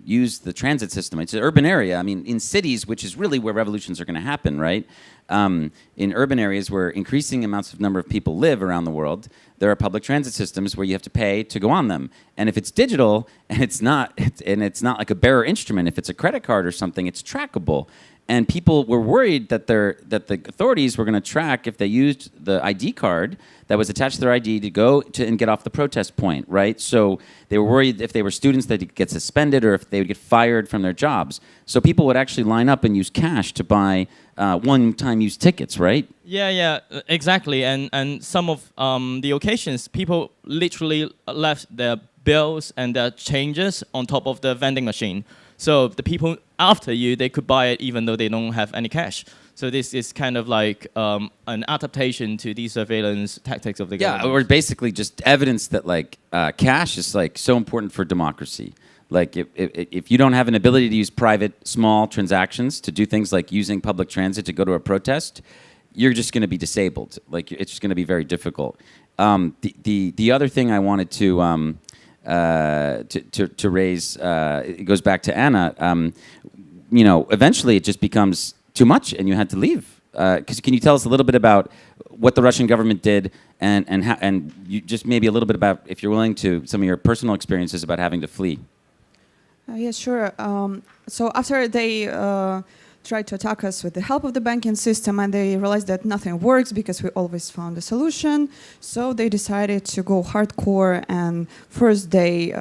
use the transit system. It's an urban area. I mean, in cities, which is really where revolutions are going to happen, right? In urban areas where increasing amounts of number of people live around the world, there are public transit systems where you have to pay to go on them. And if it's digital and it's not like a bearer instrument, if it's a credit card or something, it's trackable. And people were worried that the authorities were going to track if they used the ID card that was attached to their ID to go to and get off the protest point, right? So they were worried if they were students that they'd get suspended or if they would get fired from their jobs. So people would actually line up and use cash to buy one-time use tickets, right? Yeah, exactly. And some of the occasions, people literally left their bills and their changes on top of the vending machine. So the people after you, they could buy it even though they don't have any cash. So this is kind of like an adaptation to these surveillance tactics of the government. Yeah, or basically just evidence that like cash is like so important for democracy. Like if you don't have an ability to use private small transactions to do things like using public transit to go to a protest, you're just going to be disabled. Like it's just going to be very difficult. The other thing I wanted to raise, it goes back to Anna. Eventually it just becomes too much, and you had to leave. Can you tell us a little bit about what the Russian government did, and you just maybe a little bit about, if you're willing to, some of your personal experiences about having to flee? Yes, sure. So after they tried to attack us with the help of the banking system, and they realized that nothing works because we always found a solution. So they decided to go hardcore, and first they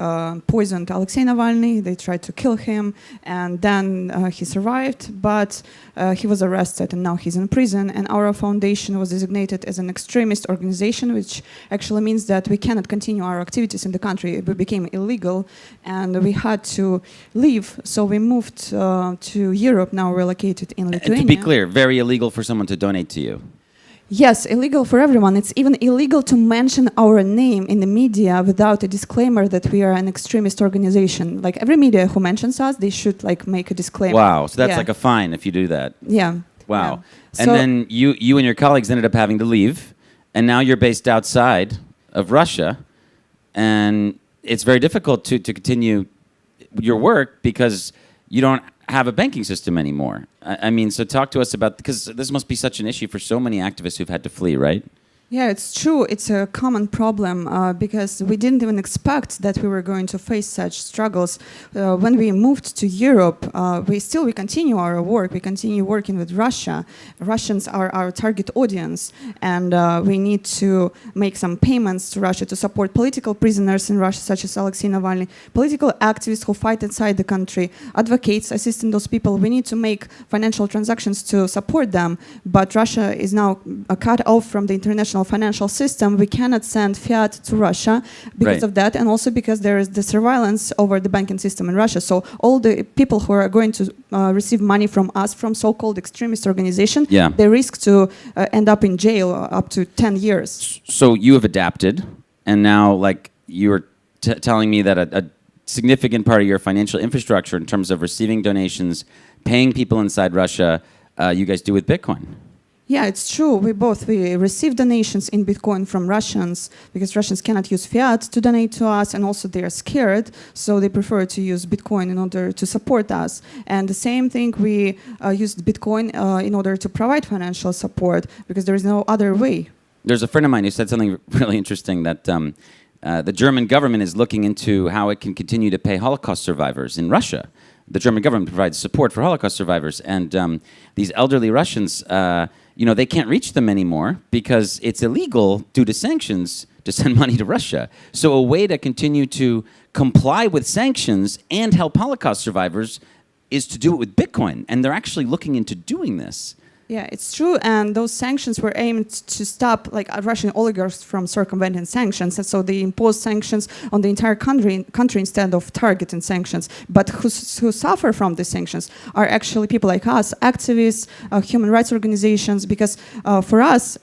poisoned Alexei Navalny. They tried to kill him, and then he survived, but he was arrested, and now he's in prison. And our foundation was designated as an extremist organization, which actually means that we cannot continue our activities in the country. We became illegal, and we had to leave. So we moved to Europe. Now we're located in Lithuania. And to be clear, very illegal for someone to donate to you. Yes, illegal for everyone. It's even illegal to mention our name in the media without a disclaimer that we are an extremist organization. Like every media who mentions us, they should like make a disclaimer. Wow, so that's like a fine if you do that. Yeah. Wow. Yeah. And so then you and your colleagues ended up having to leave, and now you're based outside of Russia, and it's very difficult to continue your work because you don't have a banking system anymore. I mean, so talk to us about, because this must be such an issue for so many activists who've had to flee, right? Yeah, it's true. It's a common problem because we didn't even expect that we were going to face such struggles. When we moved to Europe, we continue our work. We continue working with Russia. Russians are our target audience, and we need to make some payments to Russia to support political prisoners in Russia, such as Alexei Navalny, political activists who fight inside the country, advocates assisting those people. We need to make financial transactions to support them, but Russia is now cut off from the international financial system. We cannot send fiat to Russia because of that, and also because there is the surveillance over the banking system in Russia. So all the people who are going to receive money from us, from so-called extremist organization, they risk to end up in jail up to 10 years. So you have adapted, and now, like you were telling me that a significant part of your financial infrastructure in terms of receiving donations, paying people inside Russia, you guys do with Bitcoin. Yeah, it's true. We receive donations in Bitcoin from Russians because Russians cannot use fiat to donate to us, and also they are scared, so they prefer to use Bitcoin in order to support us. And the same thing, we used Bitcoin in order to provide financial support because there is no other way. There's a friend of mine who said something really interesting, that the German government is looking into how it can continue to pay Holocaust survivors in Russia. The German government provides support for Holocaust survivors, and these elderly Russians, they can't reach them anymore because it's illegal due to sanctions to send money to Russia. So a way to continue to comply with sanctions and help Holocaust survivors is to do it with Bitcoin, and they're actually looking into doing this. Yeah, it's true, and those sanctions were aimed to stop Russian oligarchs from circumventing sanctions, and so they imposed sanctions on the entire country instead of targeting sanctions. But who suffer from these sanctions are actually people like us, activists, human rights organizations, because for us,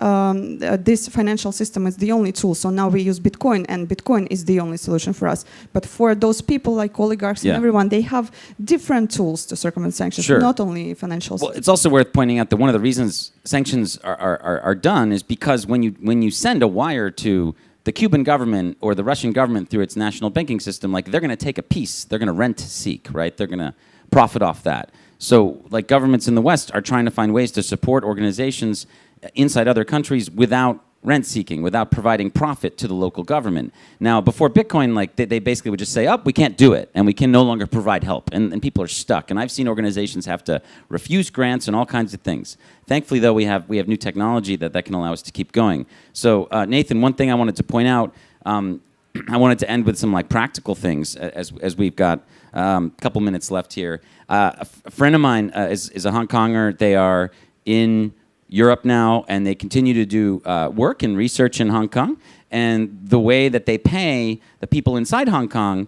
this financial system is the only tool. So now we use Bitcoin, and Bitcoin is the only solution for us. But for those people like oligarchs and everyone, they have different tools to circumvent sanctions, not only financial. Well, it's also worth pointing out that one of the reasons sanctions are done is because when you send a wire to the Cuban government or the Russian government through its national banking system, like they're going to take a piece, they're going to rent seek, right? They're going to profit off that. So like governments in the West are trying to find ways to support organizations inside other countries without rent seeking, without providing profit to the local government. Now, before Bitcoin, like they basically would just say, oh, we can't do it, and we can no longer provide help, and people are stuck. And I've seen organizations have to refuse grants and all kinds of things. Thankfully, though, we have new technology that can allow us to keep going. So, Nathan, one thing I wanted to point out, I wanted to end with some like practical things as we've got a couple minutes left here. A friend of mine is a Hong Konger. They are in Europe now, and they continue to do work and research in Hong Kong. And the way that they pay the people inside Hong Kong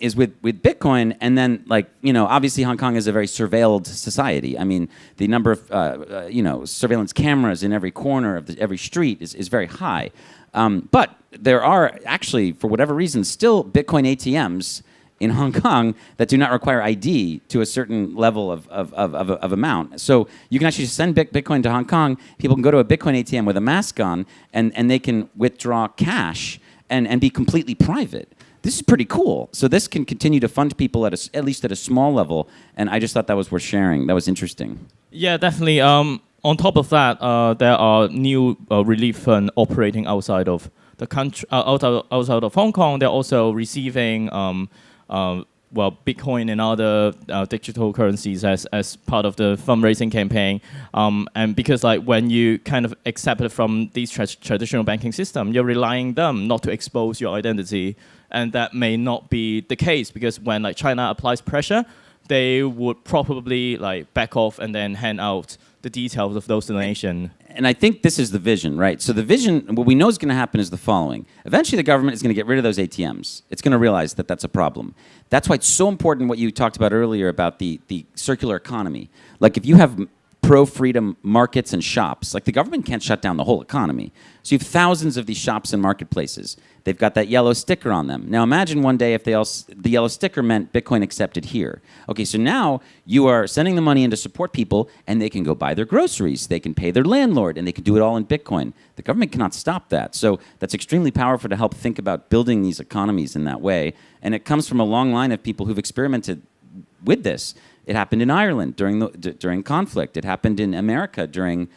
is with Bitcoin. And then, like, you know, obviously Hong Kong is a very surveilled society. I mean, the number of, you know, surveillance cameras in every corner of every street is very high. But there are actually, for whatever reason, still Bitcoin ATMs in Hong Kong that do not require ID to a certain level of amount. So you can actually send Bitcoin to Hong Kong. People can go to a Bitcoin ATM with a mask on, and they can withdraw cash and be completely private. This is pretty cool. So this can continue to fund people at least at a small level, and I just thought that was worth sharing. That was interesting. Yeah, definitely. On top of that, there are new relief funds operating outside of the country, outside of Hong Kong. They're also receiving Bitcoin and other digital currencies as part of the fundraising campaign. And because like when you kind of accept it from these traditional banking system, you're relying them not to expose your identity. And that may not be the case because when like China applies pressure, they would probably like back off and then hand out the details of those donations. And I think this is the vision, right? So the vision, what we know is going to happen is the following. Eventually, the government is going to get rid of those ATMs. It's going to realize that that's a problem. That's why it's so important what you talked about earlier about the circular economy. Like if you have pro-freedom markets and shops, like the government can't shut down the whole economy. So you have thousands of these shops and marketplaces. They've got that yellow sticker on them. Now imagine one day if the yellow sticker meant Bitcoin accepted here. Okay, so now you are sending the money in to support people, and they can go buy their groceries. They can pay their landlord, and they can do it all in Bitcoin. The government cannot stop that. So that's extremely powerful to help think about building these economies in that way. And it comes from a long line of people who've experimented with this. It happened in Ireland during conflict. It happened in America during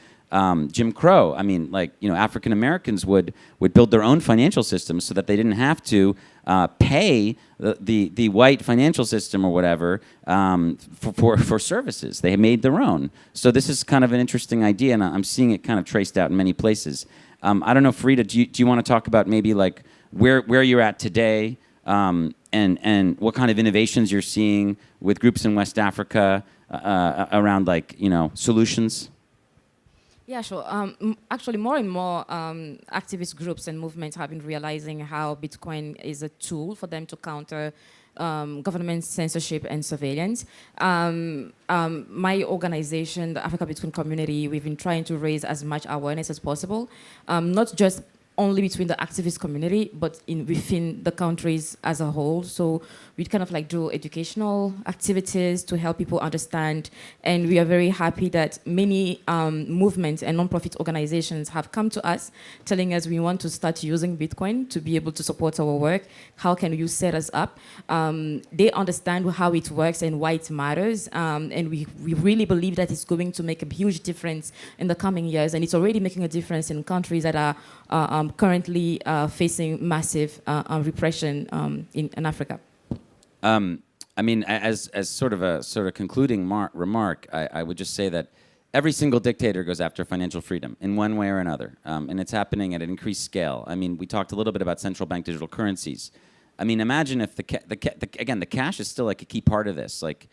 Jim Crow. I mean, like, you know, African Americans would build their own financial systems so that they didn't have to pay the white financial system or whatever for services. They made their own. So this is kind of an interesting idea, and I'm seeing it kind of traced out in many places. I don't know, Farida, do you want to talk about maybe like where you're at today? And what kind of innovations you're seeing with groups in West Africa around, like, you know, solutions? Yeah, sure. Actually, more and more activist groups and movements have been realizing how Bitcoin is a tool for them to counter government censorship and surveillance. My organization, the Africa Bitcoin Community, we've been trying to raise as much awareness as possible, not just only between the activist community, but within the countries as a whole. So we kind of like do educational activities to help people understand. And we are very happy that many movements and nonprofit organizations have come to us telling us we want to start using Bitcoin to be able to support our work. How can you set us up? They understand how it works and why it matters. And we really believe that it's going to make a huge difference in the coming years. And it's already making a difference in countries that are currently facing massive repression in Africa. I mean, as sort of concluding remark, I would just say that every single dictator goes after financial freedom in one way or another, and it's happening at an increased scale. I mean, we talked a little bit about central bank digital currencies. I mean, imagine if again, the cash is still like a key part of this. Like,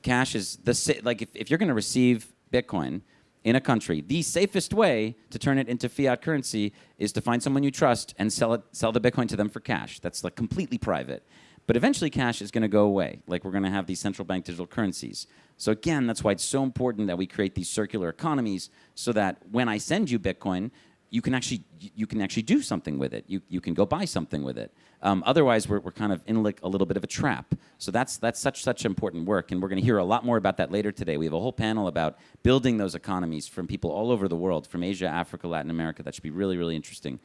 cash is like if you're going to receive Bitcoin in a country, the safest way to turn it into fiat currency is to find someone you trust and sell the Bitcoin to them for cash. That's like completely private. But eventually cash is going to go away. Like, we're going to have these central bank digital currencies. So again, that's why it's so important that we create these circular economies so that when I send you Bitcoin, you can actually do something with it. You can go buy something with it. Otherwise, we're kind of in like a little bit of a trap. So that's such important work, and we're going to hear a lot more about that later today. We have a whole panel about building those economies from people all over the world, from Asia, Africa, Latin America. That should be really, really interesting.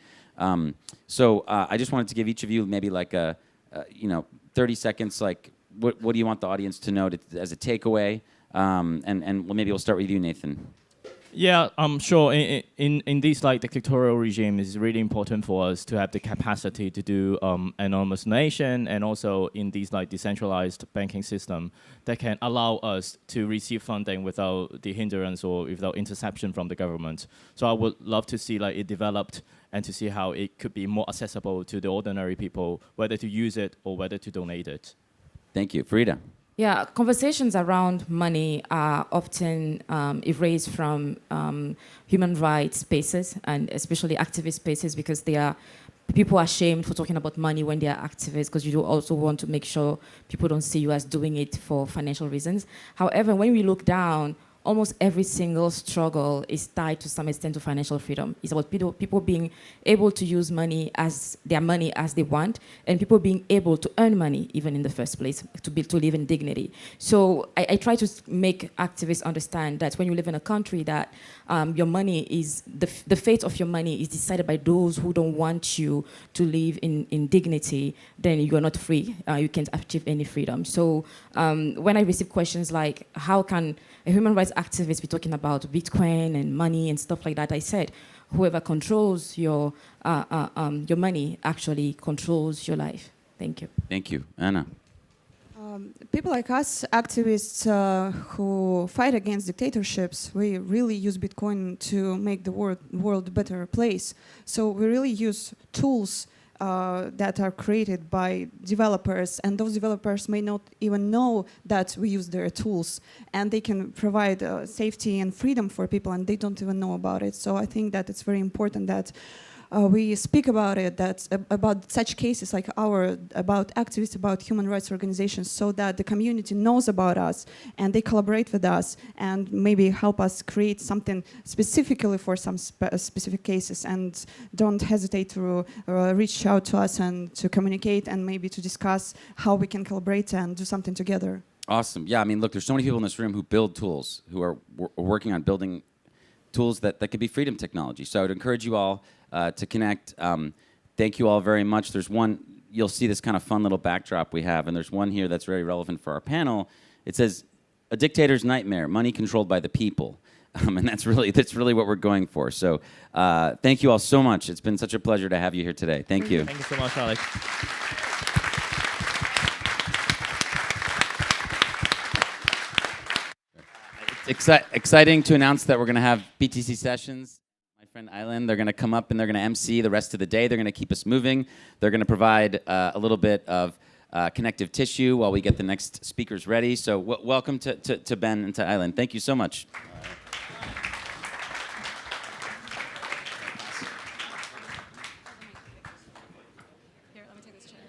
So I just wanted to give each of you maybe like 30 seconds. Like, what do you want the audience to know as a takeaway? And maybe we'll start with you, Nathan. Yeah, I'm sure in this like dictatorial regime, it's really important for us to have the capacity to do anonymous donation, and also in these like decentralized banking system that can allow us to receive funding without the hindrance or without interception from the government. So I would love to see like it developed and to see how it could be more accessible to the ordinary people, whether to use it or whether to donate it. Thank you. Farida. Yeah, conversations around money are often erased from human rights spaces, and especially activist spaces, because people are shamed for talking about money when they are activists, because you also want to make sure people don't see you as doing it for financial reasons. However, when we look down, almost every single struggle is tied to some extent to financial freedom. It's about people being able to use money as they want, and people being able to earn money even in the first place, to live in dignity. So I try to make activists understand that when you live in a country that your money is, the fate of your money is decided by those who don't want you to live in dignity, then you are not free. You can't achieve any freedom. So when I receive questions like, how can a human rights activist be talking about Bitcoin and money and stuff like that, I said, whoever controls your money actually controls your life. Thank you. Thank you. Anna. People like us, activists who fight against dictatorships, we really use Bitcoin to make the world a better place. So we really use tools that are created by developers, and those developers may not even know that we use their tools, and they can provide safety and freedom for people, and they don't even know about it. So I think that it's very important that we speak about it, about such cases like about activists, about human rights organizations, so that the community knows about us and they collaborate with us and maybe help us create something specifically for some specific cases, and don't hesitate to reach out to us and to communicate and maybe to discuss how we can collaborate and do something together. Awesome. Yeah, I mean, look, there's so many people in this room who build tools, who are working on building tools that could be freedom technology. So I would encourage you all to connect. Thank you all very much. There's one, you'll see this kind of fun little backdrop we have, and there's one here that's very relevant for our panel. It says, "A dictator's nightmare, money controlled by the people." And that's really what we're going for. So thank you all so much. It's been such a pleasure to have you here today. Thank you. Thank you so much, Alex. Exciting to announce that we're going to have BTC sessions. My friend Island, they're going to come up and they're going to MC the rest of the day. They're going to keep us moving. They're going to provide a little bit of connective tissue while we get the next speakers ready. So welcome to Ben and to Island. Thank you so much. Here, let me take this chair.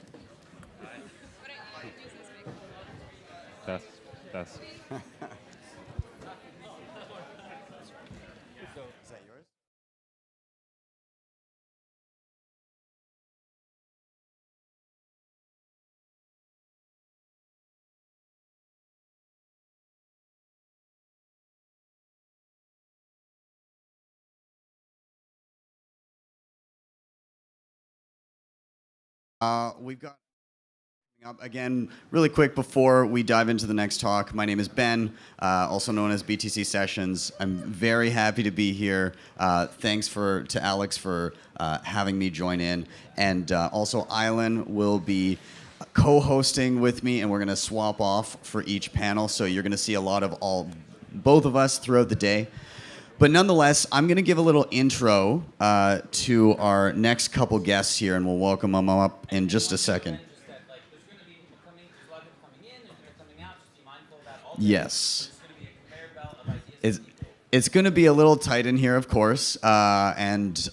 That's. We've got up again really quick before we dive into the next talk. My name is Ben, also known as BTC Sessions. I'm very happy to be here. Thanks to Alex for having me join in, and also Island will be co-hosting with me, and we're going to swap off for each panel. So you're going to see a lot of both of us throughout the day. But nonetheless, I'm going to give a little intro to our next couple guests here, and we'll welcome them up in just a second. Yes. It's going to be a little tight in here, of course, and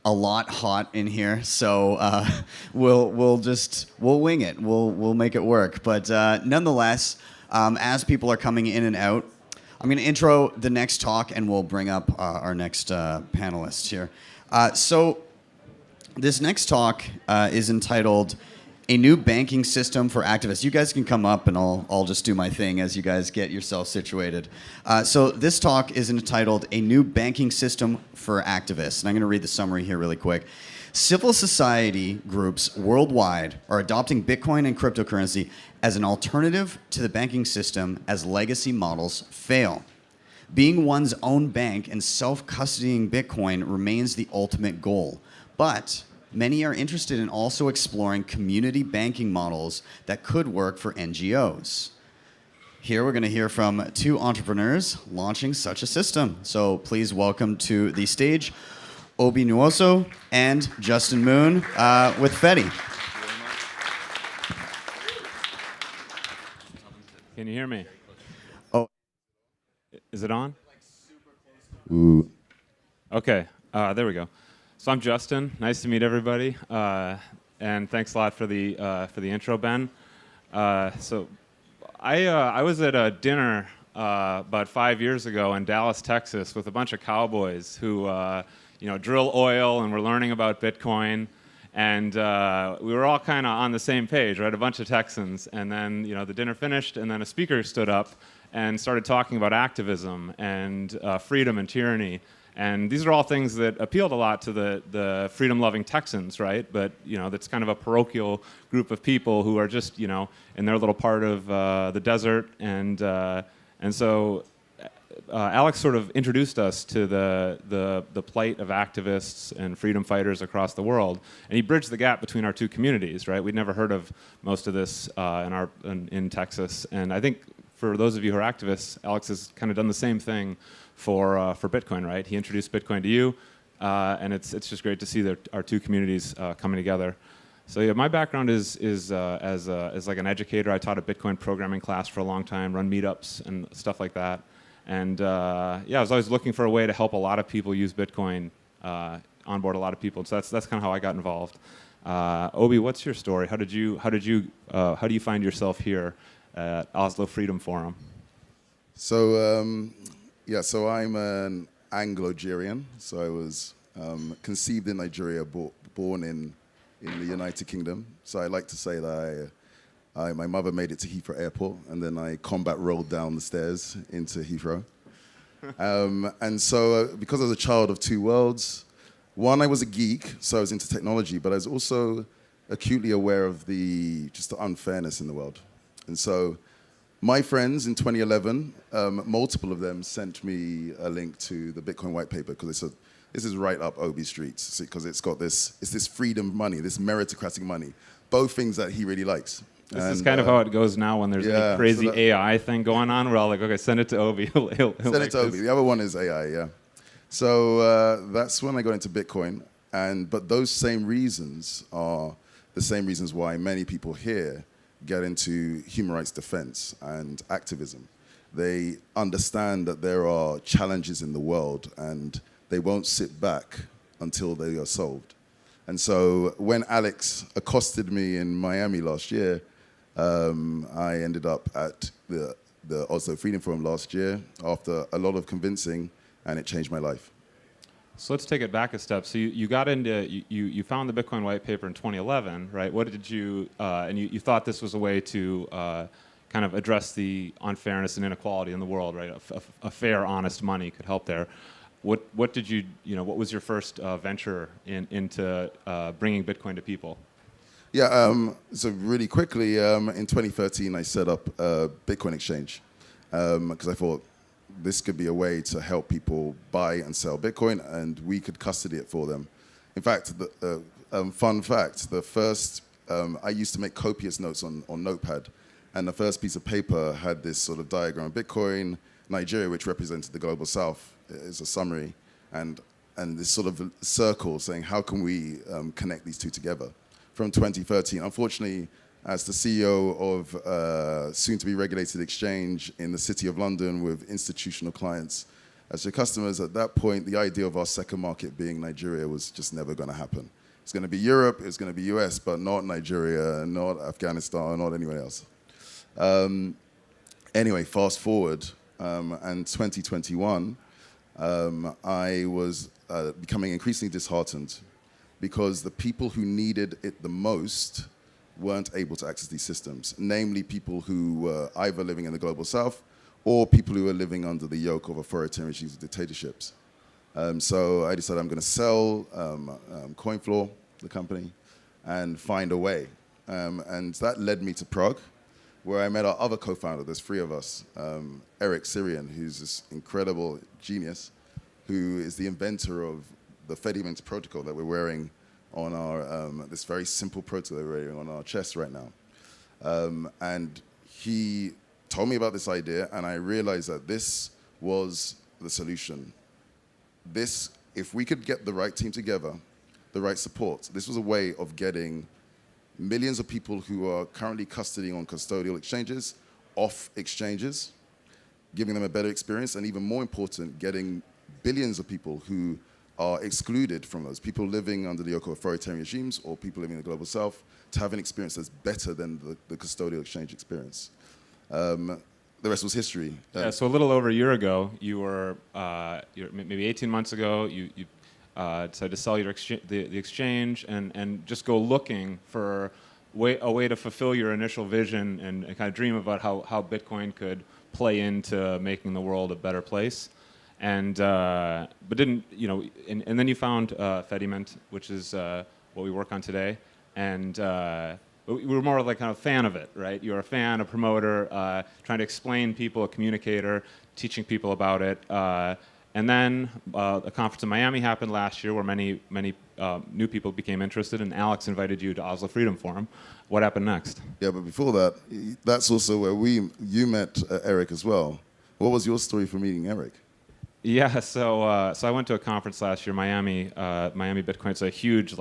a lot hot in here. So we'll wing it. We'll make it work. But nonetheless, as people are coming in and out, I'm going to intro the next talk, and we'll bring up our next panelists here. So this next talk is entitled A New Banking System for Activists. You guys can come up and I'll just do my thing as you guys get yourself situated. So this talk is entitled A New Banking System for Activists. And I'm going to read the summary here really quick. Civil society groups worldwide are adopting Bitcoin and cryptocurrency as an alternative to the banking system as legacy models fail. Being one's own bank and self-custodying Bitcoin remains the ultimate goal. But many are interested in also exploring community banking models that could work for NGOs. Here we're going to hear from two entrepreneurs launching such a system. So please welcome to the stage Obi Nwosu and Justin Moon with Fetty. Can you hear me? Oh. Is it on? Ooh. Okay, there we go. So I'm Justin. Nice to meet everybody, and thanks a lot for the intro, Ben. So I was at a dinner about 5 years ago in Dallas, Texas, with a bunch of cowboys who drill oil and were learning about Bitcoin, and we were all kind of on the same page, right? A bunch of Texans, and then the dinner finished, and then a speaker stood up and started talking about activism and freedom and tyranny. And these are all things that appealed a lot to the freedom-loving Texans, right? But that's kind of a parochial group of people who are just in their little part of the desert, and so Alex sort of introduced us to the plight of activists and freedom fighters across the world, and he bridged the gap between our two communities, right? We'd never heard of most of this in Texas, and I think for those of you who are activists, Alex has kind of done the same thing for Bitcoin, right? He introduced Bitcoin to you, and it's just great to see our two communities coming together. So yeah, my background is as like an educator. I taught a Bitcoin programming class for a long time, run meetups and stuff like that. And I was always looking for a way to help a lot of people use Bitcoin, onboard a lot of people. So that's kind of how I got involved. Obi, what's your story? How do you find yourself here at Oslo Freedom Forum? So so I'm an Anglo-Nigerian. So I was conceived in Nigeria, born in the United Kingdom. So I like to say that my mother made it to Heathrow Airport, and then I combat rolled down the stairs into Heathrow. And so because I was a child of two worlds, one, I was a geek, so I was into technology, but I was also acutely aware of the unfairness in the world. And so my friends in 2011, multiple of them sent me a link to the Bitcoin white paper, because this is right up Obi streets, because it's this freedom money, this meritocratic money, both things that he really likes. This is kind of how it goes now when there's a crazy AI thing going on. We're all like, okay, send it to Obi. He'll send it to Obi. The other one is AI, yeah. So that's when I got into Bitcoin. But those same reasons are the same reasons why many people here get into human rights defense and activism. They understand that there are challenges in the world, and they won't sit back until they are solved. And so when Alex accosted me in Miami last year, I ended up at the Oslo Freedom Forum last year after a lot of convincing, and it changed my life. So let's take it back a step. So you got into, you found the Bitcoin white paper in 2011, right? What did you, and you thought this was a way to kind of address the unfairness and inequality in the world, right? A fair, honest money could help there. What did you, what was your first venture into bringing Bitcoin to people? Yeah, so really quickly, in 2013, I set up a Bitcoin exchange because I thought this could be a way to help people buy and sell Bitcoin, and we could custody it for them. In fact, fun fact, the first, I used to make copious notes on Notepad, and the first piece of paper had this sort of diagram of Bitcoin, Nigeria, which represented the global south, is a summary, and this sort of circle saying, how can we connect these two together? From 2013. Unfortunately, as the CEO of a soon-to-be regulated exchange in the City of London with institutional clients as your customers, at that point, the idea of our second market being Nigeria was just never going to happen. It's going to be Europe, it's going to be US, but not Nigeria, not Afghanistan, not anywhere else. Anyway, fast forward, and 2021, I was becoming increasingly disheartened because the people who needed it the most weren't able to access these systems, namely people who were either living in the global south or people who were living under the yoke of authoritarian regimes and dictatorships. So I decided I'm going to sell CoinFloor, the company, and find a way. And that led me to Prague, where I met our other co-founder. There's three of us. Eric Syrian, who's this incredible genius, who is the inventor of the Fedimint protocol that we're wearing on our, this very simple protocol that we're wearing on our chest right now. And he told me about this idea, and I realized that this was the solution. This, if we could get the right team together, the right support, this was a way of getting millions of people who are currently custodying on custodial exchanges off exchanges, giving them a better experience, and even more important, getting billions of people who are excluded from those, people living under the yoke of authoritarian regimes or people living in the global south, to have an experience that's better than the custodial exchange experience. The rest was history. So a little over a year ago, you were, maybe 18 months ago, you decided to sell your the exchange and just go looking for a way to fulfill your initial vision and kind of dream about how Bitcoin could play into making the world a better place. And but didn't, and then you found Fedimint, which is what we work on today. And we were more like kind of a fan of it, right? You're a fan, a promoter, trying to explain people, a communicator, teaching people about it. And then a conference in Miami happened last year where many new people became interested, and Alex invited you to Oslo Freedom Forum. What happened next? Yeah, but before that, that's also where you met Eric as well. What was your story for meeting Eric? Yeah, so I went to a conference last year, Miami Bitcoin. It's a huge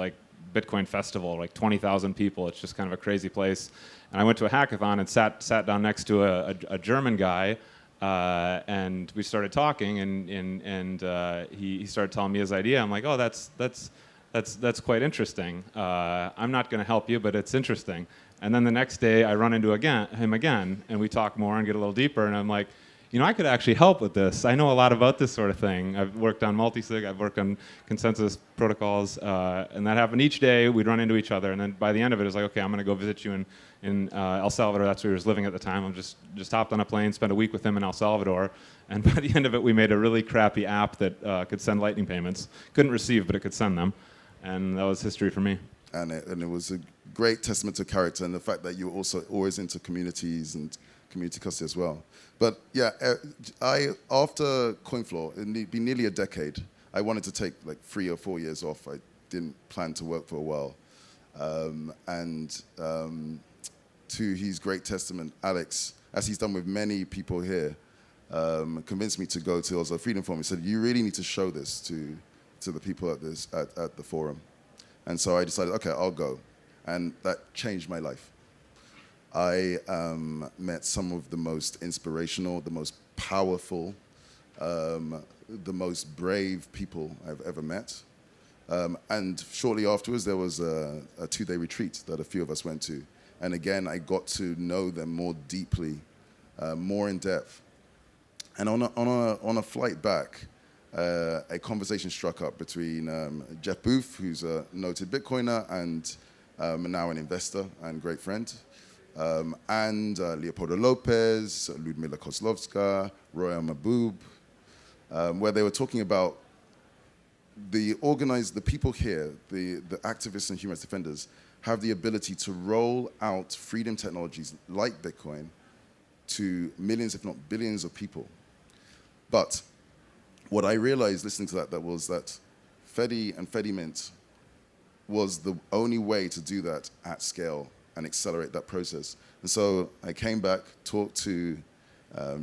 Bitcoin festival, 20,000 people. It's just kind of a crazy place. And I went to a hackathon and sat down next to a German guy, and we started talking, and he started telling me his idea. I'm like, oh, that's quite interesting. I'm not going to help you, but it's interesting. And then the next day, I run into him again, and we talk more and get a little deeper. And I'm like, I could actually help with this. I know a lot about this sort of thing. I've worked on multisig, I've worked on consensus protocols, and that happened each day. We'd run into each other, and then by the end of it, it was like, okay, I'm going to go visit you in El Salvador. That's where he was living at the time. I just hopped on a plane, spent a week with him in El Salvador, and by the end of it, we made a really crappy app that could send lightning payments. Couldn't receive, but it could send them, and that was history for me. And it was a great testament to character and the fact that you were also always into communities and community custody as well. But yeah, after CoinFloor, it'd be nearly a decade. I wanted to take 3 or 4 years off. I didn't plan to work for a while. To his great testament, Alex, as he's done with many people here, convinced me to go to Oslo Freedom Forum. He said, you really need to show this to the people at the forum. And so I decided, okay, I'll go. And that changed my life. I met some of the most inspirational, the most powerful, the most brave people I've ever met. And shortly afterwards, there was a 2-day retreat that a few of us went to. And again, I got to know them more deeply, more in depth. And on a flight back, a conversation struck up between Jeff Booth, who's a noted Bitcoiner and now an investor and great friend, and Leopoldo Lopez, Ludmila Kozlovska, Roya Mahboob, where they were talking about the people here, the activists and human rights defenders, have the ability to roll out freedom technologies like Bitcoin to millions, if not billions of people. But what I realized listening to that was that Fedi and Fedimint was the only way to do that at scale and accelerate that process. And so I came back, talked to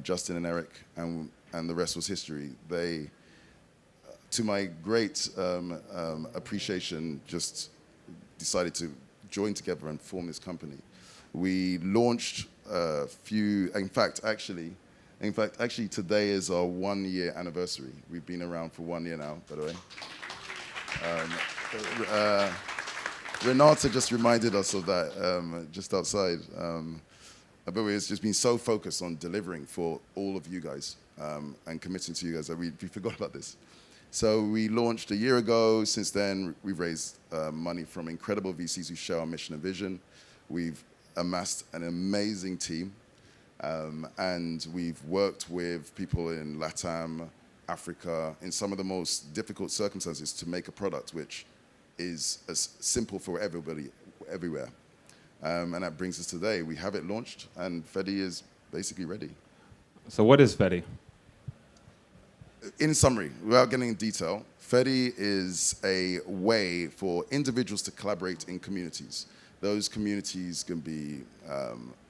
Justin and Eric, and the rest was history. They, to my great appreciation, just decided to join together and form this company. We launched a few, in fact, actually, today is our 1-year anniversary. We've been around for 1 year now, by the way. Renata just reminded us of that just outside. but we've just been so focused on delivering for all of you guys and committing to you guys that we forgot about this. So we launched a year ago. Since then, we've raised money from incredible VCs who share our mission and vision. We've amassed an amazing team, and we've worked with people in LATAM, Africa, in some of the most difficult circumstances to make a product which is as simple for everybody, everywhere. And that brings us today. We have it launched, and Fedi is basically ready. So what is Fedi? In summary, without getting in detail, Fedi is a way for individuals to collaborate in communities. Those communities can be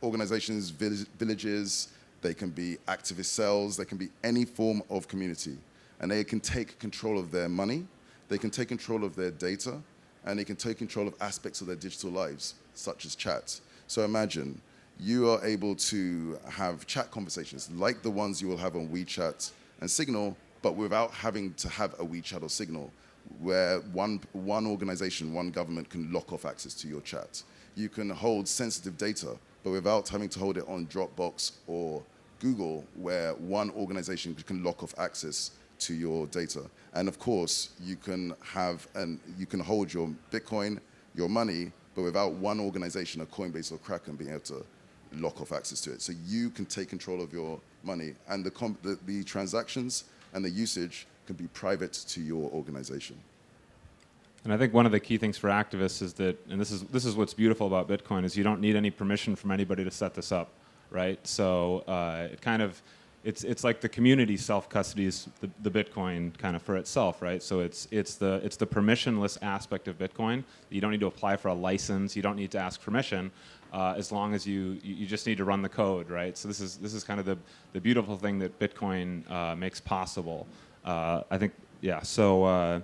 organizations, villages, they can be activist cells, they can be any form of community. And they can take control of their money, they can take control of their data, and they can take control of aspects of their digital lives, such as chat. So imagine you are able to have chat conversations like the ones you will have on WeChat and Signal, but without having to have a WeChat or Signal, where one organization, one government can lock off access to your chat. You can hold sensitive data, but without having to hold it on Dropbox or Google, where one organization can lock off access to your data. And of course, you can hold your Bitcoin, your money, but without one organization, a Coinbase or Kraken, being able to lock off access to it. So you can take control of your money, and the transactions and the usage can be private to your organization. And I think one of the key things for activists is that, and this is what's beautiful about Bitcoin, is you don't need any permission from anybody to set this up, right? So it's like the community self-custodies the Bitcoin kind of for itself, right? So it's the permissionless aspect of Bitcoin. You don't need to apply for a license. You don't need to ask permission, as long as you just need to run the code, right? So this is kind of the beautiful thing that Bitcoin makes possible. I think, yeah. So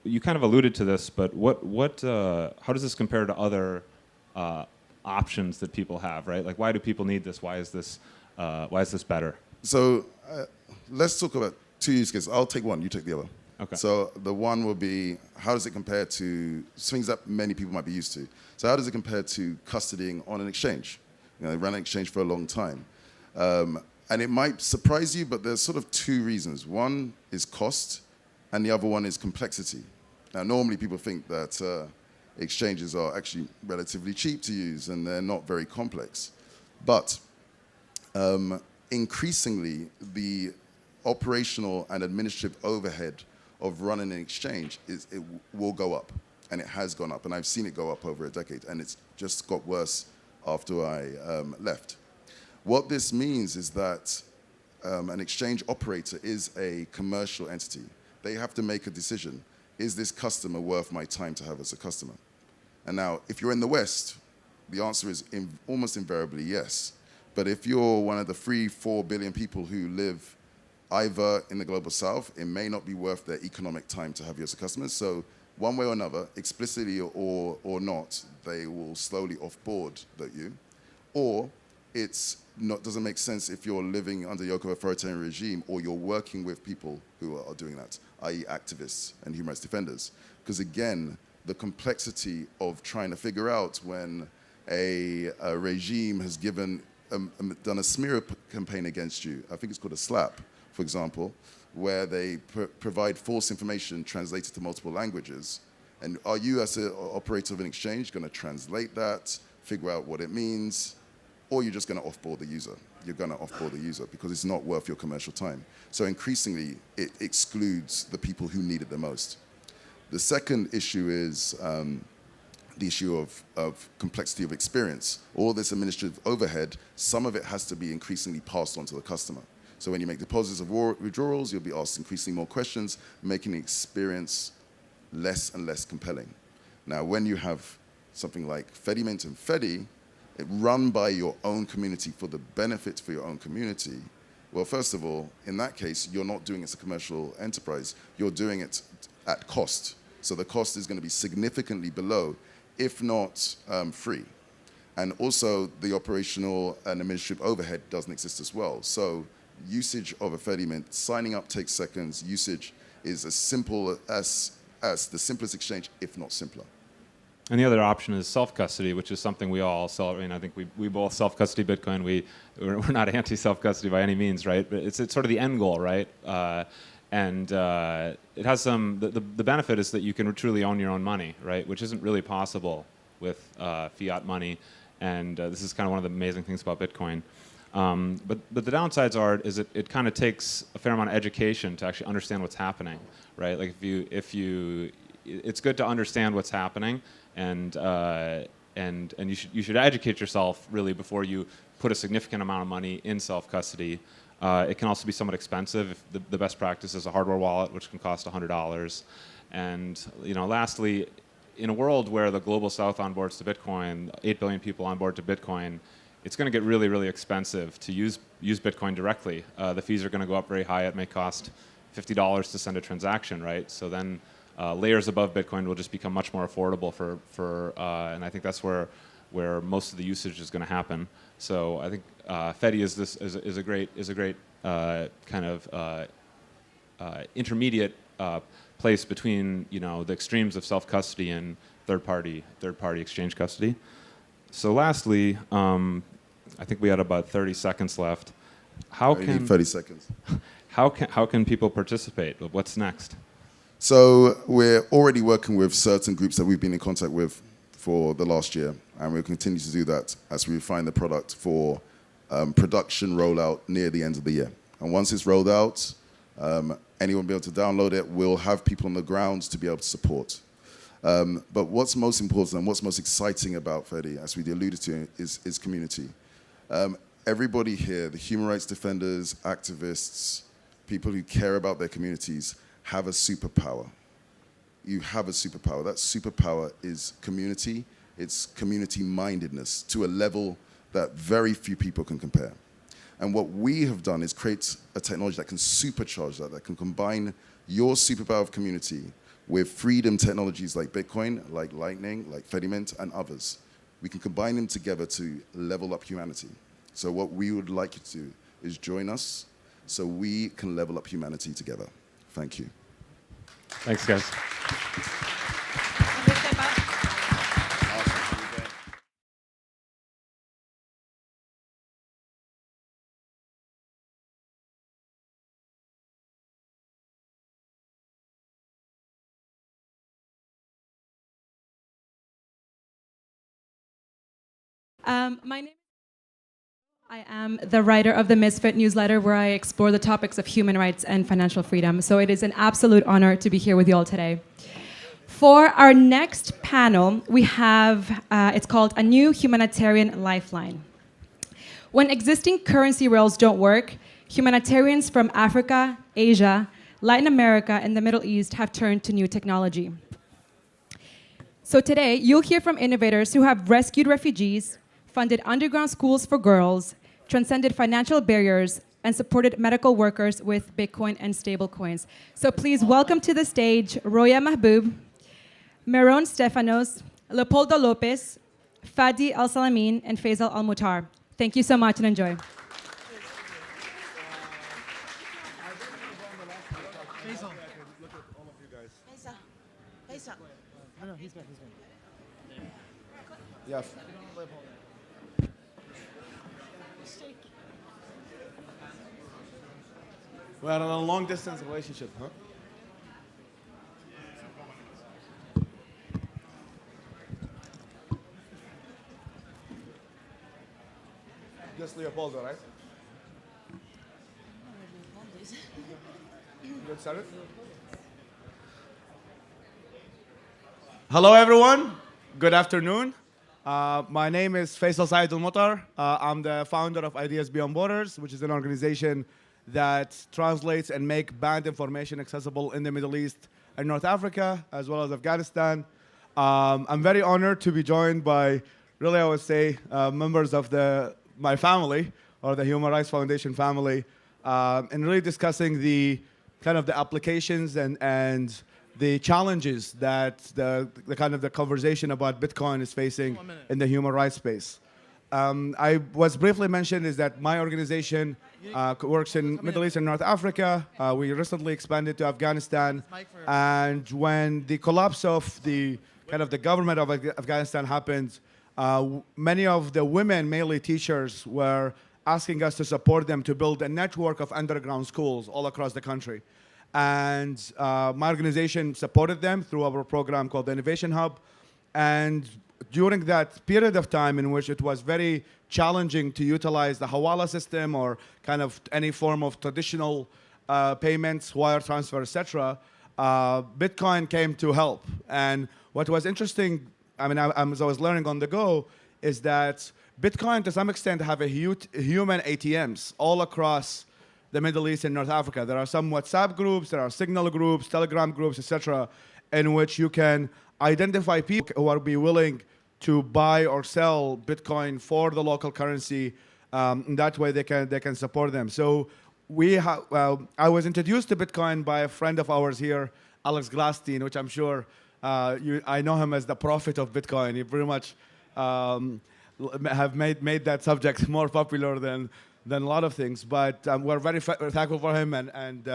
you kind of alluded to this, but how does this compare to other options that people have, right? Like, why do people need this? Why is this better? So let's talk about two use cases. I'll take one, you take the other. Okay. So the one will be, how does it compare to things that many people might be used to? So how does it compare to custodying on an exchange? You know, they ran an exchange for a long time. And it might surprise you, but there's sort of two reasons. One is cost, and the other one is complexity. Now, normally people think that exchanges are actually relatively cheap to use and they're not very complex. But increasingly, the operational and administrative overhead of running an exchange it will go up, and it has gone up, and I've seen it go up over a decade, and it's just got worse after I left. What this means is that an exchange operator is a commercial entity. They have to make a decision. Is this customer worth my time to have as a customer? And now, if you're in the West, the answer is almost invariably yes. But if you're one of the 3-4 billion people who live either in the global South, it may not be worth their economic time to have you as a customer. So one way or another, explicitly or not, they will slowly offboard you. Or doesn't make sense if you're living under the yoke of authoritarian regime or you're working with people who are doing that, i.e. activists and human rights defenders. Because again, the complexity of trying to figure out when a regime has done a smear campaign against you, I think it's called a slap, for example, where they provide false information translated to multiple languages. And are you, as an operator of an exchange, going to translate that, figure out what it means, or you're just going to offboard the user? You're going to offboard the user because it's not worth your commercial time. So increasingly, it excludes the people who need it the most. The second issue is the issue of complexity of experience. All this administrative overhead, some of it has to be increasingly passed on to the customer. So when you make deposits or withdrawals, you'll be asked increasingly more questions, making the experience less and less compelling. Now, when you have something like Fedimint and Fedi, run by your own community for the benefit for your own community, well, first of all, in that case, you're not doing it as a commercial enterprise. You're doing it at cost. So the cost is going to be significantly below, if not free. And also, the operational and administrative overhead doesn't exist as well. So usage of a Fedimint, signing up takes seconds. Usage is as simple as the simplest exchange, if not simpler. And the other option is self-custody, which is something we all I mean, I think we both self-custody Bitcoin. We're not anti-self-custody by any means, right? But it's sort of the end goal, right? And it has the benefit is that you can truly own your own money, right? Which isn't really possible with fiat money. And this is kind of one of the amazing things about Bitcoin. But the downsides is it kind of takes a fair amount of education to actually understand what's happening, right? Like it's good to understand what's happening, and you should educate yourself really before you put a significant amount of money in self-custody. It can also be somewhat expensive. If the best practice is a hardware wallet, which can cost $100. And lastly, in a world where the global south onboards to Bitcoin, 8 billion people onboard to Bitcoin, it's going to get really, really expensive to use Bitcoin directly. The fees are going to go up very high. It may cost $50 to send a transaction, right? So then layers above Bitcoin will just become much more affordable and I think that's where most of the usage is going to happen. So I think Fedi is a great kind of intermediate place between the extremes of self-custody and third-party exchange custody. So lastly, I think we had about 30 seconds left. We need 30 seconds. How can people participate? What's next? So we're already working with certain groups that we've been in contact with for the last year, and we'll continue to do that as we refine the product for production rollout near the end of the year. And once it's rolled out, anyone will be able to download it. We'll have people on the ground to be able to support. But what's most important and what's most exciting about Fedi, as we alluded to, is community. Everybody here, the human rights defenders, activists, people who care about their communities, have a superpower. You have a superpower. That superpower is community. It's community-mindedness to a level that very few people can compare. And what we have done is create a technology that can supercharge that can combine your superpower of community with freedom technologies like Bitcoin, like Lightning, like Fedimint, and others. We can combine them together to level up humanity. So what we would like you to do is join us so we can level up humanity together. Thank you. Thanks, guys. My name I am the writer of the Misfit newsletter, where I explore the topics of human rights and financial freedom. So it is an absolute honor to be here with you all today. For our next panel, we have, it's called A New Humanitarian Lifeline. When existing currency rails don't work, humanitarians from Africa, Asia, Latin America, and the Middle East have turned to new technology. So today, you'll hear from innovators who have rescued refugees, funded underground schools for girls, transcended financial barriers, and supported medical workers with Bitcoin and stablecoins. So please welcome to the stage Roya Mahboob, Meron Stefanos, Leopoldo Lopez, Fadi Al-Salamin, and Faisal Al-Mutar. Thank you so much and enjoy. Yes. We're in a long-distance relationship, huh? Just Leopoldo, right? Get started. Hello, everyone. Good afternoon. My name is Faisal Said Al-Mutar. I'm the founder of Ideas Beyond Borders, which is an organization that translates and make banned information accessible in the Middle East and North Africa, as well as Afghanistan. I'm very honored to be joined by, really I would say, members of my family, or the Human Rights Foundation family, and really discussing the kind of the applications and the challenges that the kind of the conversation about Bitcoin is facing in the human rights space. I was briefly mentioned is that my organization works in Middle East and North Africa. We recently expanded to Afghanistan, and when the collapse of the kind of the government of Afghanistan happened, many of the women, mainly teachers, were asking us to support them to build a network of underground schools all across the country. And my organization supported them through our program called the Innovation Hub. And during that period of time in which it was very challenging to utilize the Hawala system or kind of any form of traditional payments, wire transfer, etc., Bitcoin came to help. And what was interesting, I mean, as I was learning on the go, is that Bitcoin, to some extent, have a human ATMs all across the Middle East and North Africa. There are some WhatsApp groups, there are Signal groups, Telegram groups, etc., in which you can identify people who are be willing to buy or sell Bitcoin for the local currency. That way, they can support them. So I was introduced to Bitcoin by a friend of ours here, Alex Gladstein, which I'm sure I know him as the prophet of Bitcoin. He pretty much have made that subject more popular than a lot of things. But we're very thankful for him, and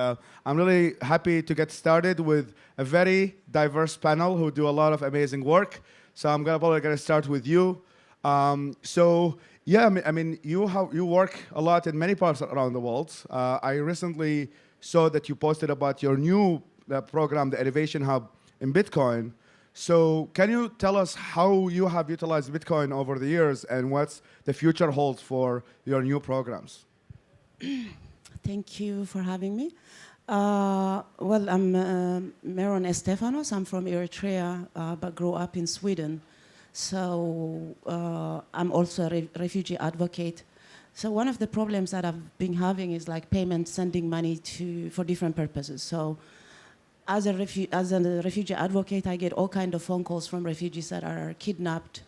I'm really happy to get started with a very diverse panel who do a lot of amazing work. So I'm probably gonna start with you. Yeah, I mean, you work a lot in many parts around the world. I recently saw that you posted about your new program, the Innovation Hub in Bitcoin. So can you tell us how you have utilized Bitcoin over the years and what's the future holds for your new programs? Thank you for having me. Well, I'm Meron Estefanos. I'm from Eritrea, but grew up in Sweden. So I'm also a refugee advocate. So one of the problems that I've been having is like payment, sending money for different purposes. So as a refugee advocate, I get all kinds of phone calls from refugees that are kidnapped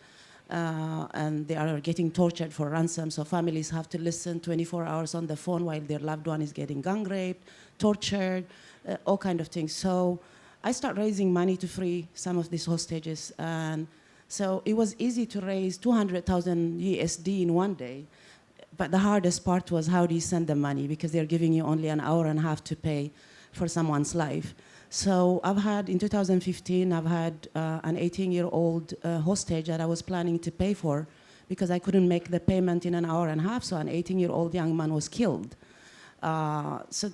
and they are getting tortured for ransom. So families have to listen 24 hours on the phone while their loved one is getting gang raped, tortured, all kinds of things. So I start raising money to free some of these hostages. And so it was easy to raise 200,000 USD in one day. But the hardest part was how do you send the money, because they're giving you only an hour and a half to pay for someone's life. So in 2015, I've had an 18-year-old hostage that I was planning to pay for because I couldn't make the payment in an hour and a half, so an 18-year-old young man was killed. So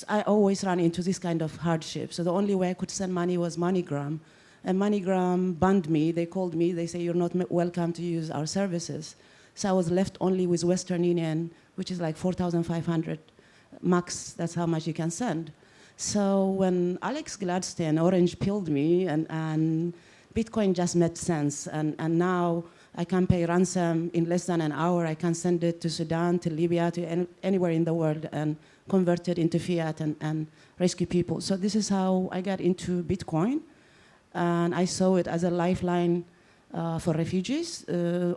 I always ran into this kind of hardship. So the only way I could send money was MoneyGram. And MoneyGram banned me. They called me. They say, you're not welcome to use our services. So I was left only with Western Union, which is like 4,500 max. That's how much you can send. So when Alex Gladstein orange pilled me and Bitcoin just made sense. And now I can pay ransom in less than an hour. I can send it to Sudan, to Libya, to anywhere in the world and convert it into fiat and rescue people. So this is how I got into Bitcoin. And I saw it as a lifeline for refugees.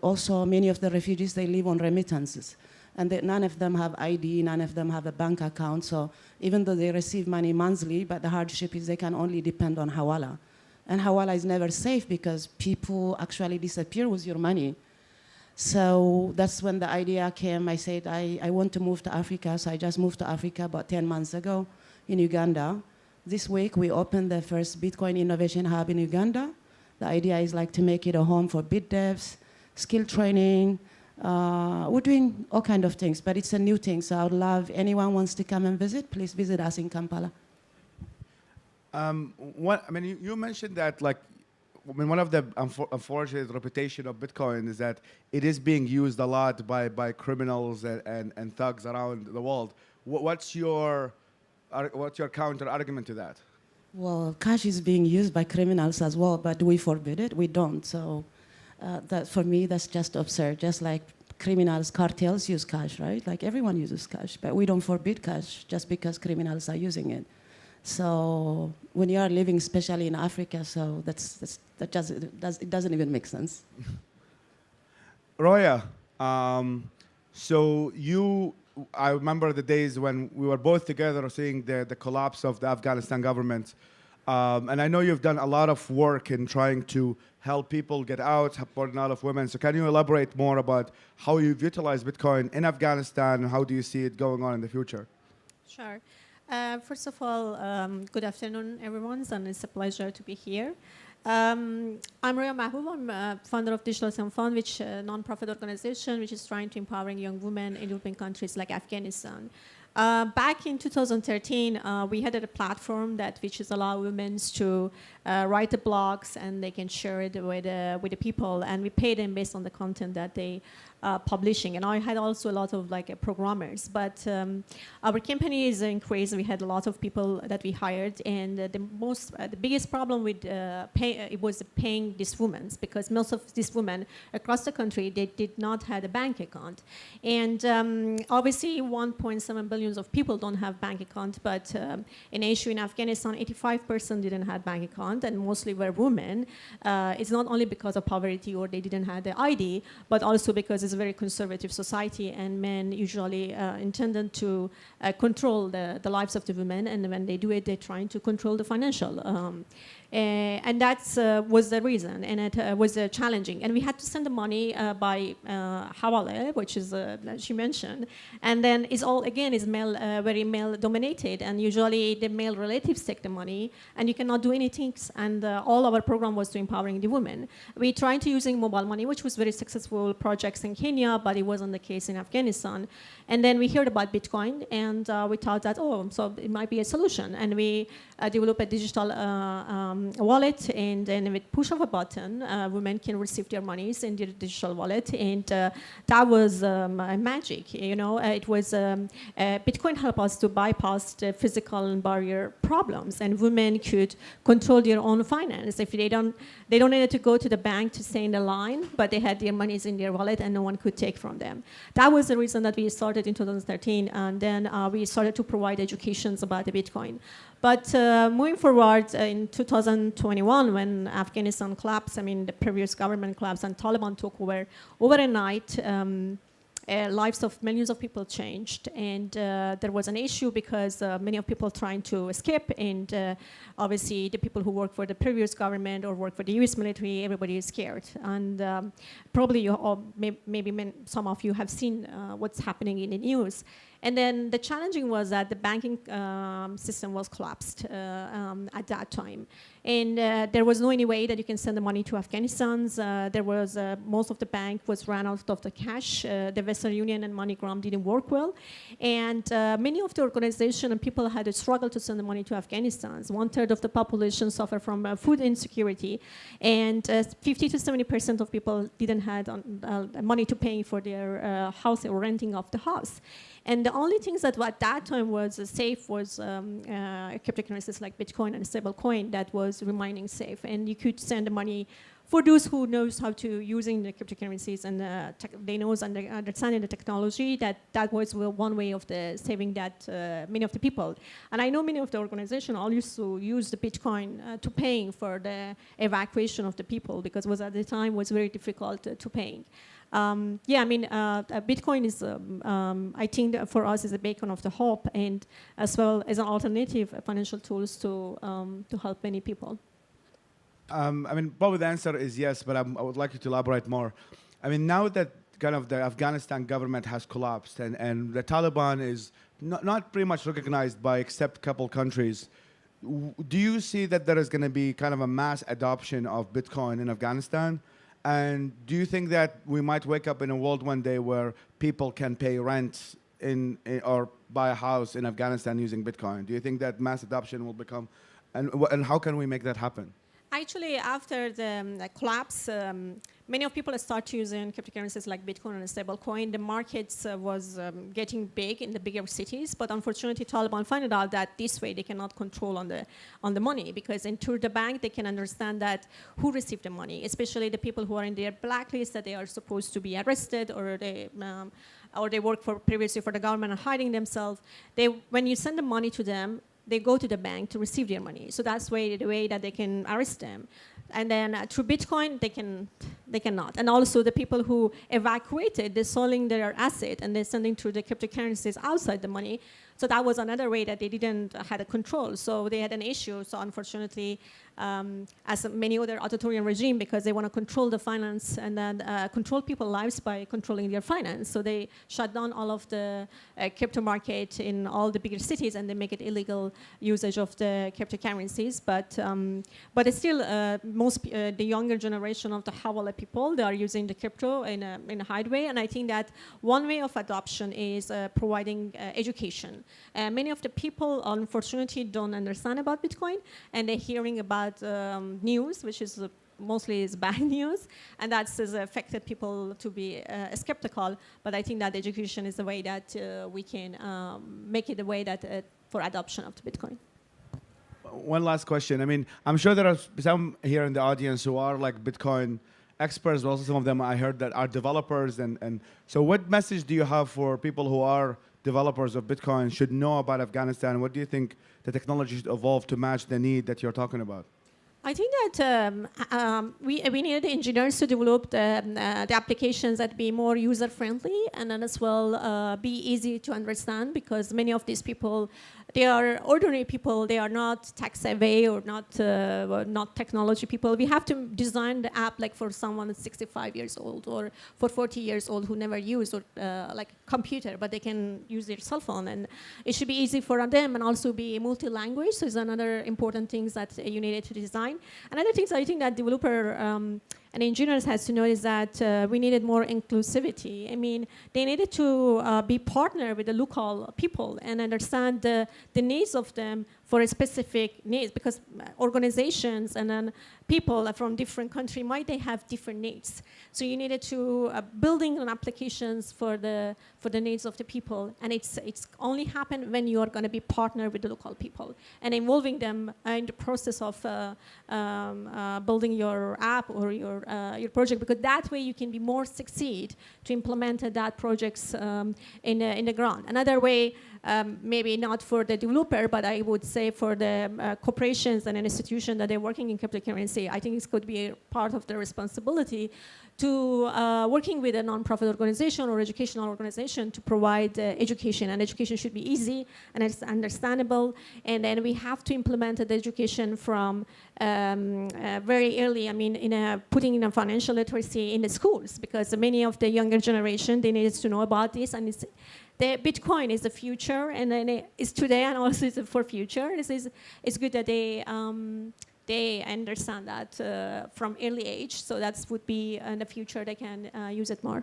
Also, many of the refugees, they live on remittances. And none of them have ID, none of them have a bank account. So even though they receive money monthly, but the hardship is they can only depend on Hawala. And Hawala is never safe because people actually disappear with your money. So that's when the idea came. I said, I want to move to Africa. So I just moved to Africa about 10 months ago in Uganda. This week, we opened the first Bitcoin Innovation Hub in Uganda. The idea is like to make it a home for bit devs, skill training. We're doing all kinds of things, but it's a new thing. So I would love anyone wants to come and visit, please visit us in Kampala. You mentioned that one of the unfortunate reputation of Bitcoin is that it is being used a lot by criminals and thugs around the world. What's your counter argument to that? Well, cash is being used by criminals as well, but we forbid it. We don't. So that for me, that's just absurd. Just like criminals, cartels use cash, right? Like everyone uses cash, but we don't forbid cash just because criminals are using it. So when you are living, especially in Africa, so it doesn't even make sense. Roya, I remember the days when we were both together seeing the collapse of the Afghanistan government. And I know you've done a lot of work in trying to help people get out, supporting a lot of women. So can you elaborate more about how you've utilized Bitcoin in Afghanistan and how do you see it going on in the future? Sure. First of all, good afternoon, everyone, and it's a pleasure to be here. I'm Roya Mahboob. I'm founder of Digital Islam Fund, which is a non-profit organization which is trying to empowering young women in developing countries like Afghanistan. Back in 2013, we had a platform which is allow women to write the blogs and they can share it with the people, and we pay them based on the content that they publishing. And I had also a lot of programmers, but our company is increased. We had a lot of people that we hired, and the biggest problem with it was paying these women, because most of these women across the country, they did not have a bank account, and obviously 1.7 billion of people don't have bank account, but in Asia, in Afghanistan, 85% didn't have bank account, and mostly were women. It's not only because of poverty or they didn't have the ID, but also because it's a very conservative society, and men usually intended to control the lives of the women, and when they do it, they're trying to control the financial. And that was the reason, and it was challenging. And we had to send the money by Hawale, which is, she mentioned. And then it's all, again, is very male dominated, and usually the male relatives take the money, and you cannot do anything. And all our program was to empowering the women. We tried to using mobile money, which was very successful projects in Kenya, but it wasn't the case in Afghanistan. And then we heard about Bitcoin, and we thought that, so it might be a solution. And we developed a digital wallet, and then with push of a button, women can receive their monies in their digital wallet, and that was magic. It was Bitcoin helped us to bypass the physical barrier problems, and women could control their own finance. If they don't need to go to the bank to stay in the line, but they had their monies in their wallet, and no one could take from them. That was the reason that we started in 2013, and then we started to provide educations about the Bitcoin. But moving forward in 2021, when Afghanistan collapsed, the previous government collapsed and Taliban took over, overnight, lives of millions of people changed, and there was an issue because many of people trying to escape, and obviously the people who work for the previous government or work for the U.S. military, everybody is scared, and probably you, or maybe some of you have seen what's happening in the news. And then the challenging was that the banking system was collapsed at that time. And there was no any way that you can send the money to Afghanistan. There was, most of the bank was ran out of the cash. The Western Union and MoneyGram didn't work well. And many of the organizations and people had a struggle to send the money to Afghanistan. 1/3 of the population suffer from food insecurity. And 50 to 70% of people didn't have money to pay for their house or renting of the house. And the only things that at that time was safe was cryptocurrencies like Bitcoin and stablecoin that was remaining safe. And you could send the money for those who knows how to using the cryptocurrencies, and they knows and understanding the technology, that was one way of saving that many of the people. And I know many of the organizations all used to use the Bitcoin to paying for the evacuation of the people, because was at the time was very difficult to paying. Bitcoin is, I think, for us is a beacon of the hope, and as well as an alternative financial tools to help many people. Probably the answer is yes, but I would like you to elaborate more. Now that kind of the Afghanistan government has collapsed, and the Taliban is not pretty much recognized by except a couple countries, do you see that there is going to be kind of a mass adoption of Bitcoin in Afghanistan? And do you think that we might wake up in a world one day where people can pay rent or buy a house in Afghanistan using Bitcoin? Do you think that mass adoption will become, and how can we make that happen? Actually, after the collapse, many of people start using cryptocurrencies like Bitcoin and stablecoin. The markets was getting big in the bigger cities, but unfortunately, Taliban found out that this way they cannot control on the money, because through the bank they can understand that who received the money, especially the people who are in their blacklist that they are supposed to be arrested, or they work previously for the government and hiding themselves. When you send the money to them, they go to the bank to receive their money. So that's the way that they can arrest them. And then through Bitcoin, they can They cannot. And also the people who evacuated, they're selling their asset and they're sending to the cryptocurrencies outside the money. So that was another way that they didn't had a control. So they had an issue. So unfortunately, as many other authoritarian regime, because they want to control the finance and then control people's lives by controlling their finance. So they shut down all of the crypto market in all the bigger cities, and they make it illegal usage of the cryptocurrencies. But it's still the younger generation of the Hawala people, they are using the crypto in a hard way. And I think that one way of adoption is providing education. Many of the people, unfortunately, don't understand about Bitcoin, and they're hearing about news, which is mostly is bad news, and that has affected people to be skeptical. But I think that education is the way that we can make it a way that for adoption of the Bitcoin. One last question. I mean, I'm sure there are some here in the audience who are like Bitcoin experts, but also some of them I heard that are developers. And so what message do you have for people who are developers of Bitcoin should know about Afghanistan? What do you think the technology should evolve to match the need that you're talking about? I think that we need engineers to develop the applications that be more user-friendly and then as well be easy to understand, because many of these people, they are ordinary people. They are not tech-savvy or not technology people. We have to design the app like for someone that's 65 years old or for 40 years old who never used like a computer, but they can use their cell phone. And it should be easy for them and also be multi-language. So it's another important things that you needed to design. Another thing I think that developer and engineers has to know is that we needed more inclusivity. I mean, they needed to be partner with the local people and understand the needs of them for a specific needs, because organizations and then people from different countries might they have different needs. So you needed to building an applications for the needs of the people, and it's only happen when you are going to be partner with the local people and involving them in the process of building your app or your project, because that way you can be more succeed to implement that projects in the ground. Another way, maybe not for the developer, but I would say for the corporations and an institution that they're working in cryptocurrency, I think it could be a part of their responsibility to working with a non-profit organization or educational organization to provide education. And education should be easy and it's understandable. And then we have to implement the education from very early. I mean, putting in a financial literacy in the schools, because many of the younger generation, they need to know about this. And the Bitcoin is the future, and then it's today and also it's for future. It's good that they understand that from early age, so that would be in the future they can use it more.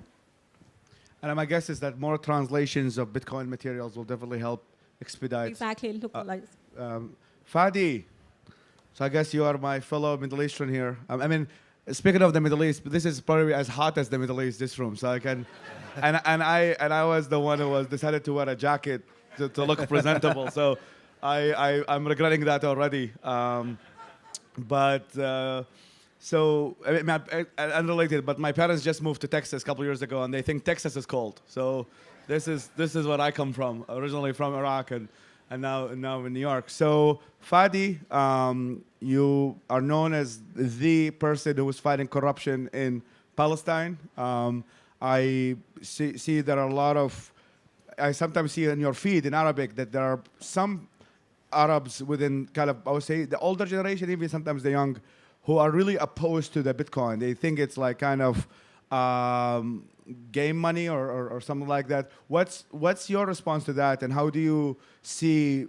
And my guess is that more translations of Bitcoin materials will definitely help expedite. Exactly, localize. Fadi, so I guess you are my fellow Middle Eastern here. I mean, speaking of the Middle East, this is probably as hot as the Middle East, this room, so I can. And I was the one who was decided to wear a jacket to look presentable. So I'm regretting that already. So I mean, unrelated, but my parents just moved to Texas a couple years ago, and they think Texas is cold. So this is what I come from, originally from Iraq, and now in New York. So Fadi, you are known as the person who was fighting corruption in Palestine. I see there are a lot of, I sometimes see in your feed in Arabic that there are some Arabs within kind of, I would say, the older generation, even sometimes the young, who are really opposed to the Bitcoin. They think it's like kind of game money or something like that. What's your response to that, and how do you see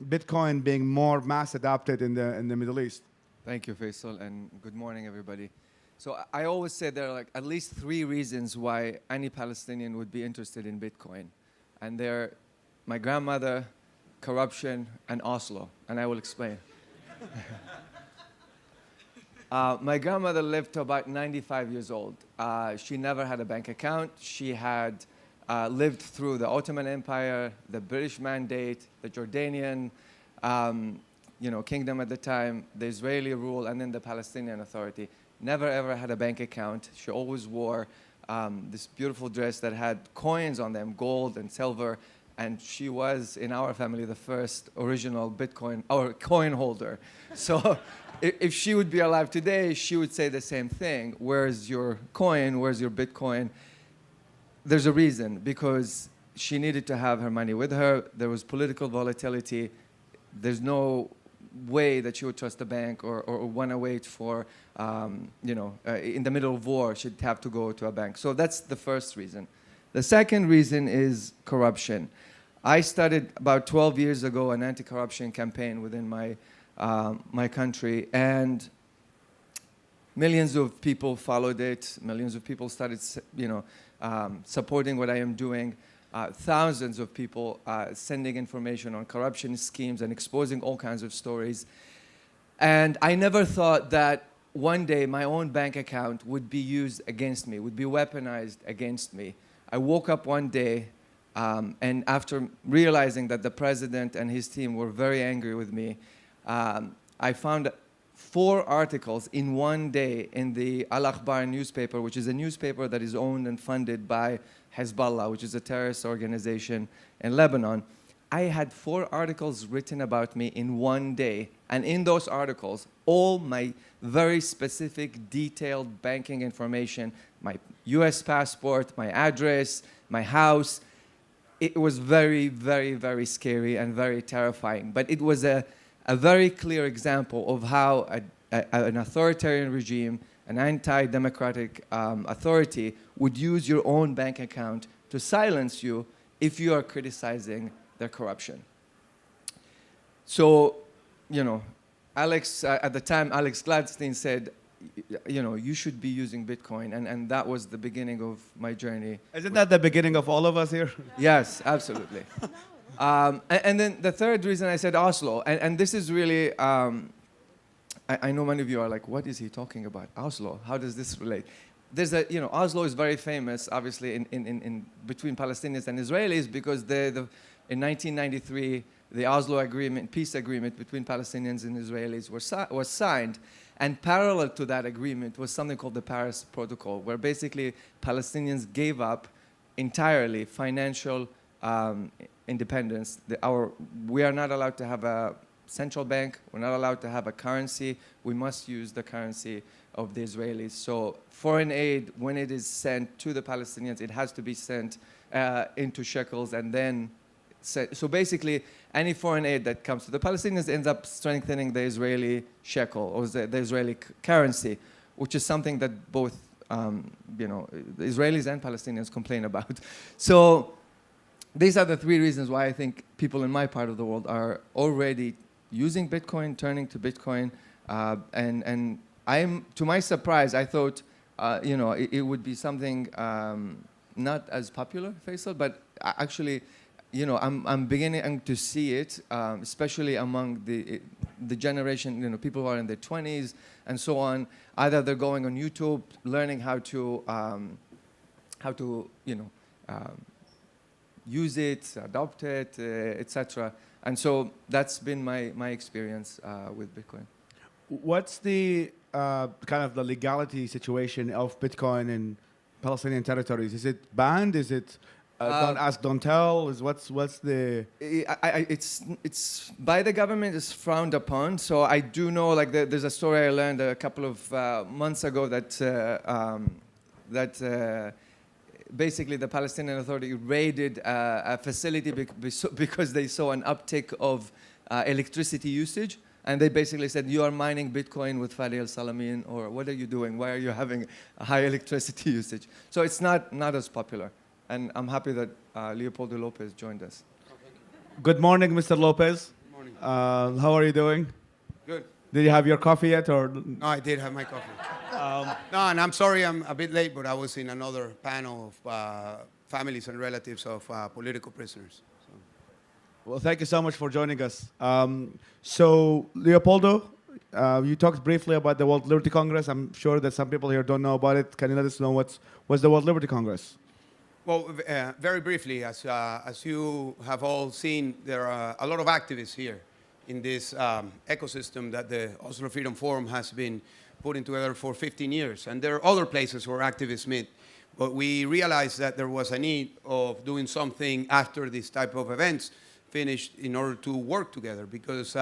Bitcoin being more mass adopted in the Middle East? Thank you, Faisal, and good morning, everybody. So I always say there are like at least 3 reasons why any Palestinian would be interested in Bitcoin. And they're my grandmother, corruption, and Oslo. And I will explain. My grandmother lived to about 95 years old. She never had a bank account. She had lived through the Ottoman Empire, the British Mandate, the Jordanian kingdom at the time, the Israeli rule, and then the Palestinian Authority. Never ever had a bank account. She always wore this beautiful dress that had coins on them, gold and silver, and she was, in our family, the first original Bitcoin or coin holder. So if she would be alive today, she would say the same thing. Where's your coin? Where's your Bitcoin? There's a reason, because she needed to have her money with her. There was political volatility. There's no way that she would trust a bank or want to wait for, in the middle of war, she'd have to go to a bank. So that's the first reason. The second reason is corruption. I started about 12 years ago an anti-corruption campaign within my country, and millions of people followed it. Millions of people started, supporting what I am doing. Thousands of people sending information on corruption schemes and exposing all kinds of stories. And I never thought that one day my own bank account would be used against me, would be weaponized against me. I woke up one day, and after realizing that the president and his team were very angry with me, I found 4 articles in one day in the Al-Akhbar newspaper, which is a newspaper that is owned and funded by Hezbollah, which is a terrorist organization in Lebanon. I had 4 articles written about me in one day. And in those articles, all my very specific, detailed banking information, my US passport, my address, my house, it was very, very, very scary and very terrifying. But it was a very clear example of how an authoritarian regime, an anti-democratic authority would use your own bank account to silence you if you are criticizing their corruption. So, Alex, at the time, Alex Gladstein said, you should be using Bitcoin, and that was the beginning of my journey. Isn't that the beginning of all of us here? Yes, absolutely. And then the third reason I said Oslo, and this is really, I know many of you are like, what is he talking about? Oslo, how does this relate? There's Oslo is very famous, obviously, in between Palestinians and Israelis, because in 1993, the Oslo agreement, peace agreement between Palestinians and Israelis was signed. And parallel to that agreement was something called the Paris Protocol, where basically Palestinians gave up entirely financial independence. We are not allowed to have a central bank. We're not allowed to have a currency. We must use the currency of the Israelis. So foreign aid, when it is sent to the Palestinians, it has to be sent into shekels and then sent. So basically, any foreign aid that comes to the Palestinians ends up strengthening the Israeli shekel or the Israeli currency, which is something that both the Israelis and Palestinians complain about. So these are the 3 reasons why I think people in my part of the world are already using Bitcoin, turning to Bitcoin, and to my surprise, I thought, it would be something not as popular, Faisal, but actually, I'm beginning to see it, especially among the generation, people who are in their 20s and so on. Either they're going on YouTube, learning how to use it, adopt it, etc. And so that's been my experience with Bitcoin. What's the kind of the legality situation of Bitcoin in Palestinian territories? Is it banned? Is it don't ask, don't tell? What's the? It's by the government is frowned upon. So I do know, like there's a story I learned a couple of months ago that basically the Palestinian Authority raided a facility because they saw an uptick of electricity usage. And they basically said, you are mining Bitcoin with Fadi al-Salamin, or what are you doing? Why are you having a high electricity usage? So it's not as popular. And I'm happy that Leopoldo Lopez joined us. Good morning, Mr. Lopez. Good morning. How are you doing? Good. Did you have your coffee yet, or? No, I did have my coffee. No, and I'm sorry I'm a bit late, but I was in another panel of families and relatives of political prisoners. So. Well, thank you so much for joining us. So, Leopoldo, you talked briefly about the World Liberty Congress. I'm sure that some people here don't know about it. Can you let us know what's the World Liberty Congress? Well, very briefly, as you have all seen, there are a lot of activists here in this ecosystem that the Oslo Freedom Forum has been putting together for 15 years. And there are other places where activists meet. But we realized that there was a need of doing something after this type of events finished in order to work together, because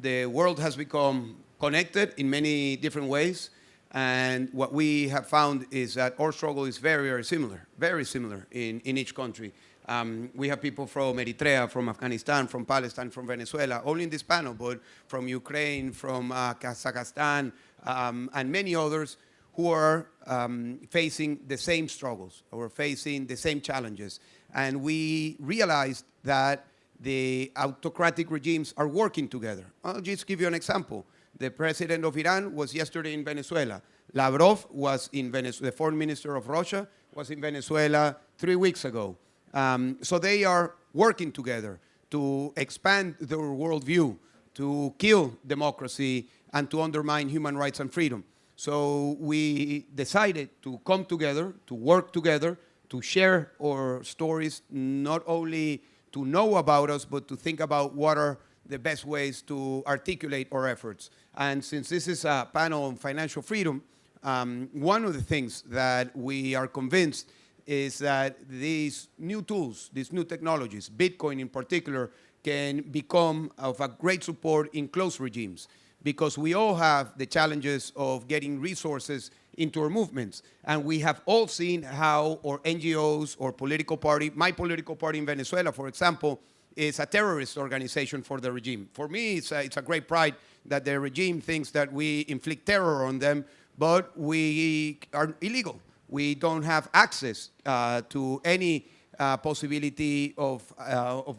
the world has become connected in many different ways. And what we have found is that our struggle is very similar in each country. We have people from Eritrea, from Afghanistan, from Palestine, from Venezuela, only in this panel, but from Ukraine, from Kazakhstan, and many others who are facing the same struggles or facing the same challenges. And we realized that the autocratic regimes are working together. I'll just give you an example. The president of Iran was yesterday in Venezuela. Lavrov was in Venezuela. The foreign minister of Russia was in Venezuela 3 weeks ago. So they are working together to expand their worldview, to kill democracy, and to undermine human rights and freedom. So we decided to come together, to work together, to share our stories, not only to know about us, but to think about what are the best ways to articulate our efforts. And since this is a panel on financial freedom, one of the things that we are convinced is that these new tools, these new technologies, Bitcoin in particular, can become of a great support in closed regimes, because we all have the challenges of getting resources into our movements. And we have all seen how our NGOs or political party, my political party in Venezuela, for example, is a terrorist organization for the regime. For me, it's a great pride that the regime thinks that we inflict terror on them, but we are illegal. We don't have access to any possibility of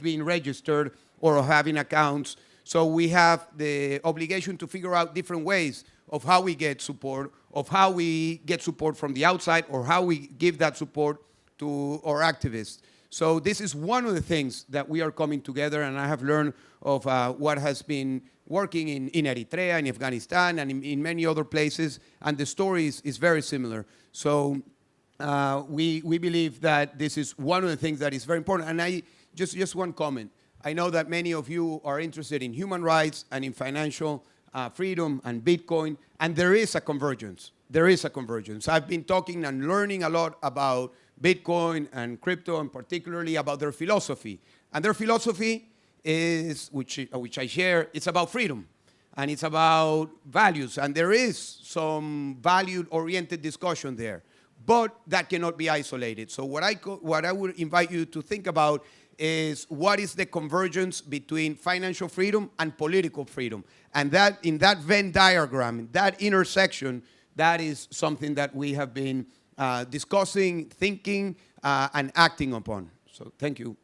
being registered or of having accounts. So we have the obligation to figure out different ways of how we get support, of how we get support from the outside, or how we give that support to our activists. So this is one of the things that we are coming together, and I have learned of what has been working in Eritrea, in Afghanistan, and in many other places, and the story is very similar. So we believe that this is one of the things that is very important. And just one comment. I know that many of you are interested in human rights and in financial freedom and Bitcoin, and there is a convergence. There is a convergence. I've been talking and learning a lot about Bitcoin and crypto, and particularly about their philosophy. And their philosophy is, which I share, it's about freedom, and it's about values, and there is some value-oriented discussion there, but that cannot be isolated. So what I would invite you to think about is what is the convergence between financial freedom and political freedom. And that, in that Venn diagram, that intersection, that is something that we have been discussing, thinking, and acting upon. So thank you.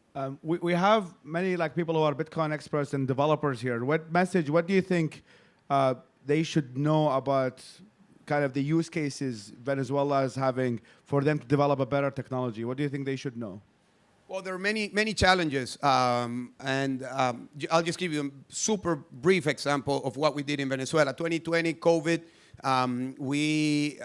We have many people who are Bitcoin experts and developers here. What do you think they should know about kind of the use cases Venezuela is having for them to develop a better technology? What do you think they should know? Well, there are many challenges, and I'll just give you a super brief example of what we did in Venezuela. 2020, COVID, we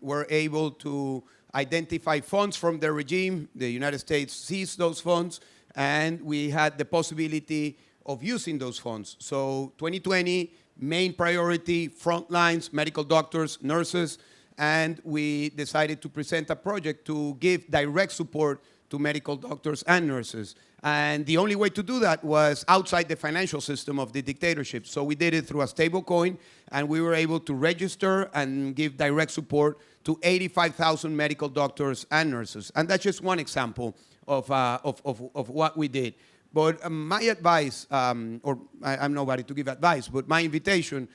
were able to identify funds from the regime. The United States seized those funds, and we had the possibility of using those funds. So 2020, main priority, front lines, medical doctors, nurses, and we decided to present a project to give direct support to medical doctors and nurses. And the only way to do that was outside the financial system of the dictatorship. So we did it through a stable coin, and we were able to register and give direct support to 85,000 medical doctors and nurses. And that's just one example of what we did. But my advice, or I'm nobody to give advice, but my invitation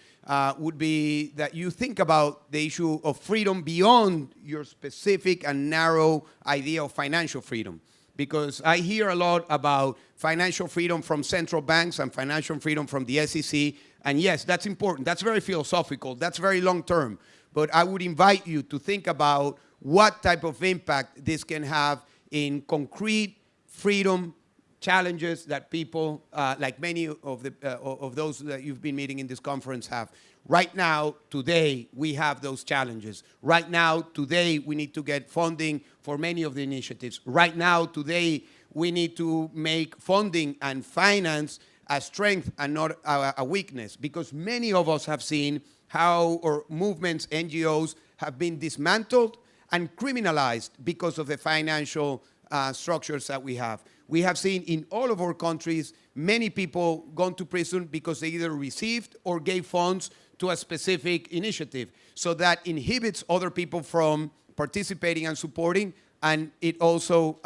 would be that you think about the issue of freedom beyond your specific and narrow idea of financial freedom. Because I hear a lot about financial freedom from central banks and financial freedom from the SEC. And yes, that's important. That's very philosophical. That's very long term. But I would invite you to think about what type of impact this can have in concrete freedom challenges that people, like many of those that you've been meeting in this conference, have. Right now, today, we have those challenges. Right now, today, we need to get funding for many of the initiatives. Right now, today, we need to make funding and finance a strength and not a weakness, because many of us have seen how our movements, NGOs, have been dismantled and criminalized because of the financial structures that we have. We have seen in all of our countries many people gone to prison because they either received or gave funds to a specific initiative. So that inhibits other people from participating and supporting, and it also,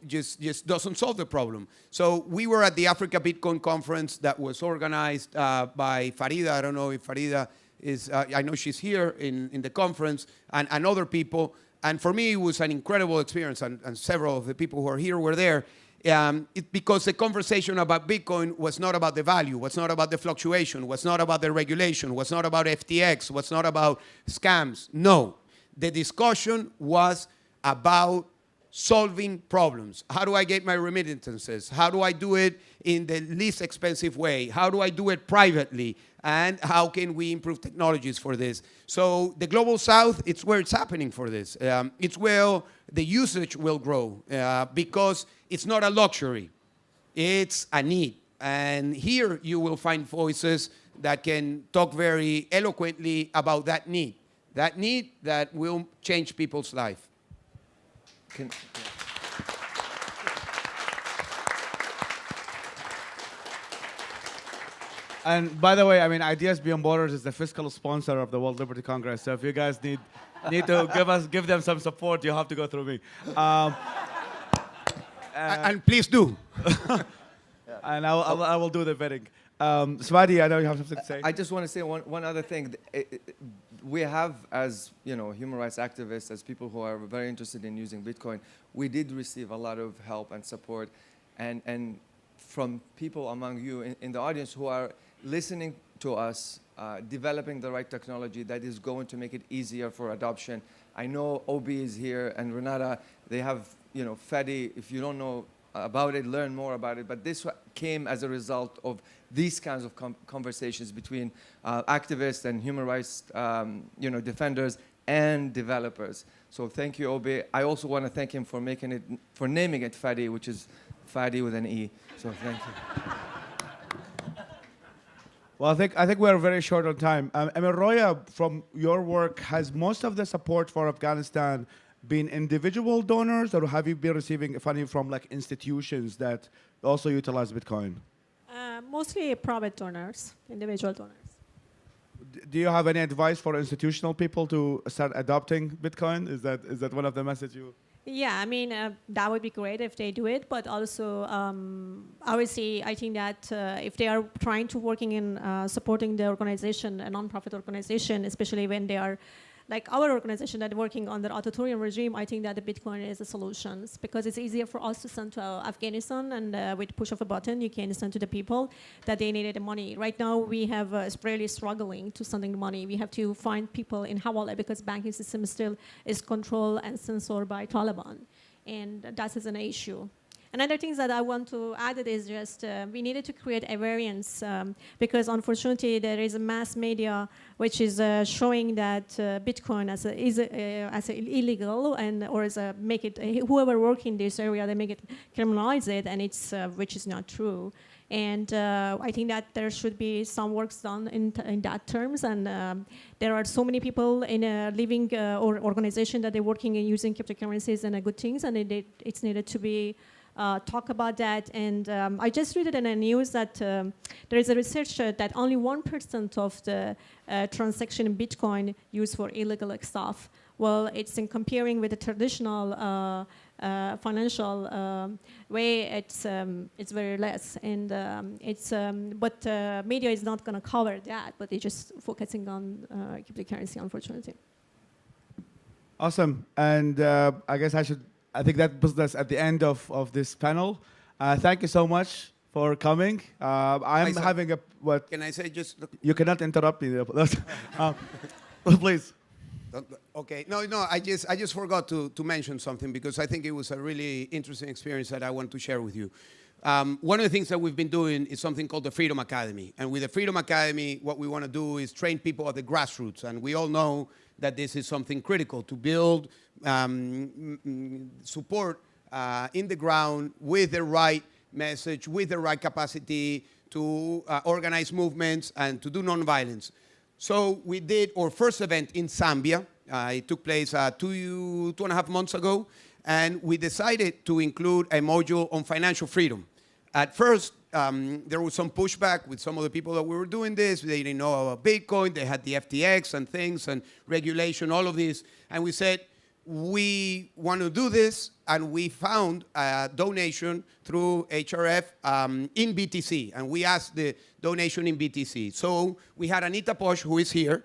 just doesn't solve the problem. So we were at the Africa Bitcoin conference that was organized by Farida. I don't know if Farida is, I know she's here in the conference, and other people. And for me, it was an incredible experience, and several of the people who are here were there. Because the conversation about Bitcoin was not about the value, was not about the fluctuation, was not about the regulation, was not about FTX, was not about scams. No, the discussion was about solving problems. How do I get my remittances? How do I do it in the least expensive way? How do I do it privately? And how can we improve technologies for this? So the Global South, it's where it's happening for this. It's where the usage will grow because it's not a luxury. It's a need. And here you will find voices that can talk very eloquently about that need that will change people's life. And by the way, I mean, Ideas Beyond Borders is the fiscal sponsor of the World Liberty Congress. So if you guys need to give them some support, you have to go through me. And please do. And I will do the vetting. Svadi, I know you have something to say. I just want to say one other thing. We have, as human rights activists, as people who are very interested in using Bitcoin, we did receive a lot of help and support, and from people among you in the audience who are listening to us, developing the right technology that is going to make it easier for adoption. I know Obi is here and Renata. They have, FEDI. If you don't know about it, learn more about it. But this came as a result of these kinds of conversations between activists and human rights, defenders and developers. So thank you, Obi. I also want to thank him for naming it FEDI, which is FEDI with an E. So thank you. Well, I think we're very short on time. I mean, Roya, from your work, has most of the support for Afghanistan been individual donors, or have you been receiving funding from institutions that also utilize Bitcoin? Mostly private donors, individual donors. Do you have any advice for institutional people to start adopting Bitcoin? Is that one of the messages you? Yeah, I mean, that would be great if they do it, but also, obviously, I think that if they are trying to working in supporting the organization, a non-profit organization, especially when they are, like our organization that working on the authoritarian regime, I think that the Bitcoin is a solution because it's easier for us to send to Afghanistan, and with push of a button, you can send to the people that they needed the money. Right now, we have really struggling to sending the money. We have to find people in Hawala because banking system still is controlled and censored by Taliban, and that is an issue. Another thing that I want to add is just we needed to create a variance because unfortunately there is a mass media which is showing that Bitcoin as illegal or as a make it whoever work in this area they make it criminalize it, and it's which is not true. And I think that there should be some works done in that terms. And there are so many people in a living or organization that they're working in using cryptocurrencies and good things, and it's needed to be talk about that. And I just read it in the news that there is a research that only 1% of the transaction in Bitcoin used for illegal stuff. Well, it's in comparing with the traditional financial way, it's very less, and but media is not going to cover that, but they're just focusing on cryptocurrency, unfortunately. Awesome, and I think that puts us at the end of this panel. Thank you so much for coming. I'm having what? Can I say just? You cannot interrupt me. Please. Okay. No. I just forgot to mention something because I think it was a really interesting experience that I want to share with you. One of the things that we've been doing is something called the Freedom Academy. And with the Freedom Academy, what we want to do is train people at the grassroots. And we all know that this is something critical to build support in the ground with the right message, with the right capacity to organize movements and to do nonviolence. So we did our first event in Zambia It took place 2.5 months ago, and we decided to include a module on financial freedom. At first, there was some pushback with some of the people that we were doing this. They didn't know about Bitcoin. They had the FTX and things and regulation, all of this. And we said, we want to do this, and we found a donation through HRF in BTC, and we asked the donation in BTC. So we had Anita Posh, who is here.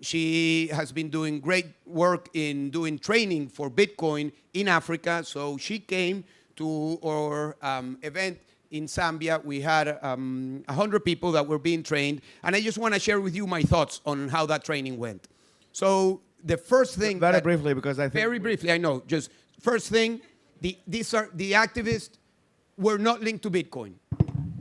She has been doing great work in doing training for Bitcoin in Africa, so she came to our event in Zambia. We had 100 people that were being trained, and I just want to share with you my thoughts on how that training went. So the first thing... Very briefly, because I think... Very briefly, I know. Just first thing, the activists were not linked to Bitcoin.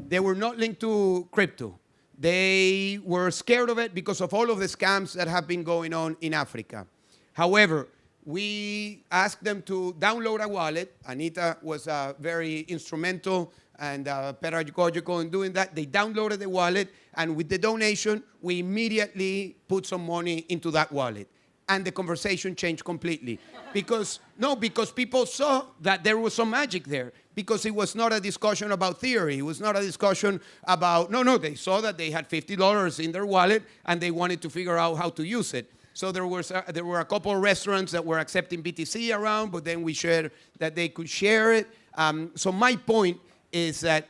They were not linked to crypto. They were scared of it because of all of the scams that have been going on in Africa. However, we asked them to download a wallet. Anita was very instrumental and pedagogical in doing that. They downloaded the wallet, and with the donation, we immediately put some money into that wallet. And the conversation changed completely. Because people saw that there was some magic there. Because it was not a discussion about theory. It was not a discussion about, they saw that they had $50 in their wallet, and they wanted to figure out how to use it. So there were a couple of restaurants that were accepting BTC around, but then we shared that they could share it. So my point is that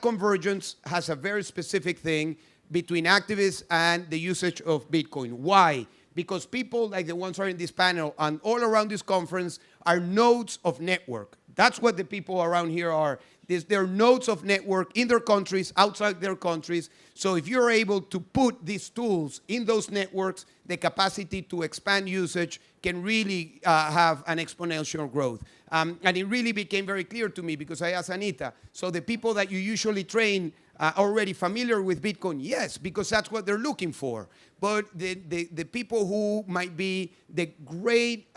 convergence has a very specific thing between activists and the usage of Bitcoin. Why? Because people like the ones who are in this panel and all around this conference are nodes of network. That's what the people around here are. They're nodes of network in their countries, outside their countries. So if you're able to put these tools in those networks, the capacity to expand usage can really have an exponential growth. And it really became very clear to me because I asked Anita, so the people that you usually train are already familiar with Bitcoin? Yes, because that's what they're looking for. But the people who might be the great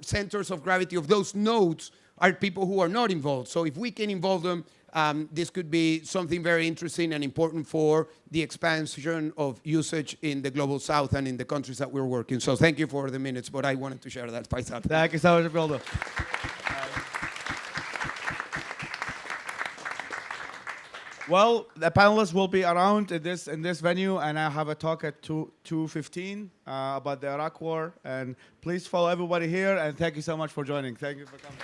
centers of gravity of those nodes are people who are not involved. So if we can involve them, this could be something very interesting and important for the expansion of usage in the Global South and in the countries that we're working. So thank you for the minutes, but I wanted to share that. Thank you so much, Bildo. Well, the panelists will be around in this venue, and I have a talk at 2:15 about the Iraq War. And please follow everybody here, and thank you so much for joining. Thank you for coming.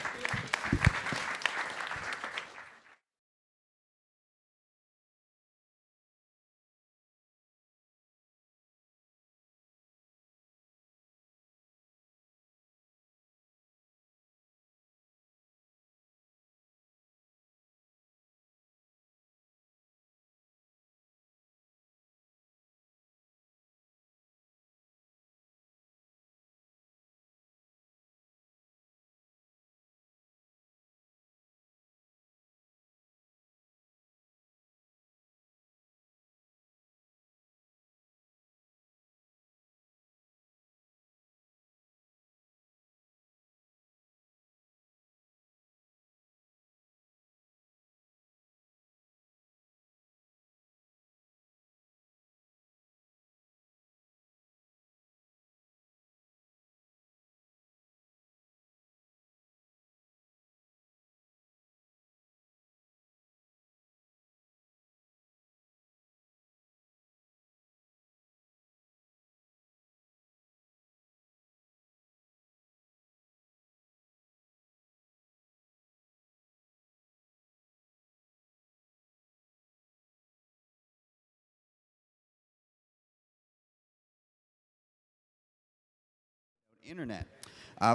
Internet.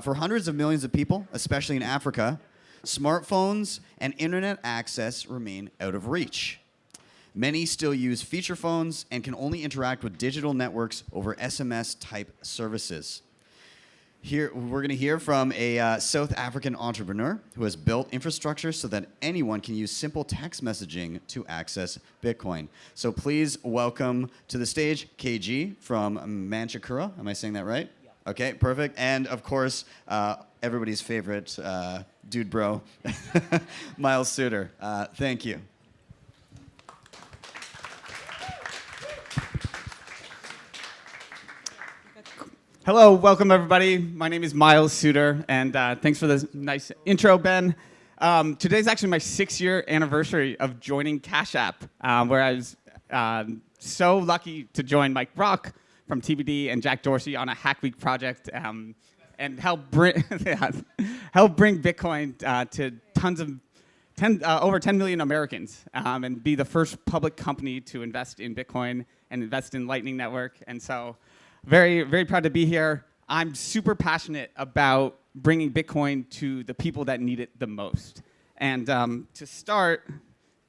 For hundreds of millions of people, especially in Africa, smartphones and internet access remain out of reach. Many still use feature phones and can only interact with digital networks over SMS-type services. Here, we're going to hear from a South African entrepreneur who has built infrastructure so that anyone can use simple text messaging to access Bitcoin. So please welcome to the stage KG from Manchakura. Am I saying that right? Yeah. Okay, perfect. And of course, everybody's favorite dude bro, Miles Suter. Thank you. Hello, welcome everybody. My name is Miles Suter, and thanks for this nice intro, Ben. Today's actually my 6-year anniversary of joining Cash App, where I was so lucky to join Mike Brock from TBD and Jack Dorsey on a Hack Week project and help bring Bitcoin to over 10 million Americans and be the first public company to invest in Bitcoin and invest in Lightning Network. And so very, very proud to be here. I'm super passionate about bringing Bitcoin to the people that need it the most. And to start,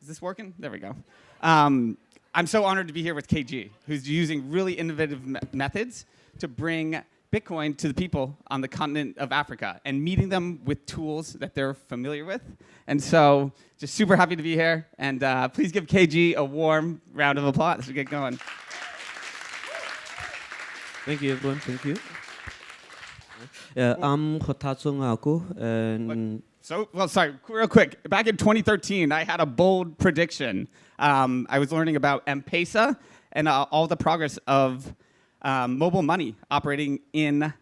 is this working? There we go. I'm so honored to be here with KG, who's using really innovative methods to bring Bitcoin to the people on the continent of Africa and meeting them with tools that they're familiar with. And so just super happy to be here. And please give KG a warm round of applause as we get going. Thank you, everyone. Thank you. I'm Hotatsu Ngako, and sorry, real quick. Back in 2013, I had a bold prediction. I was learning about M-Pesa and all the progress of mobile money operating in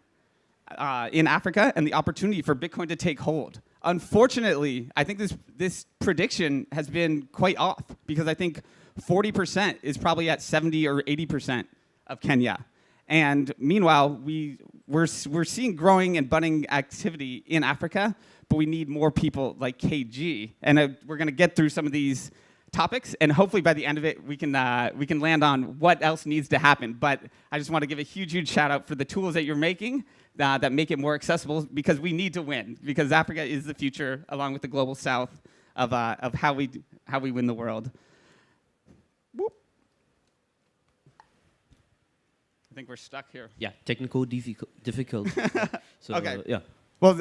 Africa and the opportunity for Bitcoin to take hold. Unfortunately, I think this prediction has been quite off because I think 40% is probably at 70 or 80% of Kenya. And meanwhile, we're seeing growing and budding activity in Africa, but we need more people like KG. And we're going to get through some of these topics, and hopefully by the end of it, we can land on what else needs to happen. But I just want to give a huge shout out for the tools that you're making that make it more accessible, because we need to win, because Africa is the future, along with the global South, of how we win the world. I think we're stuck here. yeah, technical difficulty. So, Okay. yeah. Well,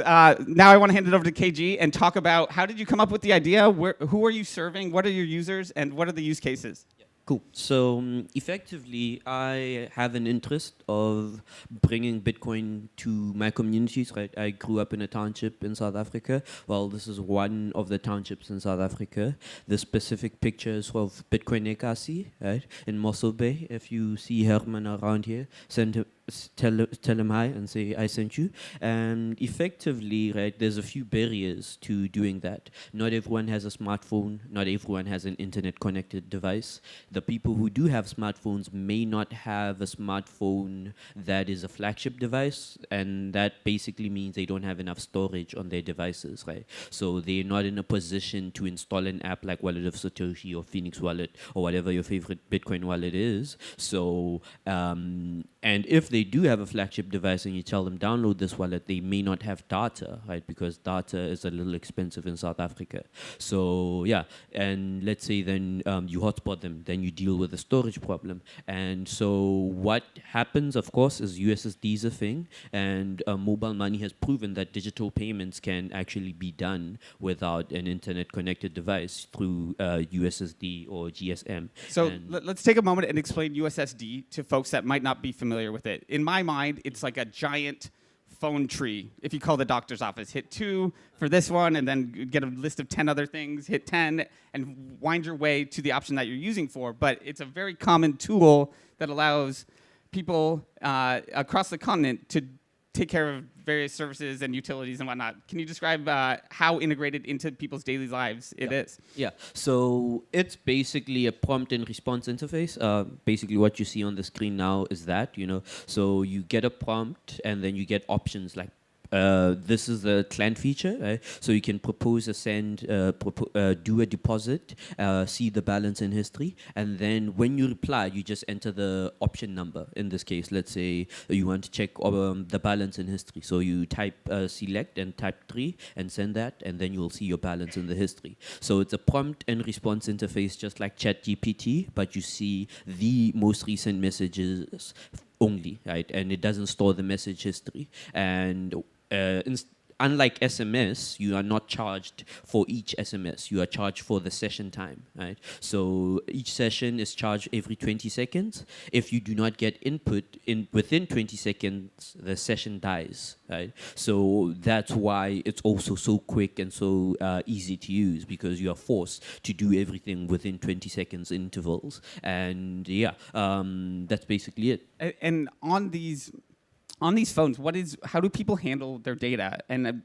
now I want to hand it over to KG and talk about how did you come up with the idea? Who are you serving? What are your users? And what are the use cases? Cool. So effectively, I have an interest of bringing Bitcoin to my communities, right? I grew up in a township in South Africa. Well, this is one of the townships in South Africa. The specific picture is of Bitcoin Ekasi, right? In Mossel Bay. If you see Herman around here, tell him hi and say I sent you. And effectively, right, there's a few barriers to doing that. Not everyone has a smartphone. Not everyone has an internet-connected device. The people who do have smartphones may not have a smartphone that is a flagship device, and that basically means they don't have enough storage on their devices, right? So they're not in a position to install an app like Wallet of Satoshi or Phoenix Wallet or whatever your favorite Bitcoin wallet is. So, and if they do have a flagship device and you tell them download this wallet, they may not have data, right? Because data is a little expensive in South Africa. So yeah, and let's say then you hotspot them, then you deal with a storage problem. And so what happens, of course, is USSD is a thing, and mobile money has proven that digital payments can actually be done without an internet-connected device through USSD or GSM. So let's take a moment and explain USSD to folks that might not be familiar with it. In my mind, it's like a giant phone tree. If you call the doctor's office, hit 2 for this one, and then get a list of 10 other things, hit 10, and wind your way to the option that you're using for. But it's a very common tool that allows people across the continent to take care of various services and utilities and whatnot. Can you describe how integrated into people's daily lives it is? Yeah, so it's basically a prompt and response interface. Basically what you see on the screen now is that, so you get a prompt and then you get options like this is the client feature, right? So you can propose a send, do a deposit, see the balance in history, and then when you reply, you just enter the option number. In this case, let's say you want to check the balance in history. So you type select and type 3 and send that, and then you'll see your balance in the history. So it's a prompt and response interface just like ChatGPT, but you see the most recent messages only, right? And it doesn't store the message history. And unlike SMS, you are not charged for each SMS. You are charged for the session time, right? So each session is charged every 20 seconds. If you do not get input within 20 seconds, the session dies, right? So that's why it's also so quick and so easy to use, because you are forced to do everything within 20 seconds intervals. And yeah, that's basically it. And on these on these phones, how do people handle their data? And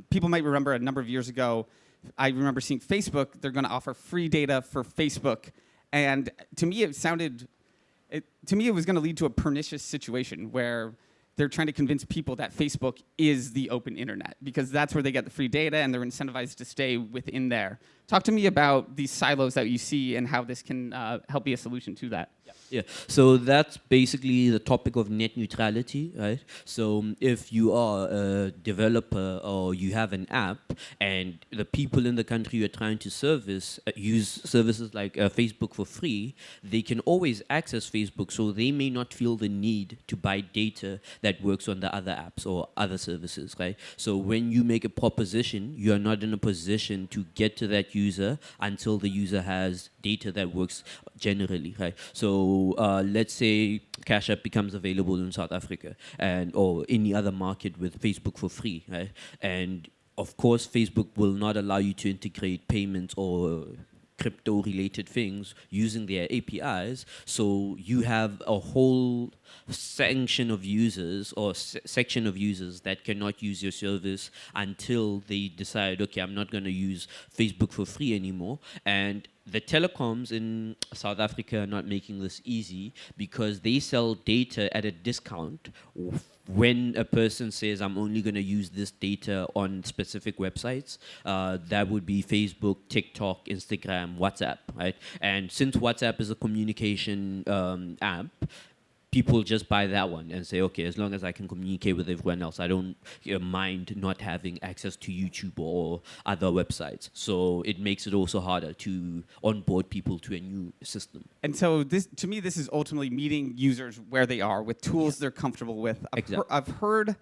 people might remember a number of years ago, I remember seeing Facebook, they're going to offer free data for Facebook. And to me, it was going to lead to a pernicious situation where they're trying to convince people that Facebook is the open internet because that's where they get the free data and they're incentivized to stay within there. Talk to me about these silos that you see and how this can help be a solution to that. Yeah, so that's basically the topic of net neutrality, right? So if you are a developer or you have an app and the people in the country you're trying to service use services like Facebook for free, they can always access Facebook, so they may not feel the need to buy data that works on the other apps or other services, right? So when you make a proposition, you're not in a position to get to that user until the user has data that works generally, right? So let's say Cash App becomes available in South Africa or any other market with Facebook for free, right? And of course, Facebook will not allow you to integrate payments or crypto-related things using their APIs. So you have a whole section of users that cannot use your service until they decide, okay, I'm not going to use Facebook for free anymore. And the telecoms in South Africa are not making this easy because they sell data at a discount when a person says, I'm only going to use this data on specific websites. That would be Facebook, TikTok, Instagram, WhatsApp, right? And since WhatsApp is a communication app, people just buy that one and say, okay, as long as I can communicate with everyone else, I don't mind not having access to YouTube or other websites. So it makes it also harder to onboard people to a new system. And so to me, this is ultimately meeting users where they are with tools they're comfortable with. I've heard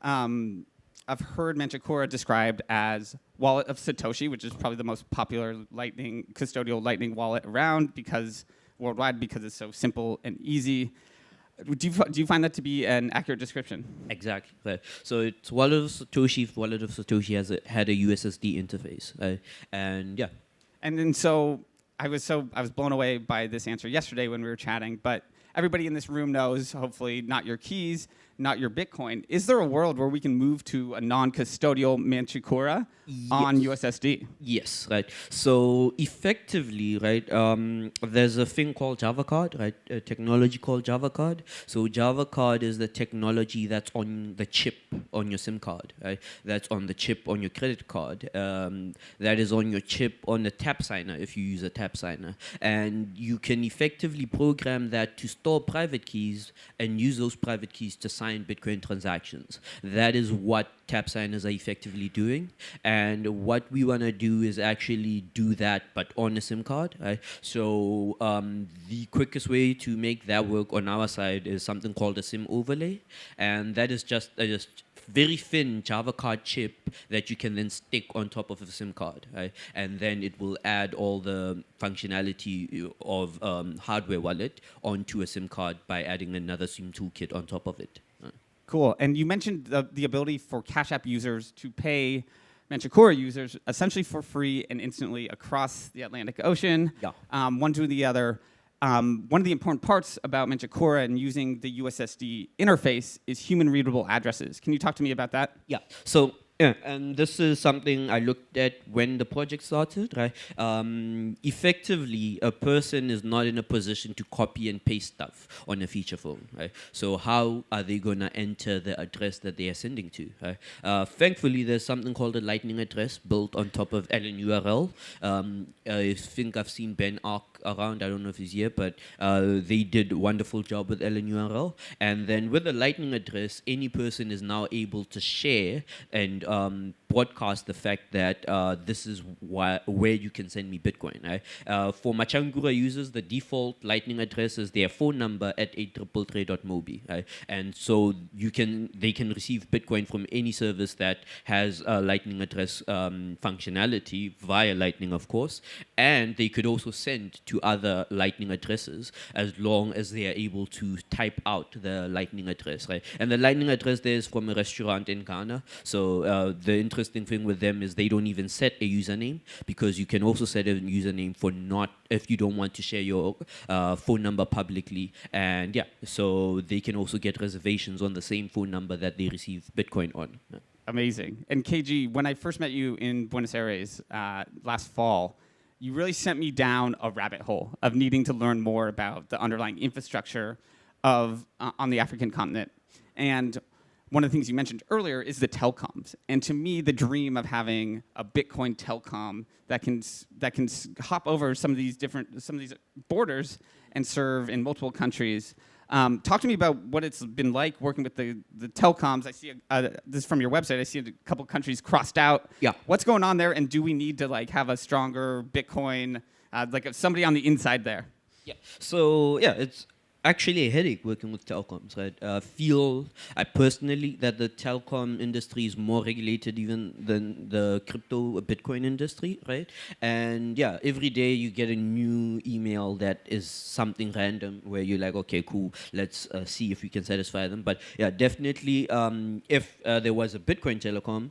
Manchikora described as wallet of Satoshi, which is probably the most popular custodial Lightning wallet around worldwide because it's so simple and easy. Do you find that to be an accurate description? Exactly. Right. So it's wallet of Satoshi. Wallet of Satoshi had a USSD interface, and yeah. And then I was blown away by this answer yesterday when we were chatting. But everybody in this room knows, hopefully, not your keys, not your Bitcoin. Is there a world where we can move to a non-custodial Manchikora on USSD? Yes, right. So effectively, right, there's a thing called Java Card, right, a technology called Java Card. So Java Card is the technology that's on the chip on your SIM card, right? That's on the chip on your credit card. That is on your chip on the tap signer if you use a tap signer. And you can effectively program that to store private keys and use those private keys to sign Bitcoin transactions. That is what tap signers are effectively doing. And what we want to do is actually do that, but on a SIM card. Right? So the quickest way to make that work on our side is something called a SIM overlay. And that is just very thin Java card chip that you can then stick on top of a SIM card, right? And then it will add all the functionality of hardware wallet onto a SIM card by adding another SIM toolkit on top of it. Cool. And you mentioned the ability for Cash App users to pay Manchikora users essentially for free and instantly across the Atlantic Ocean, one to the other. One of the important parts about Manchikora and using the USSD interface is human readable addresses. Can you talk to me about that? Yeah. So, yeah, and this is something I looked at when the project started, right? Effectively, a person is not in a position to copy and paste stuff on a feature phone, right? So how are they going to enter the address that they are sending to, right? Thankfully, there's something called a Lightning address built on top of LNURL. I think I've seen Ben Ark around. I don't know if he's here, but they did a wonderful job with LNURL. And then with the Lightning address, any person is now able to share and broadcast the fact that this is where you can send me Bitcoin. Right? For Machangura users, the default Lightning address is their phone number at 833.mobi. Right? And so they can receive Bitcoin from any service that has a Lightning address functionality via Lightning, of course. And they could also send to other Lightning addresses as long as they are able to type out the Lightning address. Right? And the Lightning address there is from a restaurant in Ghana. So the interesting thing with them is they don't even set a username, because you can also set a username for not, if you don't want to share your phone number publicly. And yeah, so they can also get reservations on the same phone number that they receive Bitcoin on. Amazing. And KG, when I first met you in Buenos Aires last fall, you really sent me down a rabbit hole of needing to learn more about the underlying infrastructure of on the African continent. And one of the things you mentioned earlier is the telecoms. And to me, the dream of having a Bitcoin telecom that can hop over some of these borders and serve in multiple countries. Talk to me about what it's been like working with the telecoms. I see this is from your website. I see a couple countries crossed out. Yeah. What's going on there, and do we need to have a stronger Bitcoin, somebody on the inside there? Yeah. So yeah, it's actually a headache working with telecoms, right? I personally that the telecom industry is more regulated even than the crypto Bitcoin industry, right? And yeah, every day you get a new email that is something random where you're like, okay, cool, let's see if we can satisfy them. But yeah, definitely, if there was a Bitcoin telecom,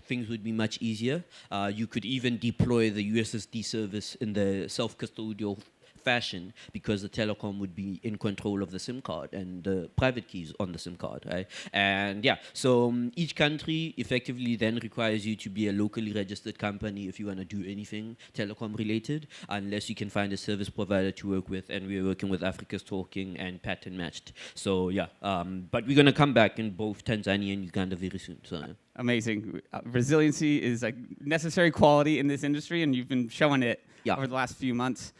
things would be much easier. You could even deploy the USSD service in the self-custodial fashion, because the telecom would be in control of the SIM card and the private keys on the SIM card, right? And yeah, so each country effectively then requires you to be a locally registered company if you want to do anything telecom related, unless you can find a service provider to work with, and we're working with Africa's Talking and Pattern Matched. So yeah, but we're going to come back in both Tanzania and Uganda very soon. So yeah. Amazing. Resiliency is a necessary quality in this industry, and you've been showing it over the last few months.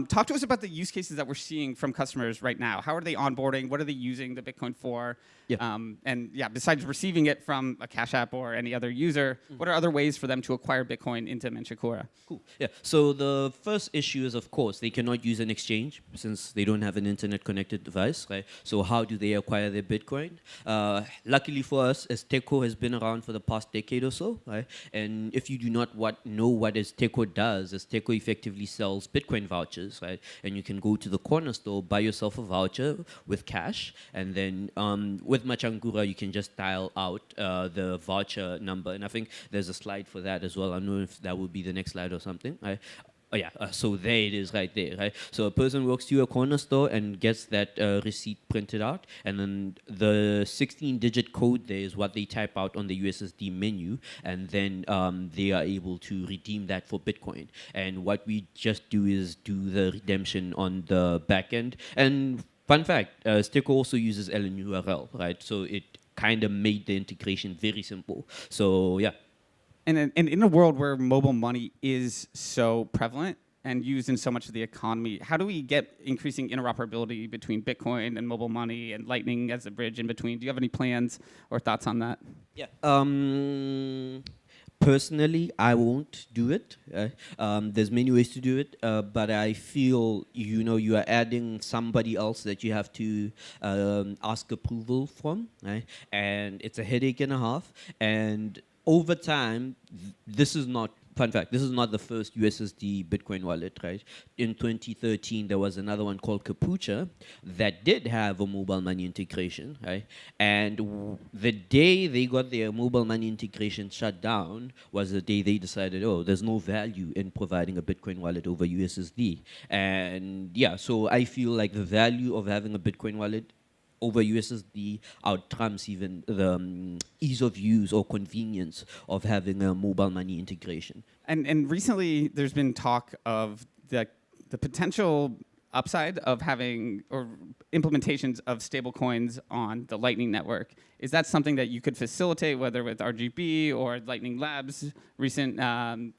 Talk to us about the use cases that we're seeing from customers right now. How are they onboarding? What are they using the Bitcoin for? Yeah. And yeah, besides receiving it from a Cash App or any other user, what are other ways for them to acquire Bitcoin into Manchikura? Cool. Yeah. So the first issue is, of course, they cannot use an exchange since they don't have an internet-connected device, right? So how do they acquire their Bitcoin? Luckily for us, Esteco has been around for the past decade or so, right? And if you do not know what Esteco does, Esteco effectively sells Bitcoin vouchers, right? And you can go to the corner store, buy yourself a voucher with cash, and then with Machangura, you can just dial out the voucher number. And I think there's a slide for that as well. I don't know if that would be the next slide or something. Right? Oh yeah, so there it is right there, right? So a person walks to a corner store and gets that receipt printed out, and then the 16-digit code there is what they type out on the USSD menu, and then they are able to redeem that for Bitcoin. And what we just do is do the redemption on the back end. And fun fact, Sticker also uses LNURL, right? So it kind of made the integration very simple. So yeah. And in a world where mobile money is so prevalent and used in so much of the economy, how do we get increasing interoperability between Bitcoin and mobile money and Lightning as a bridge in between? Do you have any plans or thoughts on that? Yeah. Personally, I won't do it. There's many ways to do it, but I feel you are adding somebody else that you have to ask approval from, right? And it's a headache and a half. And over time, this is not, fun fact, this is not the first USSD Bitcoin wallet, right? In 2013, there was another one called Capucha that did have a mobile money integration, right? And the day they got their mobile money integration shut down was the day they decided, oh, there's no value in providing a Bitcoin wallet over USSD. And yeah, so I feel like the value of having a Bitcoin wallet over USSD outtrumps even the ease of use or convenience of having a mobile money integration. And recently, there's been talk of the potential upside of having or implementations of stablecoins on the Lightning Network. Is that something that you could facilitate, whether with RGB or Lightning Labs' recent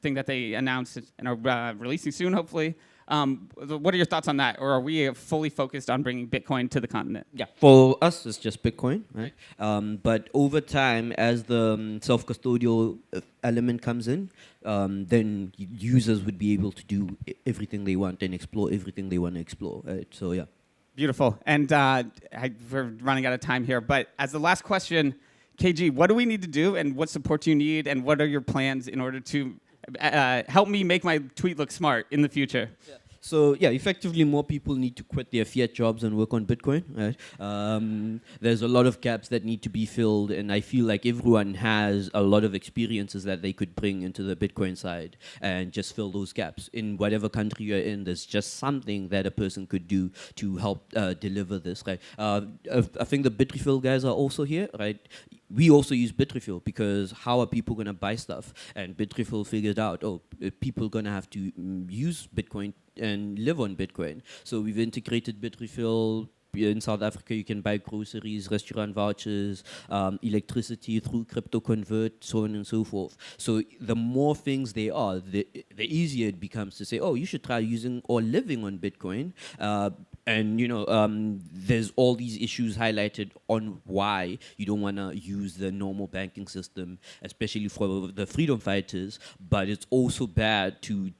thing that they announced and are releasing soon, hopefully? What are your thoughts on that? Or are we fully focused on bringing Bitcoin to the continent? Yeah, for us, it's just Bitcoin, right? But over time, as the self-custodial element comes in, then users would be able to do everything they want and explore everything they want to explore, right? So, yeah. Beautiful. And we're running out of time here. But as the last question, KG, what do we need to do, and what support do you need, and what are your plans in order to help me make my tweet look smart in the future? Yeah. So yeah, effectively, more people need to quit their fiat jobs and work on Bitcoin. Right? There's a lot of gaps that need to be filled, and I feel like everyone has a lot of experiences that they could bring into the Bitcoin side and just fill those gaps. In whatever country you're in, there's just something that a person could do to help deliver this. Right? I think the Bitrefill guys are also here. Right? We also use Bitrefill because how are people going to buy stuff? And Bitrefill figured out, people going to have to use Bitcoin and live on Bitcoin. So we've integrated Bitrefill. In South Africa, you can buy groceries, restaurant vouchers, electricity through crypto convert, so on and so forth. So the more things there are, the easier it becomes to say, you should try using or living on Bitcoin. And there's all these issues highlighted on why you don't want to use the normal banking system, especially for the freedom fighters. But it's also bad to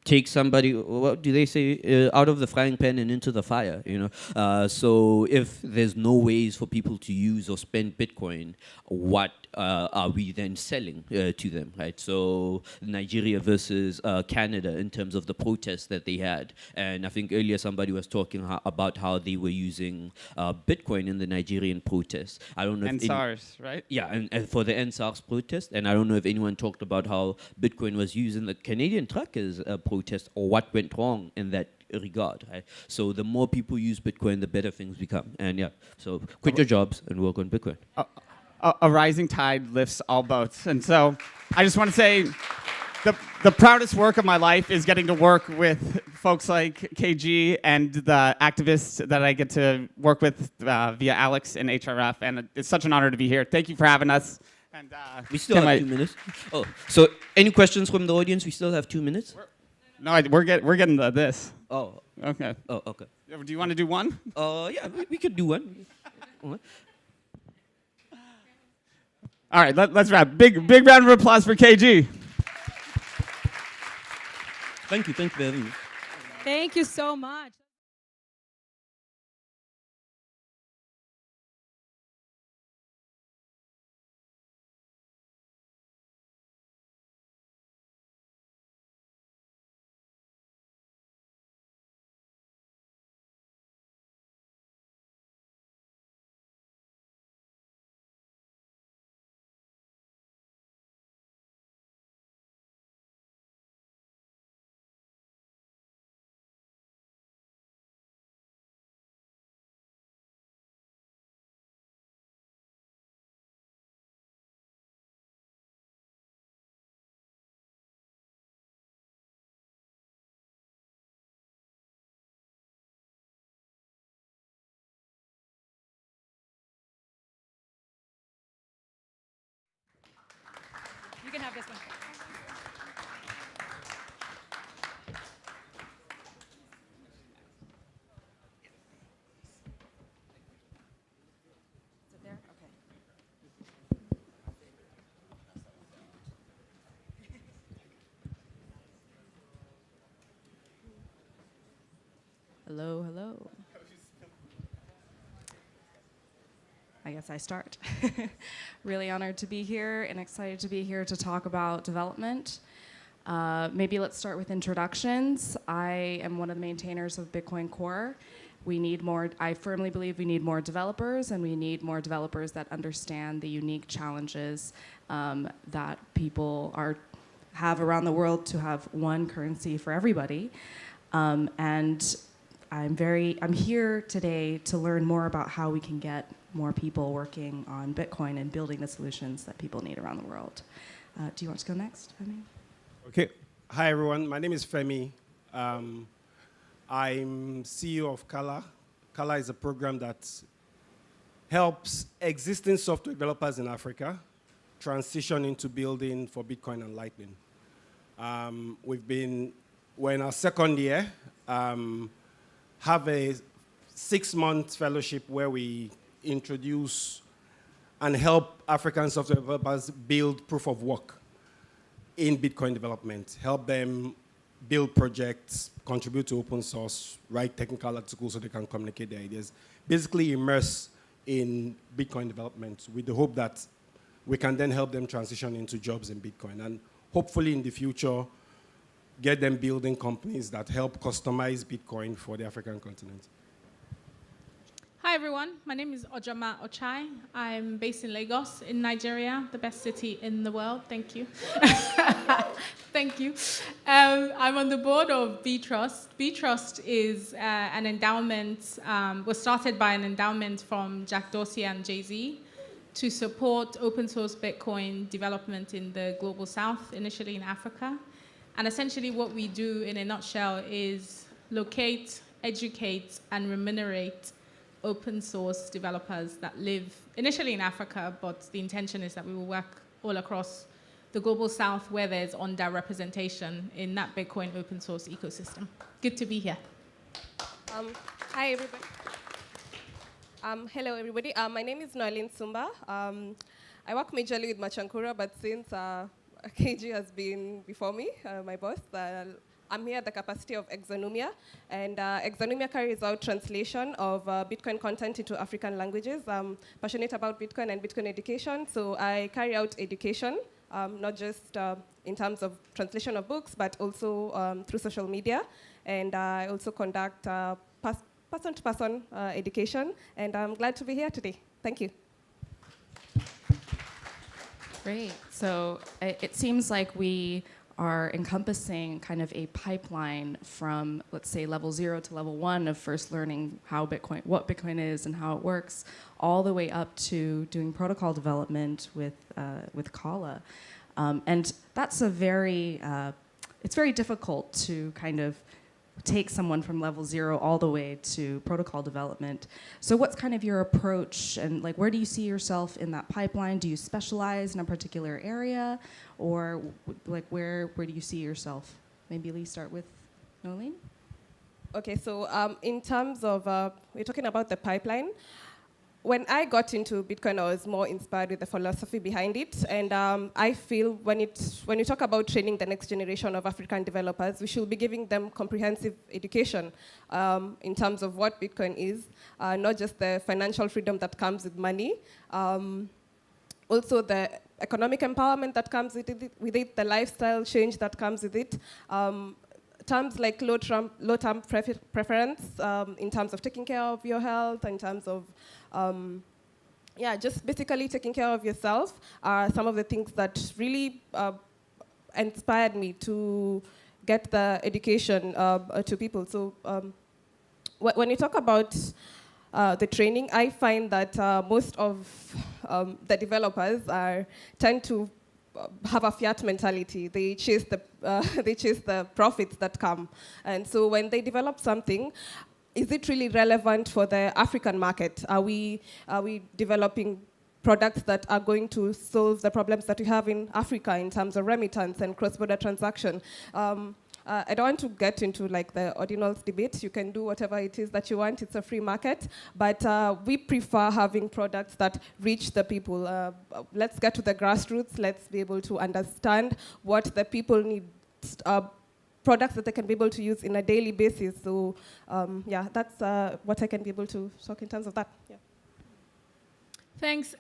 take somebody, what do they say, out of the frying pan and into the fire, So if there's no ways for people to use or spend Bitcoin, what are we then selling to them, right? So Nigeria versus Canada in terms of the protests that they had. And I think earlier somebody was talking about how they were using Bitcoin in the Nigerian protests. I don't know and SARS, right? Yeah, and for the NSARS protest. And I don't know if anyone talked about how Bitcoin was used in the Canadian truckers protest or what went wrong in that regard. Right? So the more people use Bitcoin, the better things become. And yeah, so quit your jobs and work on Bitcoin. A rising tide lifts all boats. And so I just want to say the proudest work of my life is getting to work with folks like KG and the activists that I get to work with via Alex and HRF. And it's such an honor to be here. Thank you for having us. And we still have 2 minutes. So any questions from the audience? We still have 2 minutes. We're getting to this. Oh. Okay. Oh, okay. Do you want to do one? Yeah, we could do one. All right, let's wrap. Big round of applause for KG. Thank you very much. Thank you so much. You can have this one. Is it there? Okay. Hello, hello. I guess I start. Really honored to be here and excited to be here to talk about development. Maybe let's start with introductions. I am one of the maintainers of Bitcoin Core. We need more, I firmly believe we need more developers, and we need more developers that understand the unique challenges that people have around the world to have one currency for everybody. And I'm here today to learn more about how we can get more people working on Bitcoin and building the solutions that people need around the world. Do you want to go next, Femi? Okay. Hi, everyone. My name is Femi. I'm CEO of Kala. Kala is a program that helps existing software developers in Africa transition into building for Bitcoin and Lightning. We're in our second year, have a 6-month fellowship where we introduce and help African software developers build proof of work in Bitcoin development, help them build projects, contribute to open source, write technical articles so they can communicate their ideas, basically immerse in Bitcoin development with the hope that we can then help them transition into jobs in Bitcoin. And hopefully in the future, get them building companies that help customize Bitcoin for the African continent. Hi everyone, my name is Ojama Ochai. I'm based in Lagos, in Nigeria, the best city in the world. Thank you. Thank you. I'm on the board of B-Trust. B-Trust is an endowment, was started by an endowment from Jack Dorsey and Jay-Z to support open source Bitcoin development in the global south, initially in Africa. And essentially what we do in a nutshell is locate, educate, and remunerate open source developers that live initially in Africa, but the intention is that we will work all across the global south where there's underrepresentation in that Bitcoin open source ecosystem. Good to be here. Hi, everybody. Hello, everybody. My name is Noeline Sumba. I work majorly with Machankura, but since KG has been before me, my boss, I'm here at the capacity of Exonumia, and Exonumia carries out translation of Bitcoin content into African languages. I'm passionate about Bitcoin and Bitcoin education, so I carry out education, not just in terms of translation of books, but also through social media, and I also conduct person-to-person education, and I'm glad to be here today. Thank you. Great. So it seems like we are encompassing kind of a pipeline from, let's say, level 0 to level 1 of first learning what Bitcoin is and how it works, all the way up to doing protocol development with Kala. And that's it's very difficult to kind of take someone from level 0 all the way to protocol development. So what's kind of your approach, and like where do you see yourself in that pipeline? Do you specialize in a particular area, or like where do you see yourself? Maybe let's start with Nolene. Okay, so in terms of, we're talking about the pipeline. When I got into Bitcoin, I was more inspired with the philosophy behind it, and I feel when you talk about training the next generation of African developers, we should be giving them comprehensive education in terms of what Bitcoin is, not just the financial freedom that comes with money, also the economic empowerment that comes with it, the lifestyle change that comes with it. Terms like low-term preference in terms of taking care of your health, in terms of just basically taking care of yourself are some of the things that really inspired me to get the education to people. So when you talk about the training, I find that most of the developers tend to have a fiat mentality. They chase the profits that come, and so when they develop something, is it really relevant for the African market? Are we developing products that are going to solve the problems that we have in Africa in terms of remittance and cross-border transaction? I don't want to get into like the ordinals debate. You can do whatever it is that you want. It's a free market. But we prefer having products that reach the people. Let's get to the grassroots. Let's be able to understand what the people need, products that they can be able to use in a daily basis. So that's what I can be able to talk in terms of that. Yeah. Thanks.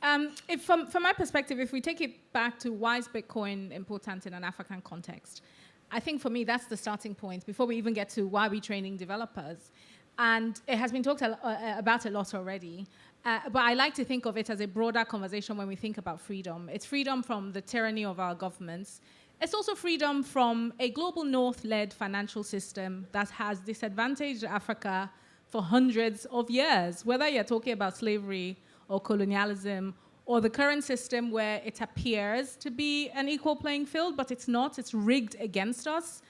From my perspective, if we take it back to why is Bitcoin important in an African context, I think for me that's the starting point before we even get to why we're training developers. And it has been talked about a lot already. But I like to think of it as a broader conversation when we think about freedom. It's freedom from the tyranny of our governments. It's also freedom from a global north-led financial system that has disadvantaged Africa for hundreds of years, whether you're talking about slavery or colonialism or the current system where it appears to be an equal playing field, but it's not, it's rigged against us.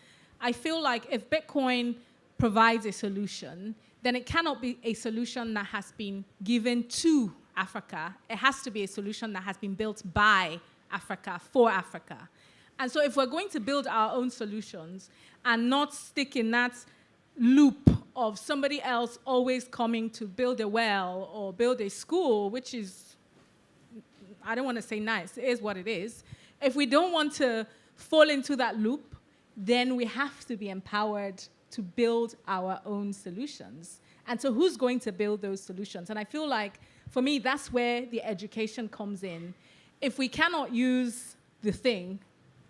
I feel like if Bitcoin provides a solution, then it cannot be a solution that has been given to Africa. It has to be a solution that has been built by Africa, for Africa. And so if we're going to build our own solutions and not stick in that loop of somebody else always coming to build a well or build a school, which is, I don't want to say nice, it is what it is. If we don't want to fall into that loop, then we have to be empowered to build our own solutions. And so who's going to build those solutions? And I feel like, for me, that's where the education comes in. If we cannot use the thing,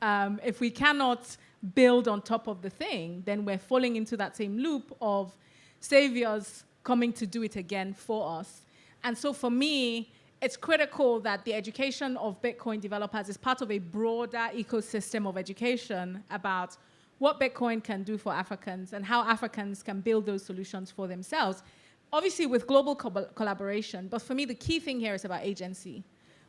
if we cannot build on top of the thing, then we're falling into that same loop of saviors coming to do it again for us. And so for me, it's critical that the education of Bitcoin developers is part of a broader ecosystem of education about what Bitcoin can do for Africans and how Africans can build those solutions for themselves. Obviously with global collaboration, but for me the key thing here is about agency.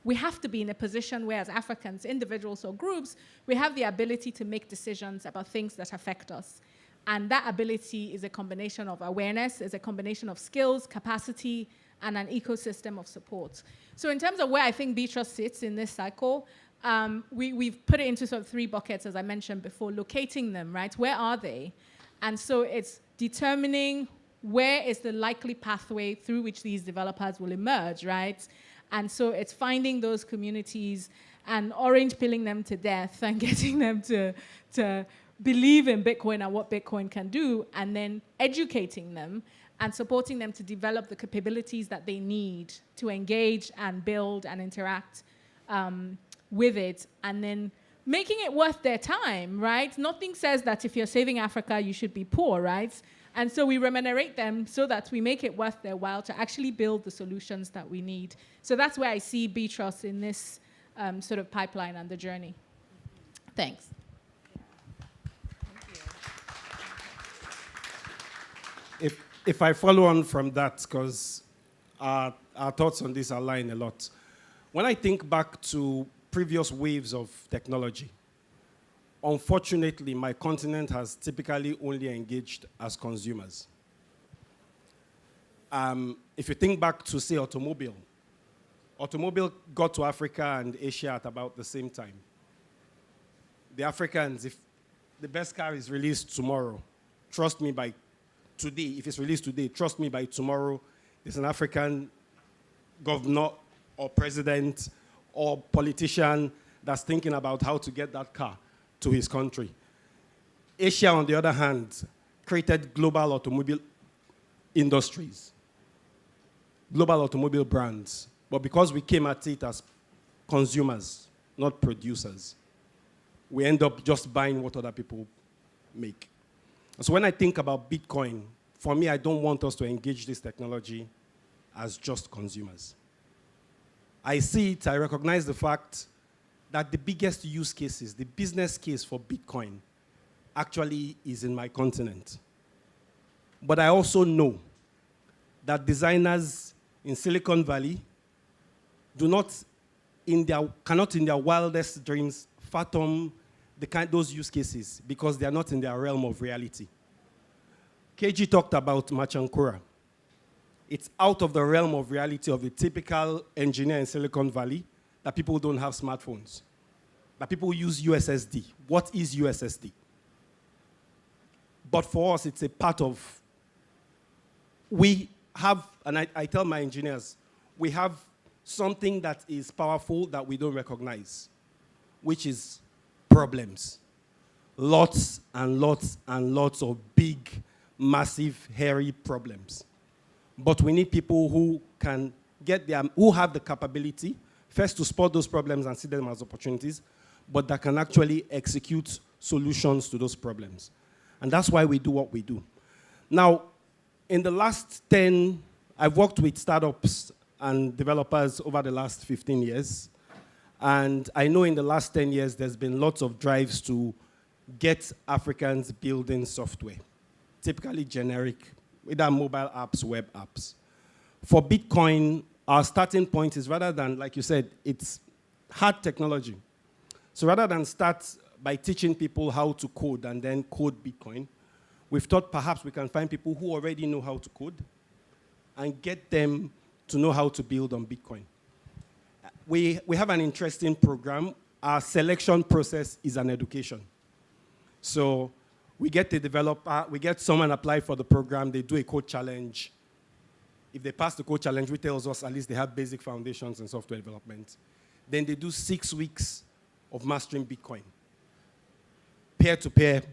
We have to be in a position where as Africans, individuals or groups, we have the ability to make decisions about things that affect us. And that ability is a combination of awareness, is a combination of skills, capacity, and an ecosystem of support. So in terms of where I think B-Trust sits in this cycle, we've put it into sort of 3 buckets, as I mentioned before, locating them, right? Where are they? And so it's determining where is the likely pathway through which these developers will emerge, right? And so it's finding those communities and orange pilling them to death and getting them to believe in Bitcoin and what Bitcoin can do, and then educating them and supporting them to develop the capabilities that they need to engage and build and interact with it, and then making it worth their time, right? Nothing says that if you're saving Africa, you should be poor, right? And so we remunerate them so that we make it worth their while to actually build the solutions that we need. So that's where I see B-Trust in this sort of pipeline and the journey. Thanks. If I follow on from that, because our thoughts on this align a lot. When I think back to previous waves of technology, unfortunately, my continent has typically only engaged as consumers. If you think back to, say, automobile got to Africa and Asia at about the same time. The Africans, if the best car is released tomorrow, trust me, by today, if it's released today, trust me, by tomorrow, there's an African governor or president or politician that's thinking about how to get that car to his country. Asia, on the other hand, created global automobile industries, global automobile brands. But because we came at it as consumers, not producers, we end up just buying what other people make. So when I think about Bitcoin, for me, I don't want us to engage this technology as just consumers. I see it, I recognize the fact that the biggest use cases, the business case for Bitcoin, actually is in my continent. But I also know that designers in Silicon Valley cannot in their wildest dreams fathom those use cases because they are not in their realm of reality. KG talked about Machankura. It's out of the realm of reality of a typical engineer in Silicon Valley that people don't have smartphones, that people use USSD. What is USSD? But for us, it's a part of, we have, and I tell my engineers, we have something that is powerful that we don't recognize, which is problems. Lots and lots and lots of big, massive, hairy problems. But we need people who can who have the capability, first to spot those problems and see them as opportunities, but that can actually execute solutions to those problems. And that's why we do what we do. Now, in the last I've worked with startups and developers over the last 15 years. And I know in the last 10 years, there's been lots of drives to get Africans building software, typically generic, either mobile apps, web apps. For Bitcoin, our starting point is rather than, like you said, it's hard technology. So rather than start by teaching people how to code and then code Bitcoin, we've thought perhaps we can find people who already know how to code and get them to know how to build on Bitcoin. We have an interesting program. Our selection process is an education. So we get the developer, we get someone apply for the program, they do a code challenge. If they pass the code challenge, which tells us at least they have basic foundations in software development. Then they do 6 weeks of mastering Bitcoin. Peer-to-peer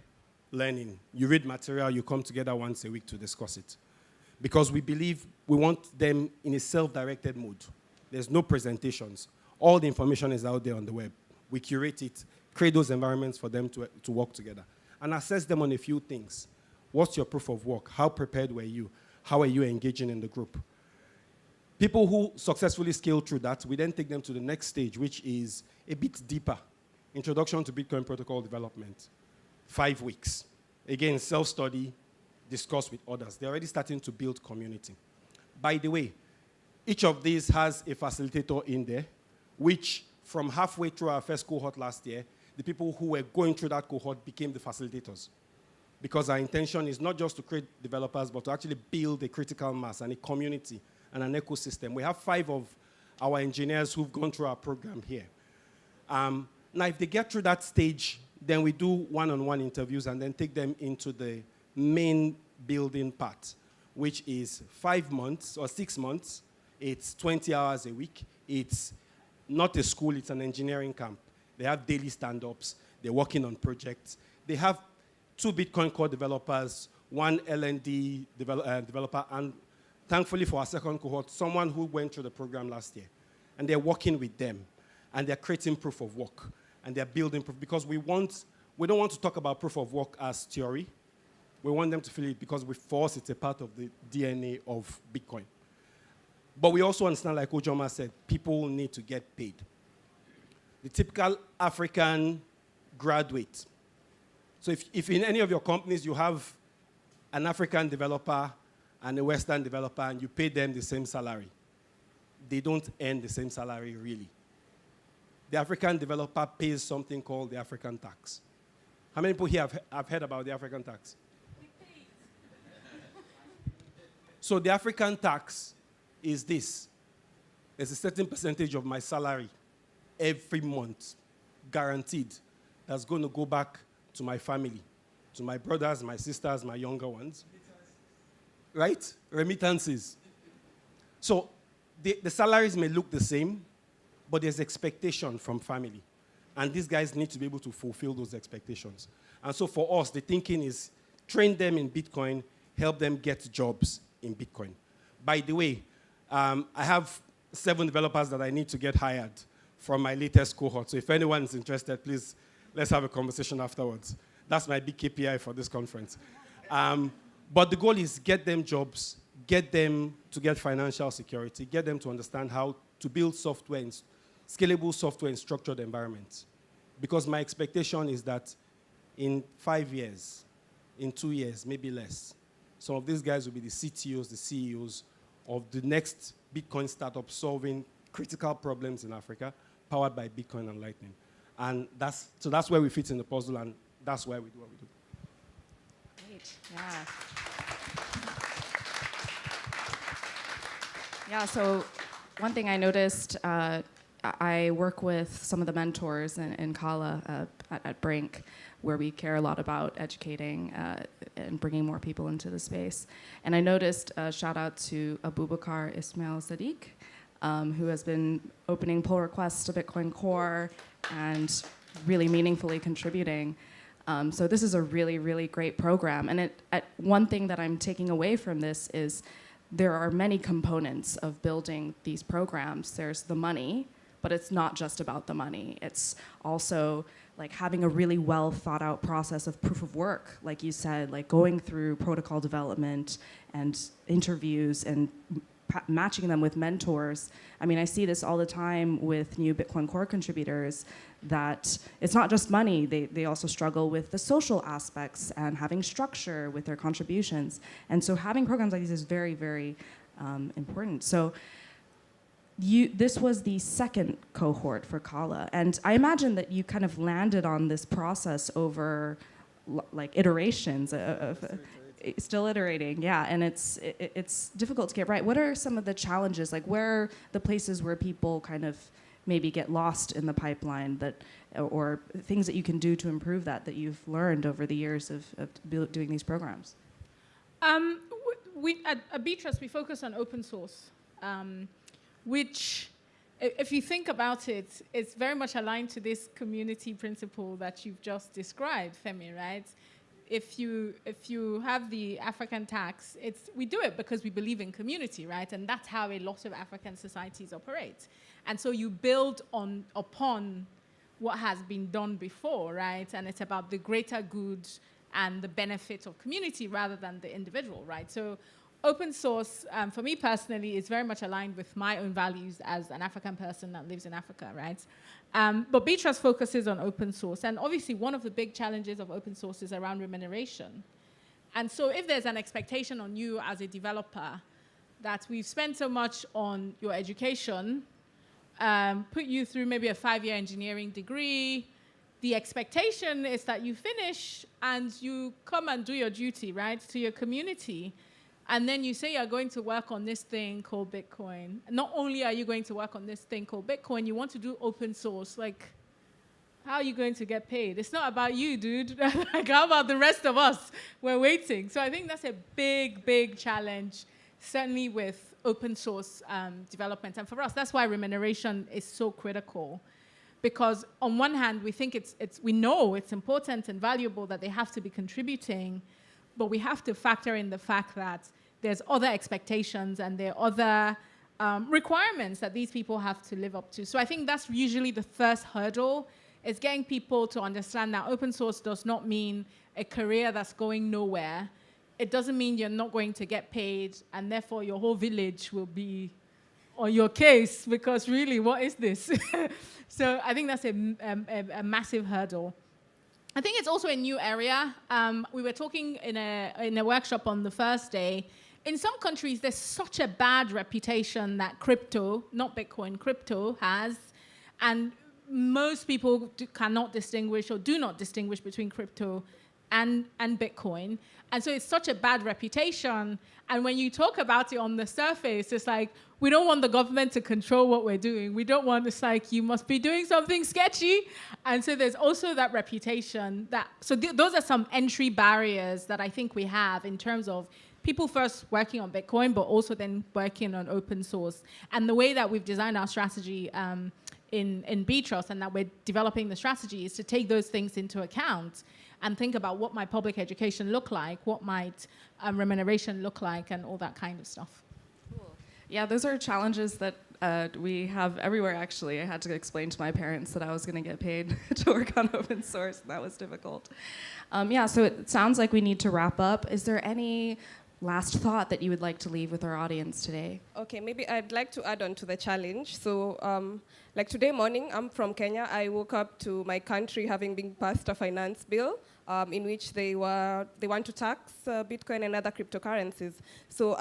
learning. You read material, you come together once a week to discuss it. Because we believe we want them in a self-directed mode. There's no presentations. All the information is out there on the web. We curate it, create those environments for them to work together. And assess them on a few things. What's your proof of work? How prepared were you? How are you engaging in the group? People who successfully scale through that, we then take them to the next stage, which is a bit deeper. Introduction to Bitcoin protocol development. 5 weeks. Again, self-study, discuss with others. They're already starting to build community. By the way, each of these has a facilitator in there, which from halfway through our first cohort last year, the people who were going through that cohort became the facilitators. Because our intention is not just to create developers, but to actually build a critical mass and a community and an ecosystem. We have 5 of our engineers who've gone through our program here. Now, if they get through that stage, then we do one-on-one interviews and then take them into the main building part, which is 5 months or 6 months. It's 20 hours a week. It's not a school, it's an engineering camp. They have daily stand-ups. They're working on projects. They have 2 Bitcoin core developers, 1 L&D developer, and thankfully for our second cohort, someone who went through the program last year. And they're working with them. And they're creating proof of work. And they're building proof, because we don't want to talk about proof of work as theory. We want them to feel it because for us, it's a part of the DNA of Bitcoin. But we also understand, like Ojoma said, people need to get paid. The typical African graduate. So if in any of your companies you have an African developer and a Western developer and you pay them the same salary, they don't earn the same salary really. The African developer pays something called the African tax. How many people here have heard about the African tax? So the African tax is this. There's a certain percentage of my salary every month, guaranteed, that's going to go back to my family, to my brothers, my sisters, my younger ones. Right? Remittances. So the salaries may look the same, but there's expectation from family. And these guys need to be able to fulfill those expectations. And so for us, the thinking is train them in Bitcoin, help them get jobs in Bitcoin. By the way, I have 7 developers that I need to get hired from my latest cohort. So if anyone is interested, please, let's have a conversation afterwards. That's my big KPI for this conference. But the goal is get them jobs, get them to get financial security, get them to understand how to build software, scalable software in structured environments. Because my expectation is that in 5 years, in 2 years, maybe less, some of these guys will be the CTOs, the CEOs of the next Bitcoin startup solving critical problems in Africa, powered by Bitcoin and Lightning. And that's where we fit in the puzzle, and that's why we do what we do. Great, yeah. Yeah, so one thing I noticed, I work with some of the mentors in Kala at Brink, where we care a lot about educating and bringing more people into the space. And I noticed, shout out to Abubakar Ismail Sadiq, who has been opening pull requests to Bitcoin Core and really meaningfully contributing. So this is a really, really great program. And one thing that I'm taking away from this is there are many components of building these programs. There's the money, but it's not just about the money. It's also like having a really well thought out process of proof of work, like you said, like going through protocol development and interviews and matching them with mentors. I mean, I see this all the time with new Bitcoin Core contributors, that it's not just money. They also struggle with the social aspects and having structure with their contributions. And so having programs like these is very, very important. So this was the second cohort for Kala. And I imagine that you kind of landed on this process over like iterations of still iterating, yeah, and it's difficult to get right. What are some of the challenges? Like, where are the places where people kind of maybe get lost in the pipeline, or things that you can do to improve that you've learned over the years of doing these programs? We at Beatrice, we focus on open source, which, if you think about it, it's very much aligned to this community principle that you've just described, Femi, right? If you have the African tax, we do it because we believe in community, right? And that's how a lot of African societies operate. And so you build upon what has been done before, right? And it's about the greater good and the benefit of community rather than the individual, right? So open source, for me personally, is very much aligned with my own values as an African person that lives in Africa, right? But BTrust focuses on open source. And obviously, one of the big challenges of open source is around remuneration. And so if there's an expectation on you as a developer that we've spent so much on your education, put you through maybe a 5-year engineering degree, the expectation is that you finish and you come and do your duty, right, to your community. And then you say you're going to work on this thing called Bitcoin. Not only are you going to work on this thing called Bitcoin, you want to do open source. Like, how are you going to get paid? It's not about you, dude. Like, how about the rest of us? We're waiting. So I think that's a big, big challenge, certainly with open source development. And for us, that's why remuneration is so critical. Because on one hand, we think we know it's important and valuable that they have to be contributing, but we have to factor in the fact that there's other expectations and there are other requirements that these people have to live up to. So I think that's usually the first hurdle, is getting people to understand that open source does not mean a career that's going nowhere. It doesn't mean you're not going to get paid, and therefore your whole village will be on your case, because really, what is this? So I think that's a massive hurdle. I think it's also a new area. We were talking in a workshop on the first day. In some countries, there's such a bad reputation that crypto, not Bitcoin, crypto has, and most people cannot distinguish or do not distinguish between crypto and Bitcoin. And so it's such a bad reputation. And when you talk about it on the surface, it's like, we don't want the government to control what we're doing. We don't want, it's like, you must be doing something sketchy. And so there's also that reputation that, so those are some entry barriers that I think we have in terms of people first working on Bitcoin, but also then working on open source. And the way that we've designed our strategy in BTrust and that we're developing the strategy is to take those things into account and think about what might public education look like, what might remuneration look like, and all that kind of stuff. Cool. Yeah, those are challenges that we have everywhere, actually. I had to explain to my parents that I was going to get paid to work on open source. That was difficult. Yeah, so it sounds like we need to wrap up. Is there any last thought that you would like to leave with our audience today? Okay, maybe I'd like to add on to the challenge. So, like today morning, I'm from Kenya. I woke up to my country having been passed a finance bill in which they want to tax Bitcoin and other cryptocurrencies. So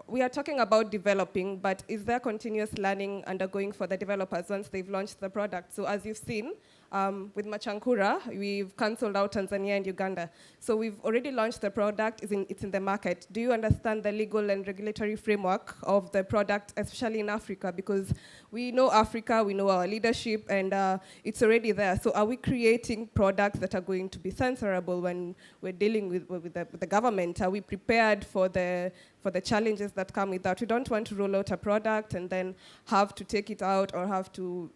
we are talking about developing, but is there continuous learning undergoing for the developers once they've launched the product? So as you've seen, with Machankura, we've cancelled out Tanzania and Uganda. So we've already launched the product, it's in the market. Do you understand the legal and regulatory framework of the product, especially in Africa? Because we know Africa, we know our leadership, and it's already there. So are we creating products that are going to be censorable when we're dealing with the government? Are we prepared for the challenges that come with that? We don't want to roll out a product and then have to take it out or have to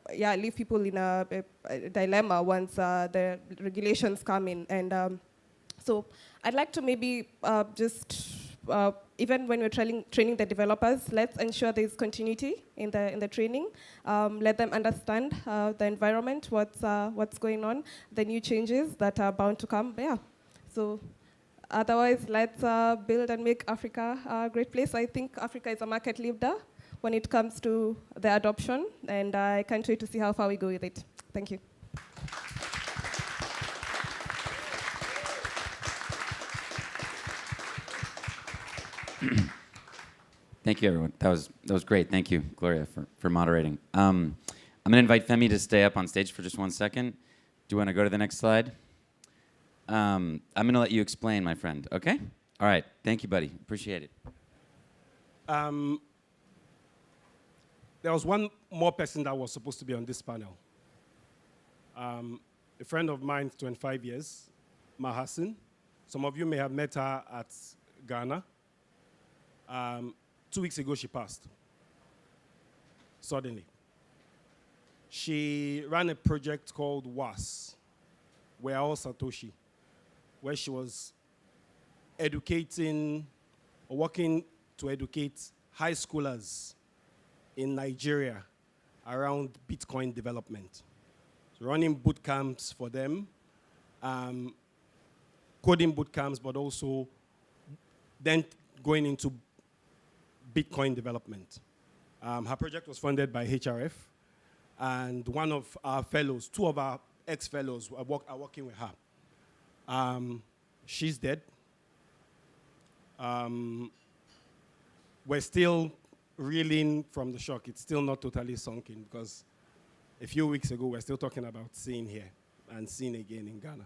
leave people in a dilemma once the regulations come in. And so I'd like to maybe even when we're training the developers, let's ensure there's continuity in the training. Let them understand the environment, what's going on, the new changes that are bound to come. Yeah. So otherwise, let's build and make Africa a great place. I think Africa is a market leader when it comes to the adoption, and I can't wait to see how far we go with it. Thank you. Thank you, everyone. That was great. Thank you, Gloria, for moderating. I'm going to invite Femi to stay up on stage for just 1 second. Do you want to go to the next slide? I'm going to let you explain, my friend, okay? All right. Thank you, buddy. Appreciate it. There was one more person that was supposed to be on this panel. A friend of mine, 25 years, Mahasin. Some of you may have met her at Ghana. 2 weeks ago, she passed. Suddenly. She ran a project called WAS, We're All Satoshi, where she was educating or working to educate high schoolers in Nigeria around Bitcoin development. running boot camps for them, coding boot camps, but also then going into Bitcoin development. Her project was funded by HRF, and one of our fellows, two of our ex-fellows are working with her. She's dead. We're still reeling from the shock. It's still not totally sunk in, because a few weeks ago, we're still talking about seeing here and seeing again in Ghana.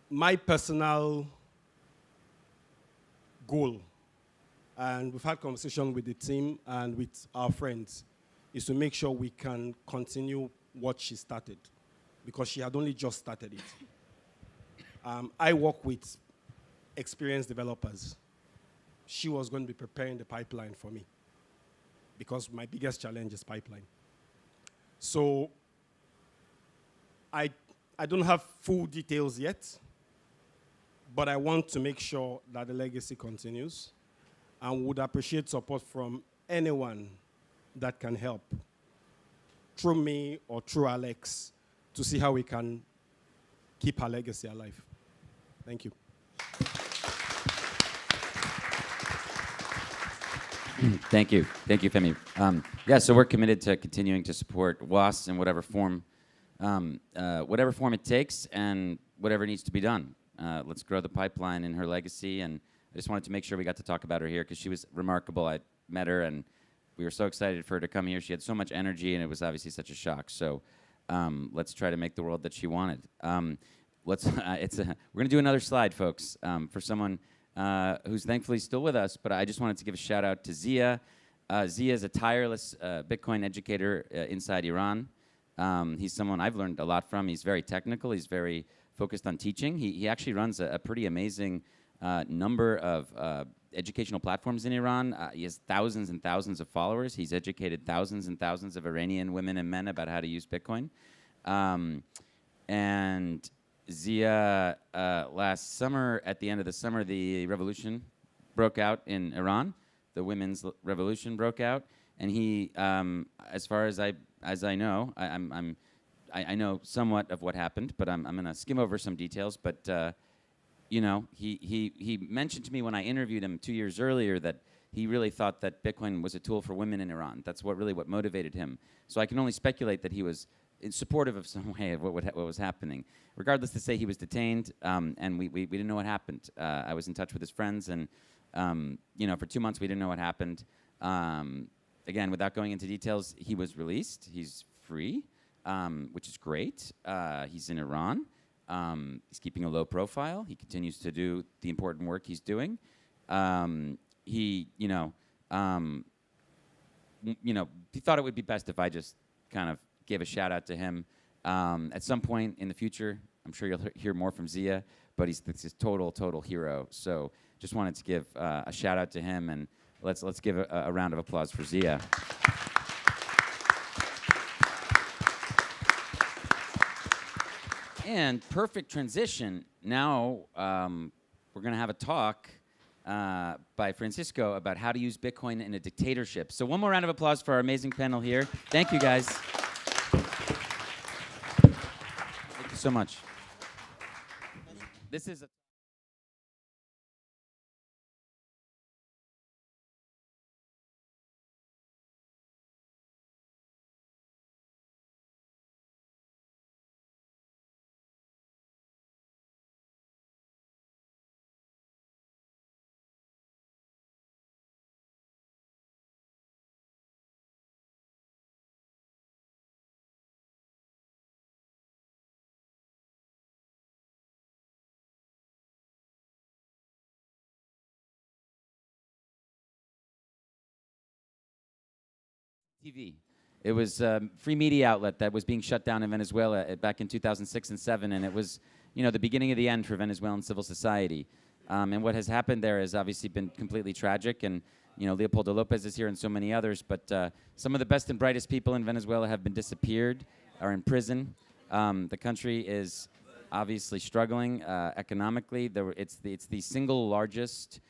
My personal goal, and we've had conversation with the team and with our friends, is to make sure we can continue what she started, because she had only just started it. I work with experienced developers. She was going to be preparing the pipeline for me, because my biggest challenge is pipeline. So I don't have full details yet, but I want to make sure that the legacy continues, and would appreciate support from anyone that can help, through me or through Alex, to see how we can keep her legacy alive. Thank you. Thank you, Femi. Yeah, so we're committed to continuing to support WAS in whatever form it takes, and whatever needs to be done. Let's grow the pipeline in her legacy, and I just wanted to make sure we got to talk about her here, because she was remarkable. I met her, and we were so excited for her to come here. She had so much energy, and it was obviously such a shock. So let's try to make the world that she wanted. We're going to do another slide, folks, for someone who's thankfully still with us, but I just wanted to give a shout out to Zia. Zia is a tireless Bitcoin educator inside Iran. He's someone I've learned a lot from. He's very technical. He's very focused on teaching. He actually runs a pretty amazing number of educational platforms in Iran. He has thousands and thousands of followers. He's educated thousands and thousands of Iranian women and men about how to use Bitcoin. And Zia, last summer, at the end of the summer, the revolution broke out in Iran. The women's revolution broke out, and he, as far as I know, I know somewhat of what happened, but I'm going to skim over some details. But you know, he mentioned to me when I interviewed him 2 years earlier that he really thought that Bitcoin was a tool for women in Iran. That's what motivated him. So I can only speculate that he was supportive of some way of what was happening. Regardless, to say he was detained, and we didn't know what happened. I was in touch with his friends, and you know, for 2 months we didn't know what happened. Again, without going into details, he was released. He's free, which is great. He's in Iran. He's keeping a low profile. He continues to do the important work he's doing. He thought it would be best if I just kind of gave a shout out to him. At some point in the future, I'm sure you'll hear more from Zia, but he's this total hero. So just wanted to give a shout out to him, and let's give a round of applause for Zia. And perfect transition. Now we're going to have a talk by Francisco about how to use Bitcoin in a dictatorship. So one more round of applause for our amazing panel here. Thank you, guys. Thank you so much. This is a TV. It was a free media outlet that was being shut down in Venezuela back in 2006 and 2007, and it was, you know, the beginning of the end for Venezuelan civil society. And what has happened there has obviously been completely tragic, and you know, Leopoldo Lopez is here and so many others, but some of the best and brightest people in Venezuela have been disappeared, are in prison. The country is obviously struggling economically. It's the single largest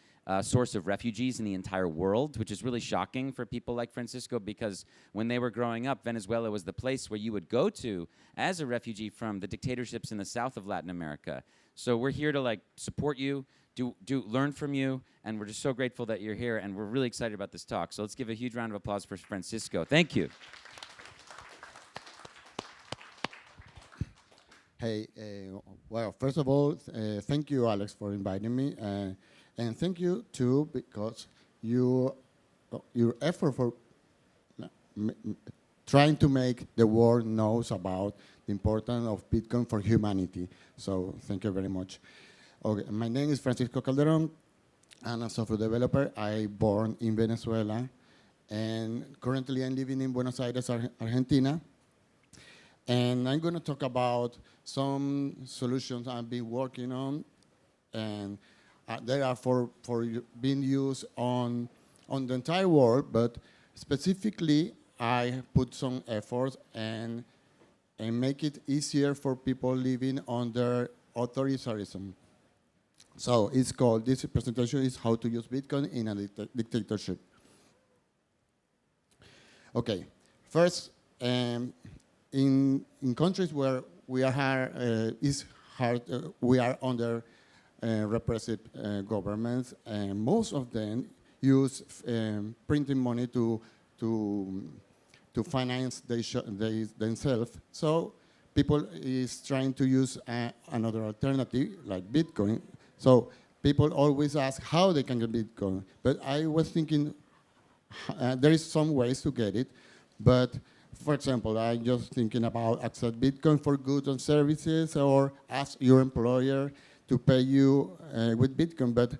source of refugees in the entire world, which is really shocking for people like Francisco, because when they were growing up, Venezuela was the place where you would go to as a refugee from the dictatorships in the south of Latin America. So we're here to like support you, learn from you, and we're just so grateful that you're here, and we're really excited about this talk. So let's give a huge round of applause for Francisco. Thank you. Hey, well, first of all, thank you, Alex, for inviting me, and thank you too, because your effort for trying to make the world knows about the importance of Bitcoin for humanity. So thank you very much. Okay, my name is Francisco Calderon. I'm a software developer. I born in Venezuela, and currently I'm living in Buenos Aires, Argentina. And I'm going to talk about some solutions I've been working on, and they are for being used on the entire world, but specifically I put some efforts and make it easier for people living under authoritarianism. So it's called, this presentation is how to use Bitcoin in a dictatorship. Okay, first, in countries where we are we are under repressive governments, and most of them use printing money to finance themselves. So people is trying to use another alternative like Bitcoin. So people always ask how they can get Bitcoin. But I was thinking there is some ways to get it, but for example, I'm just thinking about accept Bitcoin for goods and services, or ask your employer to pay you with Bitcoin. But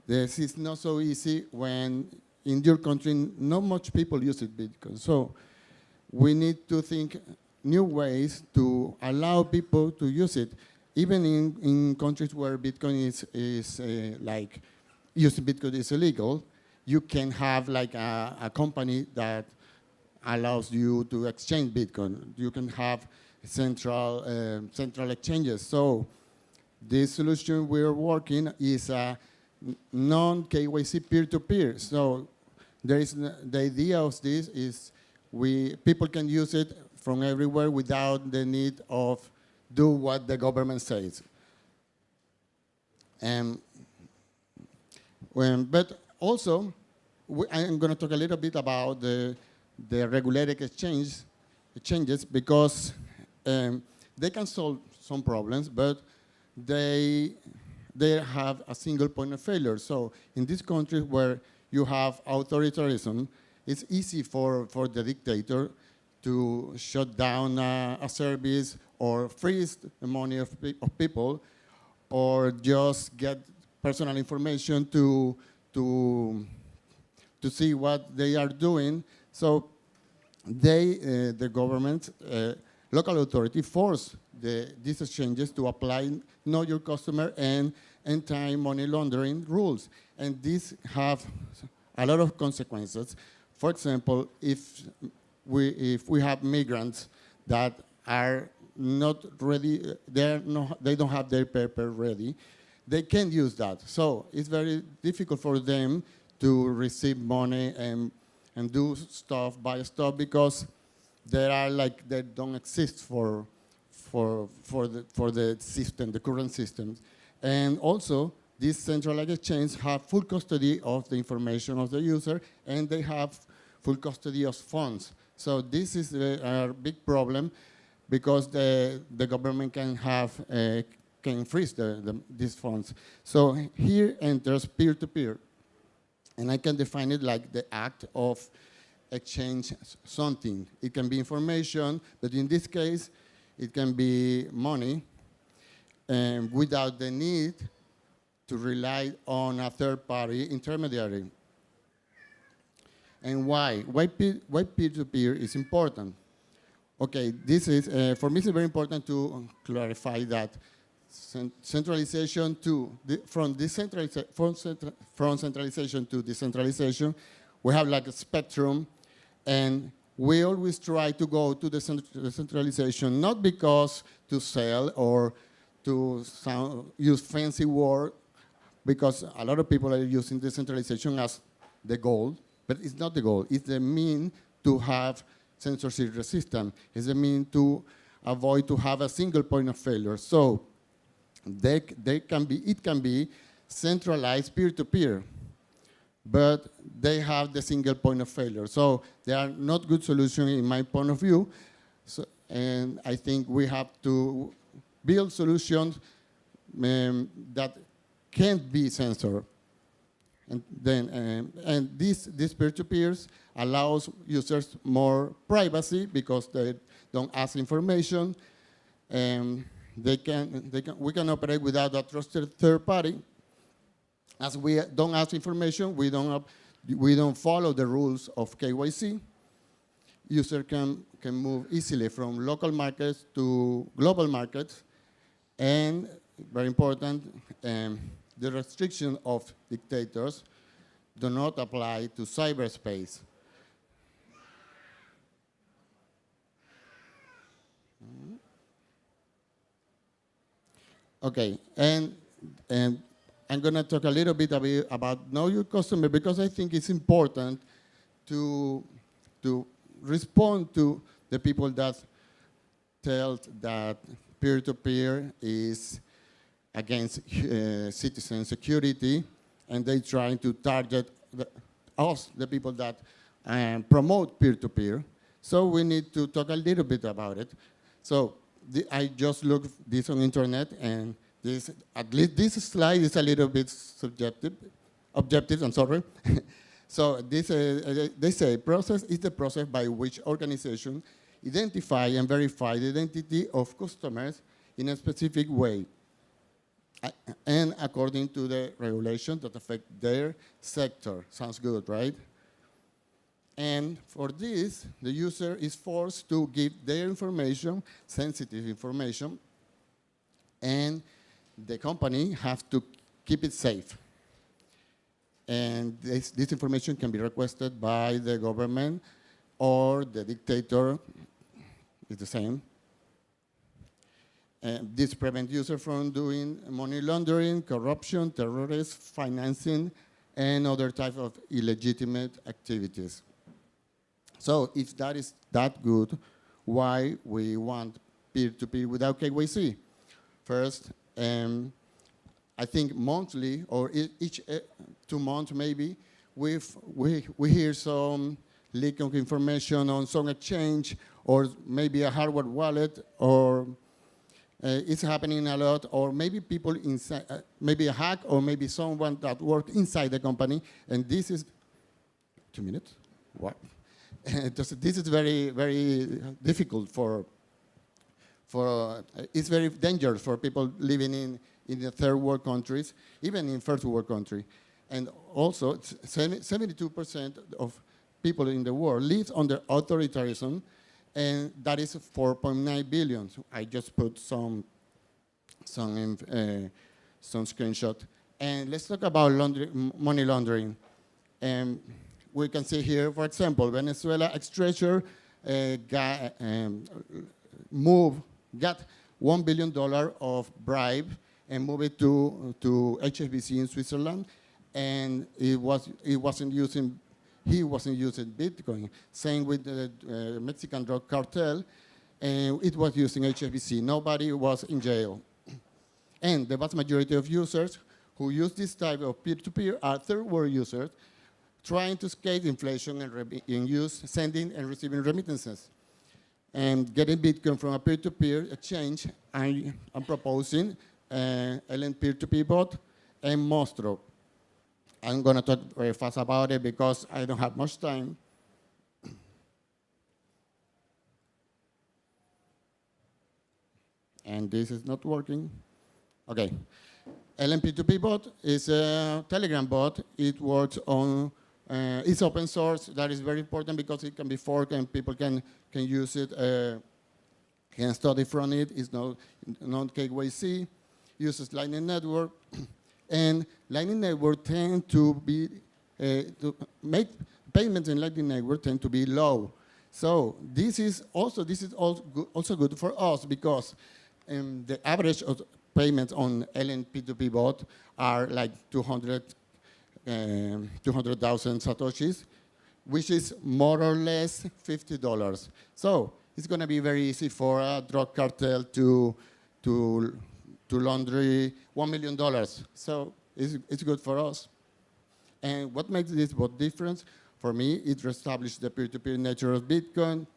this is not so easy when in your country not much people use Bitcoin. So we need to think new ways to allow people to use it. Even in countries where Bitcoin is like using Bitcoin is illegal, you can have like a company that allows you to exchange Bitcoin. You can have central exchanges. So this solution we're working is a non-KYC peer-to-peer. So there is the idea of this is people can use it from everywhere without the need of do what the government says. But also, I'm going to talk a little bit about the regulated exchanges because they can solve some problems, but they have a single point of failure. So in these countries where you have authoritarianism, it's easy for the dictator to shut down a service or freeze the money of people, or just get personal information to see what they are doing. So the government, local authority force these exchanges to apply know your customer and anti-money laundering rules. And these have a lot of consequences. For example, if we have migrants that are not ready, they don't have their paper ready, they can't use that. So it's very difficult for them to receive money and do stuff, buy stuff, because they don't exist for the system, the current system. And also, these centralized exchanges have full custody of the information of the user, and they have full custody of funds. So this is a big problem, because the government can freeze these funds. So here enters peer-to-peer. And I can define it like the act of exchange something. It can be information, but in this case, it can be money, without the need to rely on a third-party intermediary. And why? Why peer-to-peer is important? Okay, this is, for me, it's very important to clarify that centralization from centralization to decentralization, we have like a spectrum, and we always try to go to the centralization, not because to sell or to use fancy word, because a lot of people are using decentralization as the goal, but it's not the goal. It's the mean to have censorship resistance. It's the mean to avoid to have a single point of failure. So it can be centralized peer-to-peer, but they have the single point of failure. So they are not good solutions in my point of view. So, and I think we have to build solutions that can't be censored. And then, and this peer-to-peers allows users more privacy because they don't ask information. We can operate without a trusted third party. As we don't ask information, we don't follow the rules of KYC. User can move easily from local markets to global markets, and very important, the restriction of dictators do not apply to cyberspace. Okay, and I'm going to talk a little bit about Know Your Customer because I think it's important to respond to the people that tell that peer-to-peer is against citizen security, and they trying to target us, the people that promote peer-to-peer. So we need to talk a little bit about it. So I just looked this on internet, and at least this slide is a little bit objective, I'm sorry. So this, they say process is the process by which organizations identify and verify the identity of customers in a specific way, and according to the regulations that affect their sector. Sounds good, right? And for this, the user is forced to give their information, sensitive information, and the company has to keep it safe. And this information can be requested by the government or the dictator. It's the same. And this prevents users from doing money laundering, corruption, terrorist financing, and other types of illegitimate activities. So if that is that good, why we want peer-to-peer without KYC? First, I think monthly or each 2 months maybe, we hear some leak of information on some exchange or maybe a hardware wallet, or it's happening a lot, or maybe people inside, maybe a hack, or maybe someone that works inside the company, and this is, 2 minutes, what? This is very, very difficult it's very dangerous for people living in the third world countries, even in first world country. And also, 72% of people in the world live under authoritarianism, and that is 4.9 billion. So I just put some screenshot. And let's talk about money laundering. We can see here, for example, Venezuela ex-treasurer got $1 billion of bribe and moved it to HSBC in Switzerland, and he wasn't using Bitcoin. Same with the Mexican drug cartel, and it was using HSBC. Nobody was in jail. And the vast majority of users who use this type of peer-to-peer are third world users trying to escape inflation and use sending and receiving remittances. And getting Bitcoin from a peer-to-peer exchange, I'm proposing LN peer-to-peer bot and Monstro. I'm going to talk very fast about it because I don't have much time. And this is not working. Okay. LMP2P bot is a Telegram bot. It works on, it's open source. That is very important because it can be forked and people can use it, can study from it. It's non-KYC, uses Lightning Network. And Lightning Network tend to be, to make payments in Lightning Network tend to be low. So this is also good for us because the average of payments on LNP2P bot are like 200,000 satoshis, which is more or less $50. So it's going to be very easy for a drug cartel to launder $1 million. So it's good for us. And what makes this bot different? For me, it reestablished the peer-to-peer nature of Bitcoin.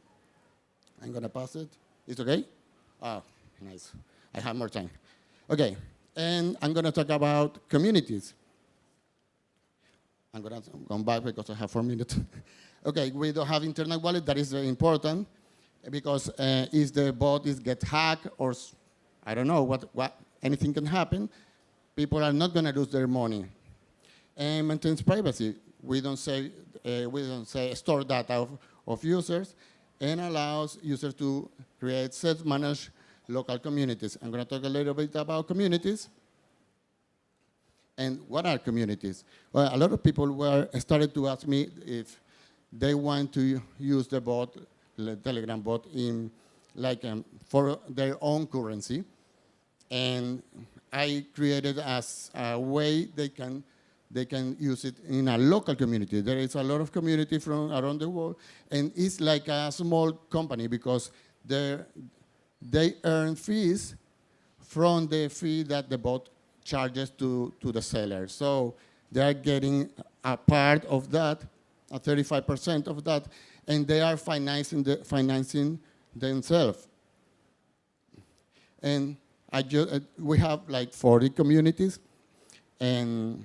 I'm going to pass it. It's OK? Oh, nice. I have more time. OK. And I'm going to talk about communities. I'm going to come back because I have 4 minutes. OK, we don't have internet wallet. That is very important because if the bot is get hacked or I don't know what anything can happen, people are not going to lose their money. And maintains privacy. We don't say store data of users, and allows users to create self-managed local communities. I'm going to talk a little bit about communities. And what are communities? Well, a lot of people started to ask me if they want to use the bot, the Telegram bot, in for their own currency. And I created as a way they can use it in a local community. There is a lot of community from around the world, and it's like a small company because they earn fees from the fee that the bot charges to the seller. So they are getting a part of that, a 35% of that, and they are financing themselves. And we have like 40 communities, and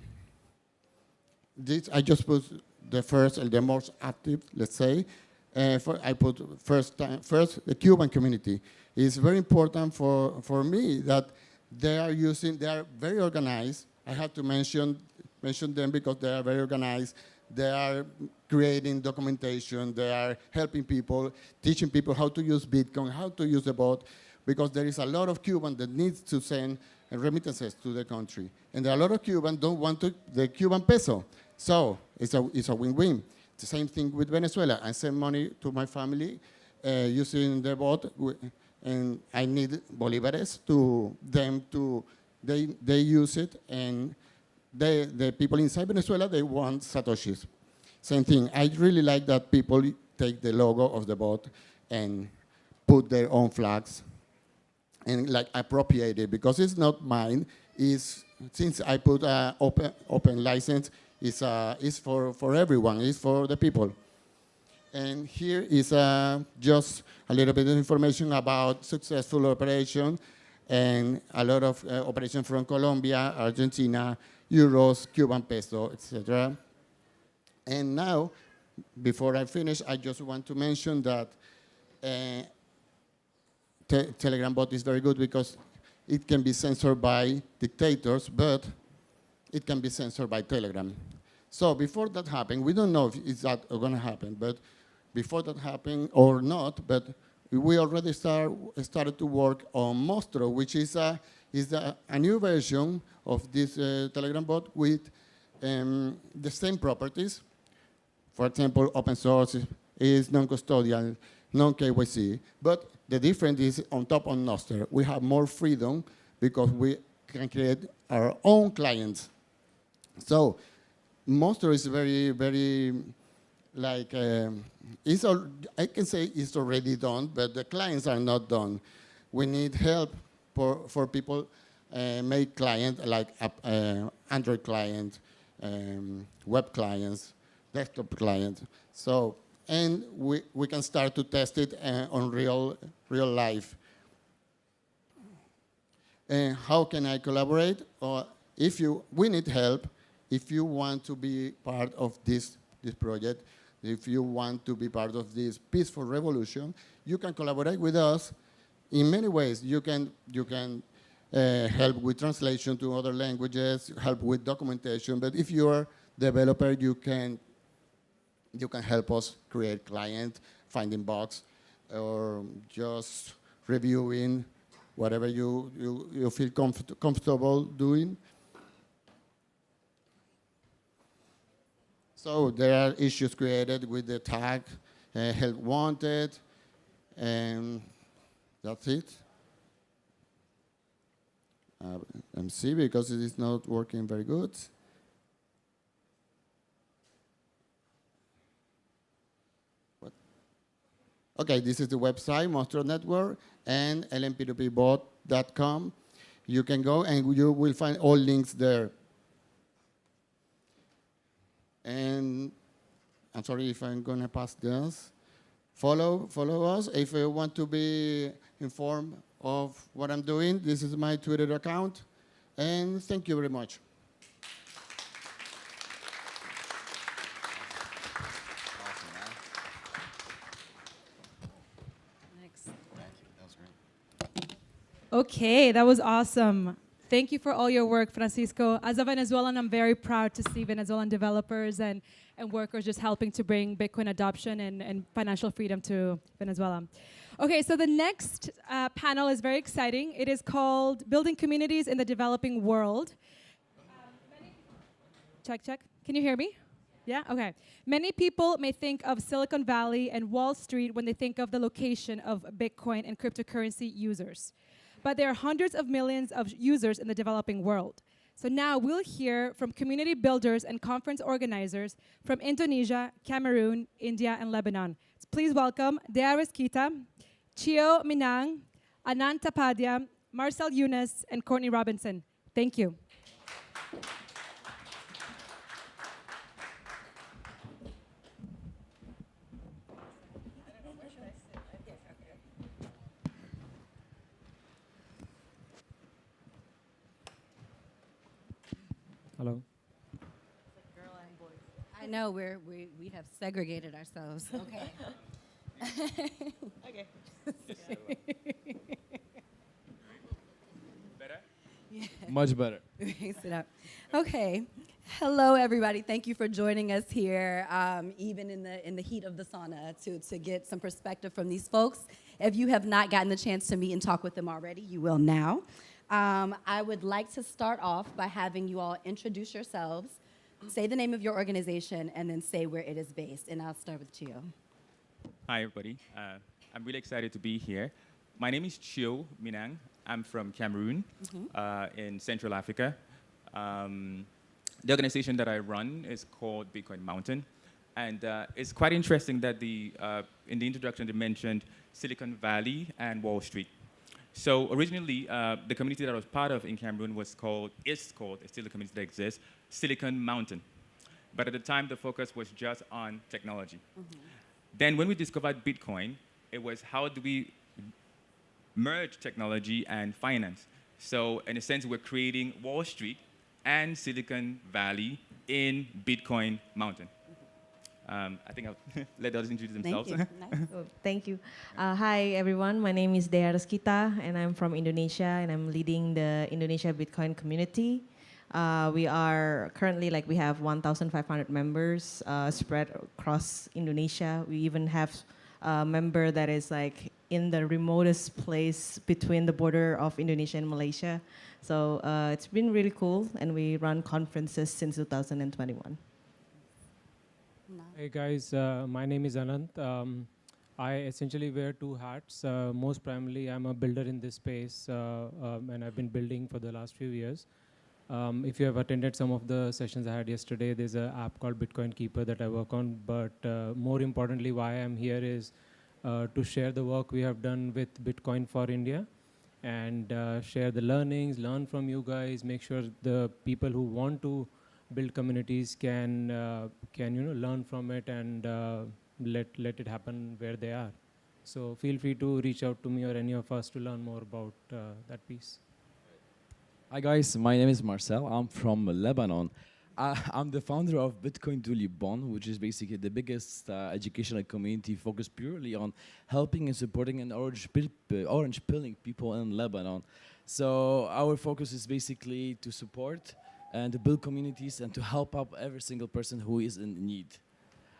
I just put the first and the most active, let's say. I put first the Cuban community. It's very important for me that they are very organized. I have to mention them because they are very organized. They are creating documentation. They are helping people, teaching people how to use Bitcoin, how to use the bot, because there is a lot of Cubans that needs to send remittances to the country. And there are a lot of Cubans don't want the Cuban peso. So it's a win-win. The same thing with Venezuela. I send money to my family using the bot, and I need bolivares they use it, and the people inside Venezuela, they want satoshis. Same thing. I really like that people take the logo of the bot and put their own flags and like appropriate it, because it's not mine. Since I put an open license, it's for everyone. It's for the people. And here is just a little bit of information about successful operation and a lot of operation from Colombia, Argentina, euros, Cuban peso, etc. And now, before I finish, I just want to mention that Telegram bot is very good because it can be censored by dictators, but it can be censored by Telegram. So before that happened, we don't know if it's that going to happen, but before that happened or not, but we already started to work on Monstro, which is a new version of this Telegram bot with the same properties. For example, open source is non-custodial, non-KYC, but the difference is on top of Nostr. We have more freedom because we can create our own clients. So Monstro is very, very like, I can say it's already done, but the clients are not done. We need help for people make clients like Android client, web clients, desktop clients. So, and we can start to test it on real life. And how can I collaborate? Or we need help. If you want to be part of this project, if you want to be part of this peaceful revolution, you can collaborate with us in many ways. You can help with translation to other languages, help with documentation. But if you're a developer, you can help us create client, finding bugs, or just reviewing whatever you feel comfortable doing. So there are issues created with the tag help wanted, and that's it. MC because it is not working very good. What? Okay, this is the website, Monster Network, and lmpwbot.com. You can go and you will find all links there. And I'm sorry if I'm gonna pass this. Follow us if you want to be informed of what I'm doing. This is my Twitter account, and thank you very much. Okay, that was awesome. Thank you for all your work, Francisco. As a Venezuelan, I'm very proud to see Venezuelan developers and workers just helping to bring Bitcoin adoption and financial freedom to Venezuela. Okay, so the next panel is very exciting. It is called Building Communities in the Developing World. Check, check. Can you hear me? Yeah? Okay. Many people may think of Silicon Valley and Wall Street when they think of the location of Bitcoin and cryptocurrency users. But there are hundreds of millions of users in the developing world. So now we'll hear from community builders and conference organizers from Indonesia, Cameroon, India, and Lebanon. So please welcome Darius Kita, Chio Minang, Anand Tapadia, Marcel Yunus, and Courtney Robinson. Thank you. Hello. Girl and boys. I know we have segregated ourselves. Okay. Okay. Better? Yeah. Much better. Sit up. Okay. Hello, everybody. Thank you for joining us here, even in the heat of the sauna, to get some perspective from these folks. If you have not gotten the chance to meet and talk with them already, you will now. I would like to start off by having you all introduce yourselves, say the name of your organization, and then say where it is based. And I'll start with Chio. Hi, everybody. I'm really excited to be here. My name is Chio Minang. I'm from Cameroon in Central Africa. The organization that I run is called Bitcoin Mountain. And it's quite interesting that in the introduction they mentioned Silicon Valley and Wall Street. So originally, the community that I was part of in Cameroon is called, it's still a community that exists, Silicon Mountain. But at the time, the focus was just on technology. Then when we discovered Bitcoin, it was how do we merge technology and finance? So in a sense, we're creating Wall Street and Silicon Valley in Bitcoin Mountain. I think I'll let others introduce themselves. Thank you. Nice. Oh, thank you. Hi, everyone. My name is Darius Kita, and I'm from Indonesia, and I'm leading the Indonesia Bitcoin community. We are currently, we have 1,500 members spread across Indonesia. We even have a member that is, in the remotest place between the border of Indonesia and Malaysia. So it's been really cool, and we run conferences since 2021. Hey guys, my name is Anant. I essentially wear two hats. Most primarily, I'm a builder in this space, and I've been building for the last few years. If you have attended some of the sessions I had yesterday, there's an app called Bitcoin Keeper that I work on. But more importantly, why I'm here is to share the work we have done with Bitcoin for India and share the learnings, learn from you guys, make sure the people who want to build communities can learn from it and let it happen where they are. So feel free to reach out to me or any of us to learn more about that piece. Hi guys, my name is Marcel. I'm from Lebanon. I'm the founder of Bitcoin to Liban, which is basically the biggest educational community focused purely on helping and supporting and orange pilling people in Lebanon. So our focus is basically to support and to build communities and to help out every single person who is in need.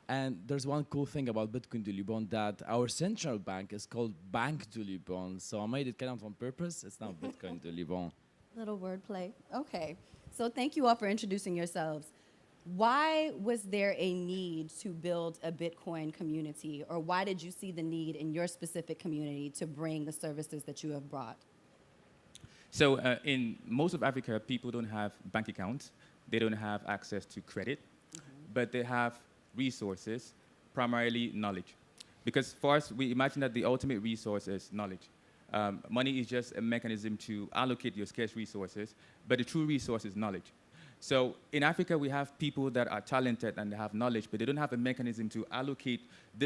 And there's one cool thing about Bitcoin to Liban, that our central bank is called Bank to Liban. So I made it kind of on purpose. It's now Bitcoin to Liban. Little wordplay. Okay. So thank you all for introducing yourselves. Why was there a need to build a Bitcoin community, or why did you see the need in your specific community to bring the services that you have brought? So in most of Africa, people don't have bank accounts. They don't have access to credit, but they have resources, primarily knowledge. Because for us, we imagine that the ultimate resource is knowledge. Money is just a mechanism to allocate your scarce resources, but the true resource is knowledge. So in Africa, we have people that are talented and they have knowledge, but they don't have a mechanism to allocate this